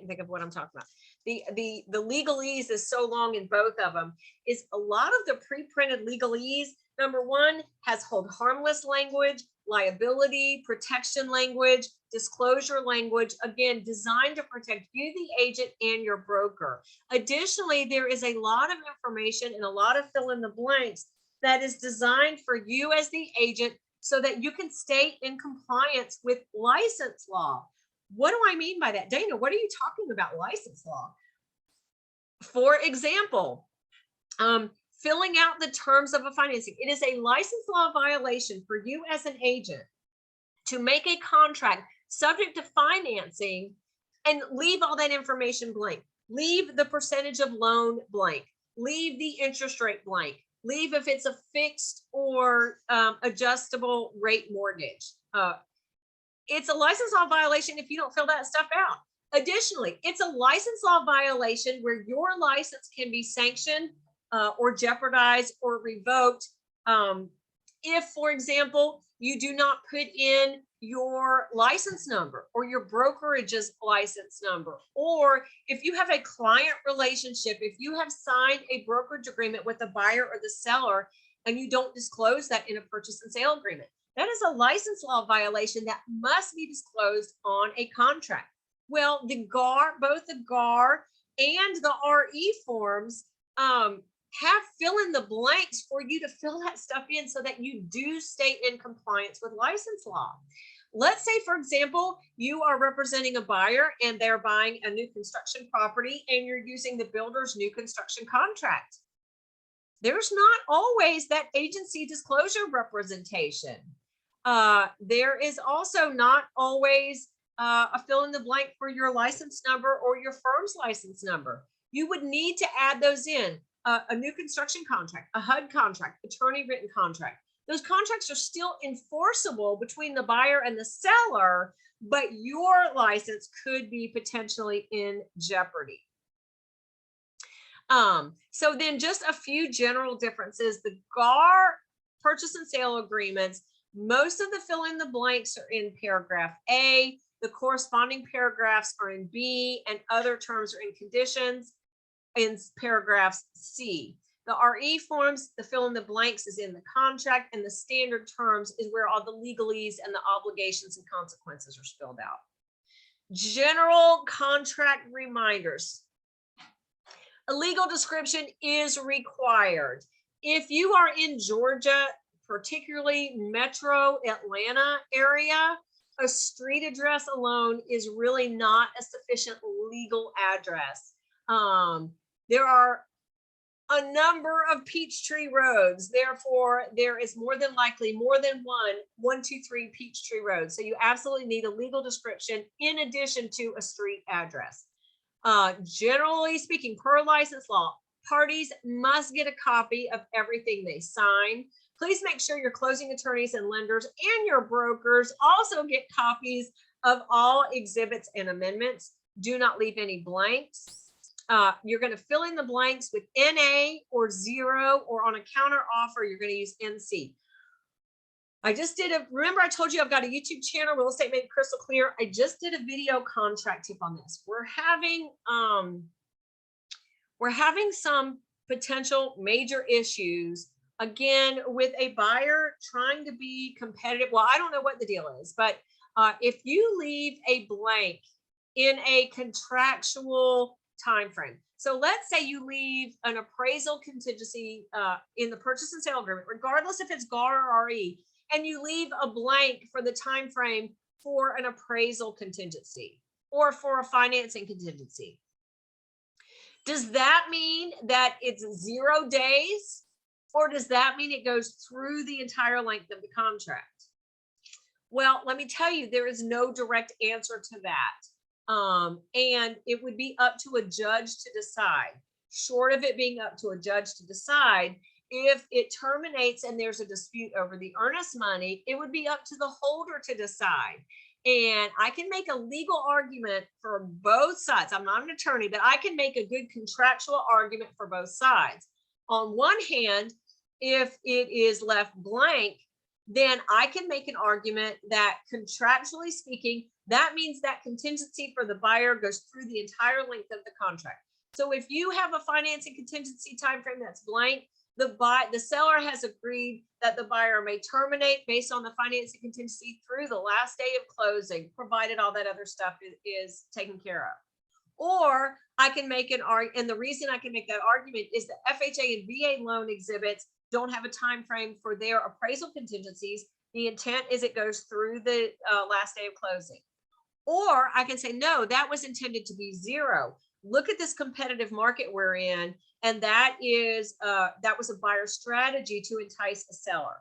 think of what I'm talking about. The legalese is so long in both of them is a lot of the pre-printed legalese. Number one has hold harmless language, liability protection language, disclosure language, again, designed to protect you, the agent, and your broker. Additionally, there is a lot of information and a lot of fill in the blanks that is designed for you as the agent so that you can stay in compliance with license law. What do I mean by that? Dana, what are you talking about, license law? For example, filling out the terms of a financing. It is a license law violation for you as an agent to make a contract subject to financing and leave all that information blank. Leave the percentage of loan blank. Leave the interest rate blank. Leave if it's a fixed or adjustable rate mortgage. It's a license law violation if you don't fill that stuff out. Additionally, it's a license law violation where your license can be sanctioned or jeopardized or revoked if, for example, you do not put in your license number or your brokerage's license number, or if you have a client relationship, if you have signed a brokerage agreement with the buyer or the seller and you don't disclose that in a purchase and sale agreement. That is a license law violation that must be disclosed on a contract. Well, the GAR, both the GAR and the RE forms have fill in the blanks for you to fill that stuff in so that you do stay in compliance with license law. Let's say, for example, you are representing a buyer and they're buying a new construction property and you're using the builder's new construction contract. There's not always that agency disclosure representation. There is also not always a fill in the blank for your license number or your firm's license number. You would need to add those in. A new construction contract, a HUD contract, attorney written contract. Those contracts are still enforceable between the buyer and the seller, but your license could be potentially in jeopardy. So then just a few general differences. The GAR purchase and sale agreements, most of the fill in the blanks are in paragraph A, the corresponding paragraphs are in B, and other terms are in conditions in paragraphs C. The RE forms, the fill in the blanks is in the contract, and the standard terms is where all the legalese and the obligations and consequences are spelled out. General contract reminders. A legal description is required. If you are in Georgia, particularly metro Atlanta area, a street address alone is really not a sufficient legal address. There are a number of Peachtree roads. Therefore, there is more than likely more than one, two, three Peachtree roads. So you absolutely need a legal description in addition to a street address. Generally speaking, per license law, parties must get a copy of everything they sign. Please make sure your closing attorneys and lenders and your brokers also get copies of all exhibits and amendments. do not leave any blanks. You're going to fill in the blanks with NA or 0, or on a counter offer, you're going to use NC. I just did remember I told you I've got a YouTube channel, Real Estate Made Crystal Clear. I just did a video contract tip on this. We're having some potential major issues, again, with a buyer trying to be competitive. Well, I don't know what the deal is, but if you leave a blank in a contractual time frame, so let's say you leave an appraisal contingency in the purchase and sale agreement, regardless if it's GAR or RE, and you leave a blank for the time frame for an appraisal contingency or for a financing contingency, does that mean that it's 0 days, or does that mean it goes through the entire length of the contract? Well, let me tell you, there is no direct answer to that. And it would be up to a judge to decide. Short of it being up to a judge to decide, if it terminates and there's a dispute over the earnest money, it would be up to the holder to decide. And I can make a legal argument for both sides. I'm not an attorney, but I can make a good contractual argument for both sides. On one hand, if it is left blank, then I can make an argument that contractually speaking, that means that contingency for the buyer goes through the entire length of the contract. So if you have a financing contingency timeframe that's blank, the seller has agreed that the buyer may terminate based on the financing contingency through the last day of closing, provided all that other stuff is taken care of. Or I can make an argument, and the reason I can make that argument is that FHA and VA loan exhibits don't have a time frame for their appraisal contingencies. The intent is it goes through the last day of closing. Or I can say, no, that was intended to be 0. Look at this competitive market we're in, and that was a buyer strategy to entice a seller.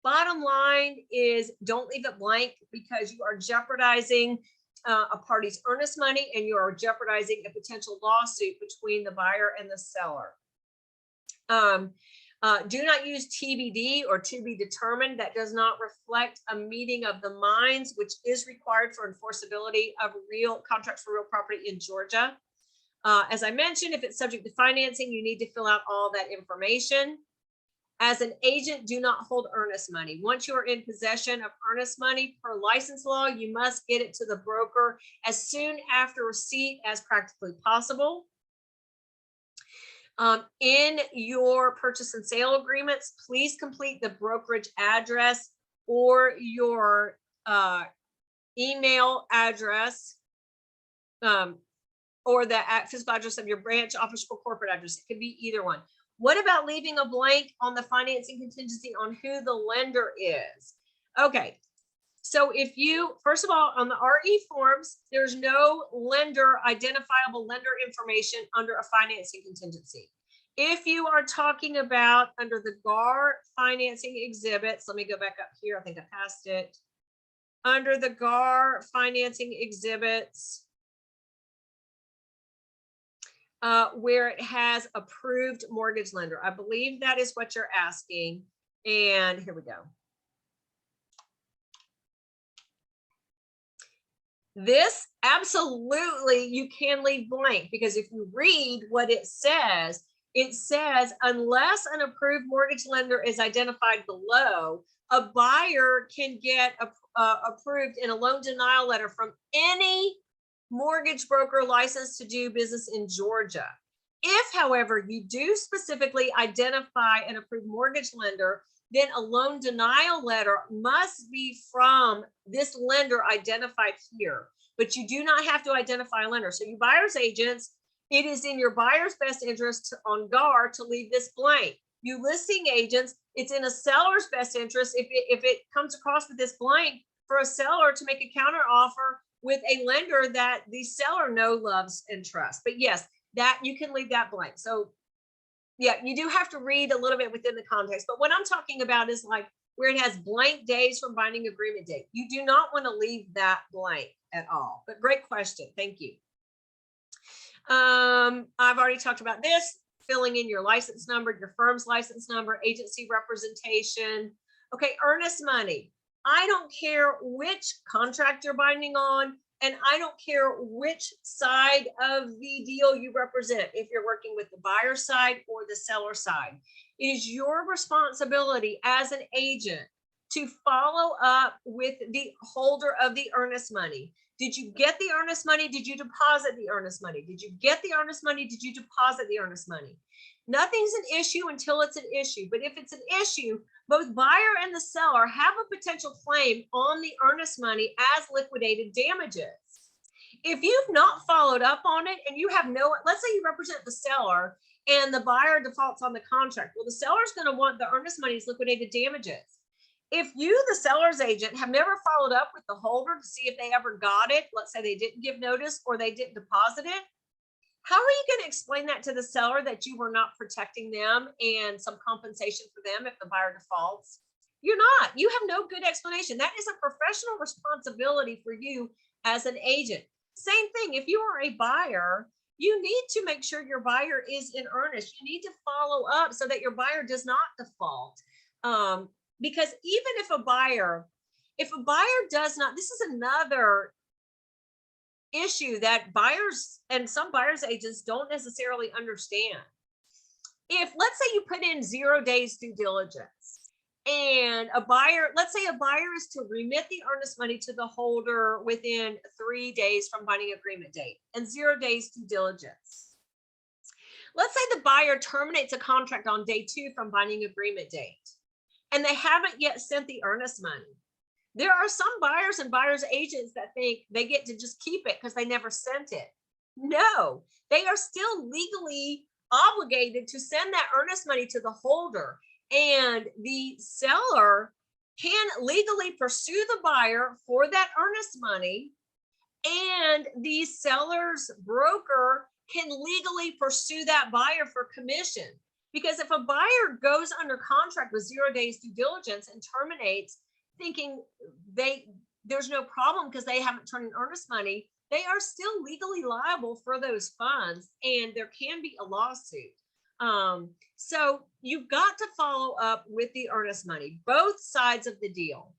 Bottom line is, don't leave it blank, because you are jeopardizing a party's earnest money, and you are jeopardizing a potential lawsuit between the buyer and the seller. Do not use TBD or to be determined. That does not reflect a meeting of the minds, which is required for enforceability of real contracts for real property in Georgia. As I mentioned, if it's subject to financing, you need to fill out all that information. As an agent, do not hold earnest money. Once you are in possession of earnest money per license law, you must get it to the broker as soon after receipt as practically possible. In your purchase and sale agreements, please complete the brokerage address or your email address, or the physical address of your branch office or corporate address. It could be either one. What about leaving a blank on the financing contingency on who the lender is? Okay, so if you, first of all, on the RE forms, there's no identifiable lender information under a financing contingency. If you are talking about under the GAR financing exhibits, let me go back up here. I think I passed it. Under the GAR financing exhibits, where it has approved mortgage lender. I believe that is what you're asking. And here we go. This absolutely you can leave blank, because if you read what it says unless an approved mortgage lender is identified below, a buyer can get approved in a loan denial letter from any mortgage broker licensed to do business in Georgia. If, however, you do specifically identify an approved mortgage lender, then a loan denial letter must be from this lender identified here. But you do not have to identify a lender. So you buyer's agents, it is in your buyer's best interest on GAR to leave this blank. You listing agents, it's in a seller's best interest if it comes across with this blank for a seller to make a counter offer with a lender that the seller knows, loves, and trusts. But yes, that you can leave that blank. So yeah, you do have to read a little bit within the context. But what I'm talking about is like where it has blank days from binding agreement date. You do not want to leave that blank at all. But great question. Thank you. I've already talked about this, filling in your license number, your firm's license number, agency representation. Okay, earnest money. I don't care which contract you're binding on. And I don't care which side of the deal you represent, if you're working with the buyer side or the seller side. It is your responsibility as an agent to follow up with the holder of the earnest money. Did you get the earnest money? Did you deposit the earnest money? Did you get the earnest money? Did you deposit the earnest money? Nothing's an issue until it's an issue. But if it's an issue, both buyer and the seller have a potential claim on the earnest money as liquidated damages. If you've not followed up on it and you have no, let's say you represent the seller and the buyer defaults on the contract. Well, the seller's going to want the earnest money as liquidated damages. If you, the seller's agent, have never followed up with the holder to see if they ever got it, let's say they didn't give notice or they didn't deposit it, how are you going to explain that to the seller that you were not protecting them and some compensation for them if the buyer defaults? You're not. You have no good explanation. That is a professional responsibility for you as an agent. Same thing, if you are a buyer, you need to make sure your buyer is in earnest. You need to follow up so that your buyer does not default. Because even if a buyer does not, this is another issue that buyers and some buyers agents don't necessarily understand. If, let's say you put in 0 days due diligence and a buyer, let's say a buyer is to remit the earnest money to the holder within 3 days from binding agreement date and 0 days due diligence. Let's say the buyer terminates a contract on day 2 from binding agreement date and they haven't yet sent the earnest money. There are some buyers and buyers agents that think they get to just keep it because they never sent it. No, they are still legally obligated to send that earnest money to the holder, and the seller can legally pursue the buyer for that earnest money, and the seller's broker can legally pursue that buyer for commission. Because if a buyer goes under contract with 0 days due diligence and terminates thinking there's no problem because they haven't turned in earnest money, they are still legally liable for those funds and there can be a lawsuit. So you've got to follow up with the earnest money, both sides of the deal.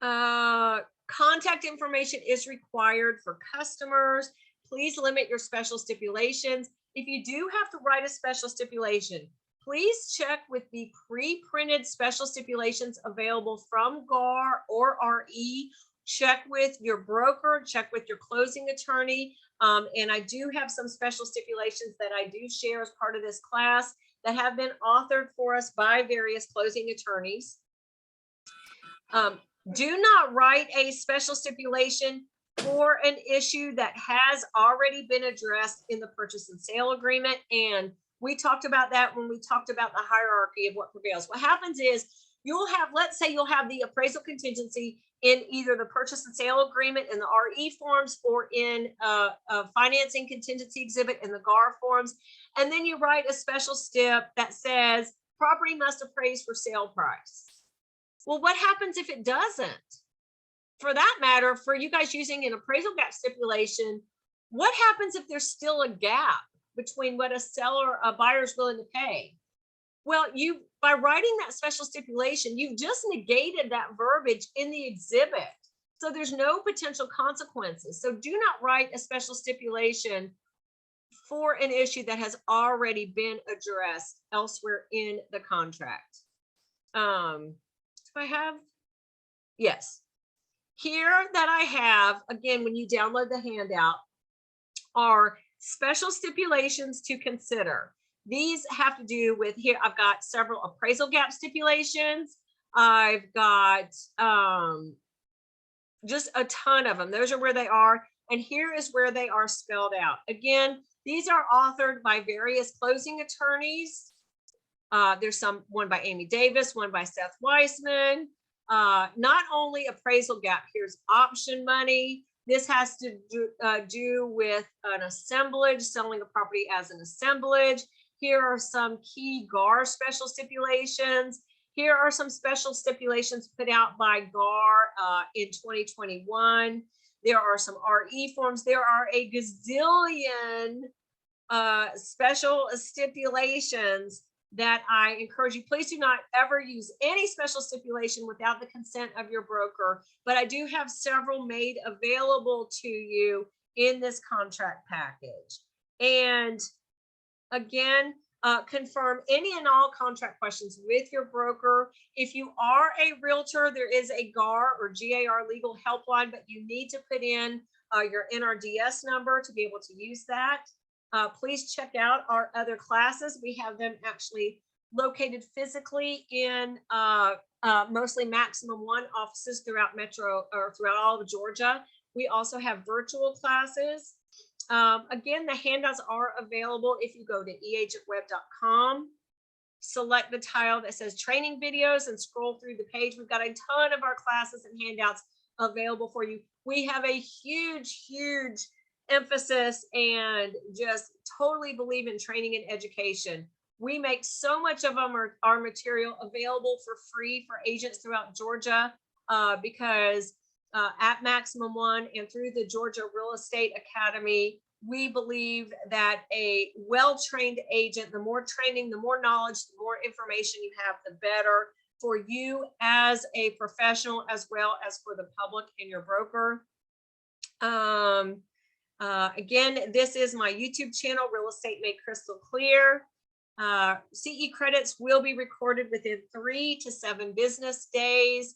Contact information is required for customers. Please limit your special stipulations. If you do have to write a special stipulation, please check with the pre-printed special stipulations available from GAR or RE. Check with your broker, check with your closing attorney. And I do have some special stipulations that I do share as part of this class that have been authored for us by various closing attorneys. Do not write a special stipulation for an issue that has already been addressed in the purchase and sale agreement. And we talked about that when we talked about the hierarchy of what prevails. What happens is you'll have, let's say you'll have the appraisal contingency in either the purchase and sale agreement in the RE forms or in a financing contingency exhibit in the GAR forms. And then you write a special stip that says property must appraise for sale price. Well, what happens if it doesn't? For that matter, for you guys using an appraisal gap stipulation, what happens if there's still a gap between what a buyer is willing to pay? Well, by writing that special stipulation, you've just negated that verbiage in the exhibit. So there's no potential consequences. So do not write a special stipulation for an issue that has already been addressed elsewhere in the contract. Do I have? Yes. Here that I have, again, when you download the handout, are special stipulations to consider. These have to do with, here I've got several appraisal gap stipulations. I've got just a ton of them. Those are where they are. And here is where they are spelled out. Again, these are authored by various closing attorneys. There's one by Amy Davis, one by Seth Weissman. Not only appraisal gap, here's option money. This has to do with an assemblage, selling a property as an assemblage. Here are some key GAR special stipulations. Here are some special stipulations put out by GAR in 2021. There are some RE forms. There are a gazillion special stipulations that I encourage you, please do not ever use any special stipulation without the consent of your broker. But I do have several made available to you in this contract package. And again, confirm any and all contract questions with your broker. If you are a realtor, there is a GAR or GAR legal helpline, but you need to put in your NRDS number to be able to use that. Please check out our other classes. We have them actually located physically in mostly Maximum One offices throughout Metro or throughout all of Georgia. We also have virtual classes. Again, the handouts are available if you go to eagentweb.com, select the tile that says training videos and scroll through the page. We've got a ton of our classes and handouts available for you. We have a huge, huge emphasis and just totally believe in training and education. We make so much of our material available for free for agents throughout Georgia because at Maximum One and through the Georgia Real Estate Academy, we believe that a well-trained agent, the more training, the more knowledge, the more information you have, the better for you as a professional, as well as for the public and your broker. Again, this is my YouTube channel, Real Estate Made Crystal Clear. CE credits will be recorded within 3 to 7 business days.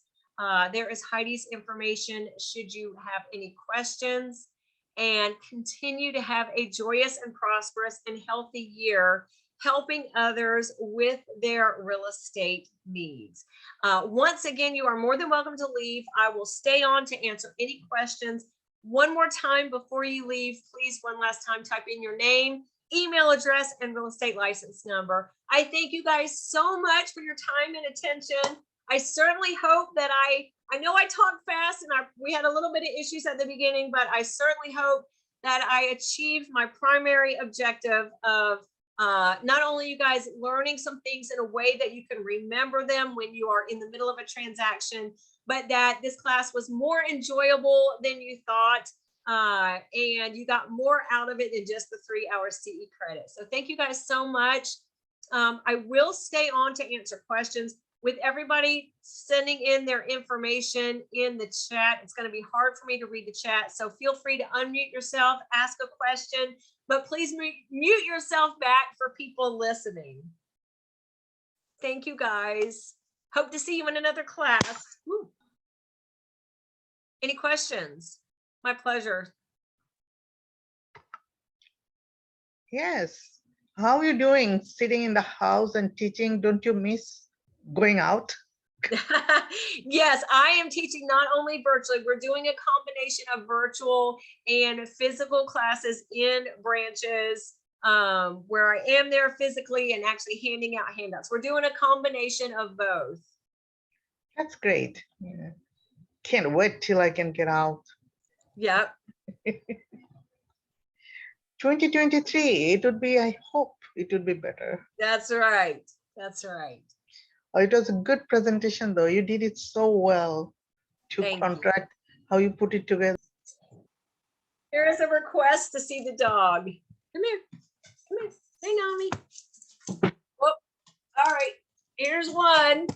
There is Heidi's information should you have any questions, and continue to have a joyous and prosperous and healthy year helping others with their real estate needs. Once again, you are more than welcome to leave. I will stay on to answer any questions. One more time before you leave, please, one last time, type in your name, email address, and real estate license number. I thank you guys so much for your time and attention. I certainly hope that I know I talked fast and we had a little bit of issues at the beginning, but I certainly hope that I achieved my primary objective of not only you guys learning some things in a way that you can remember them when you are in the middle of a transaction, but that this class was more enjoyable than you thought, and you got more out of it than just the 3-hour CE credit. So thank you guys so much. I will stay on to answer questions. With everybody sending in their information in the chat, it's going to be hard for me to read the chat. So feel free to unmute yourself, ask a question, but please mute yourself back for people listening. Thank you guys. Hope to see you in another class. Woo. Any questions? My pleasure. Yes. How are you doing? Sitting in the house and teaching? Don't you miss going out? Yes, I am teaching not only virtually, we're doing a combination of virtual and physical classes in branches where I am there physically and actually handing out handouts. We're doing a combination of both. That's great. Yeah. Can't wait till I can get out. Yep. 2023, it would be, I hope it would be better. That's right. That's right. Oh, it was a good presentation though. You did it so well to contract how you put it together. Here is a request to see the dog. Come here. Come here. Hey, Nami. Oh, all right. Here's one.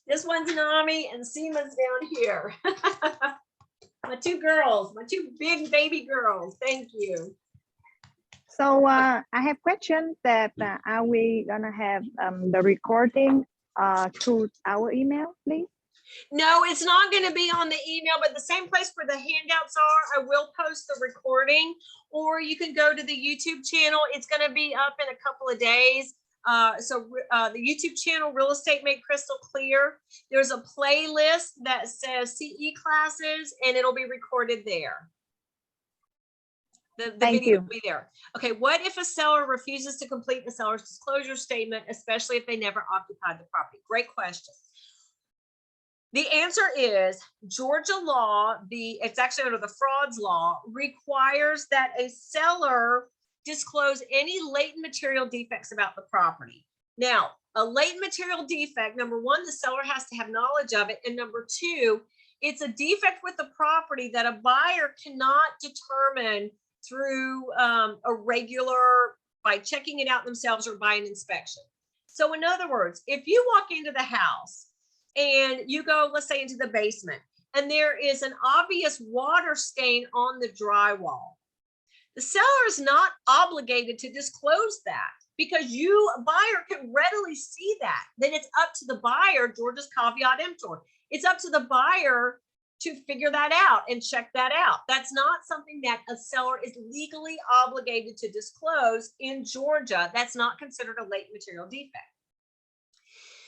This one's Nami and Seema's down here. My two girls, my two big baby girls. Thank you. So I have questions that are we gonna have the recording through our email, please? No, it's not going to be on the email, but the same place where the handouts are, I will post the recording, or you can go to the YouTube channel. It's going to be up in a couple of days. So the YouTube channel, Real Estate Made Crystal Clear, there's a playlist that says CE classes, and it'll be recorded there. The video will be there. Okay, what if a seller refuses to complete the seller's disclosure statement, especially if they never occupied the property? Great question. The answer is Georgia law, it's actually under the frauds law, requires that a seller disclose any latent material defects about the property. Now, a latent material defect, number one, the seller has to have knowledge of it. And number two, it's a defect with the property that a buyer cannot determine through a regular by checking it out themselves or by an inspection. So in other words, if you walk into the house and you go, let's say, into the basement, and there is an obvious water stain on the drywall, the seller is not obligated to disclose that, because you, a buyer, can readily see that. Then it's up to the buyer, Georgia's caveat emptor. It's up to the buyer to figure that out and check that out. That's not something that a seller is legally obligated to disclose in Georgia. That's not considered a latent material defect.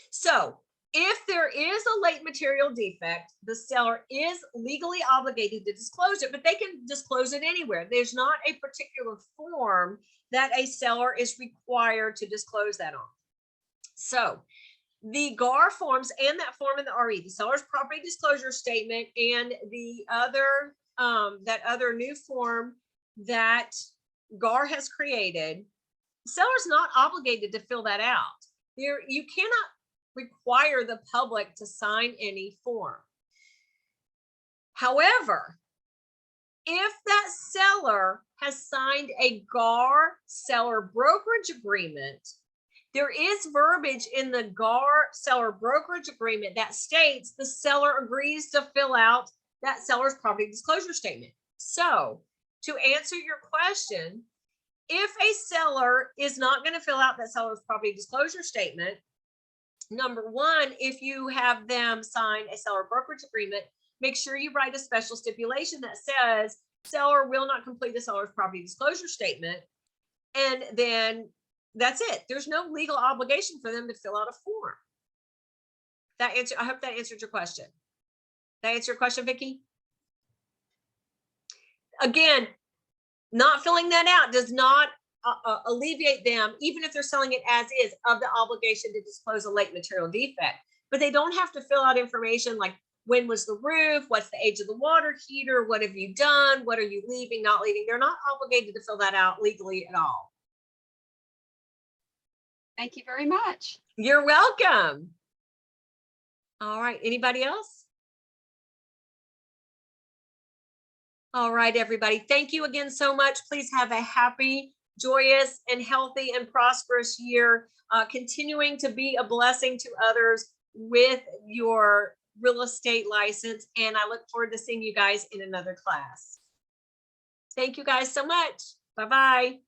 So if there is a latent material defect, the seller is legally obligated to disclose it, but they can disclose it anywhere. There's not a particular form that a seller is required to disclose that on. So the GAR forms and that form in the RE, the seller's property disclosure statement, and the other, that other new form that GAR has created, the seller's not obligated to fill that out. You cannot require the public to sign any form. However, if that seller has signed a GAR seller brokerage agreement, there is verbiage in the GAR seller brokerage agreement that states the seller agrees to fill out that seller's property disclosure statement. So to answer your question, if a seller is not going to fill out that seller's property disclosure statement, number one, if you have them sign a seller brokerage agreement, make sure you write a special stipulation that says seller will not complete the seller's property disclosure statement. And then that's it. There's no legal obligation for them to fill out a form. I hope that answered your question. Did that answer your question, Vicki? Again, not filling that out does not alleviate them, even if they're selling it as is, of the obligation to disclose a latent material defect. But they don't have to fill out information like, when was the roof? What's the age of the water heater? What have you done? What are you leaving, not leaving? They're not obligated to fill that out legally at all. Thank you very much. You're welcome. All right, anybody else? All right, everybody. Thank you again so much. Please have a happy, joyous, and healthy and prosperous year, continuing to be a blessing to others with your real estate license. And I look forward to seeing you guys in another class. Thank you guys so much. Bye-bye.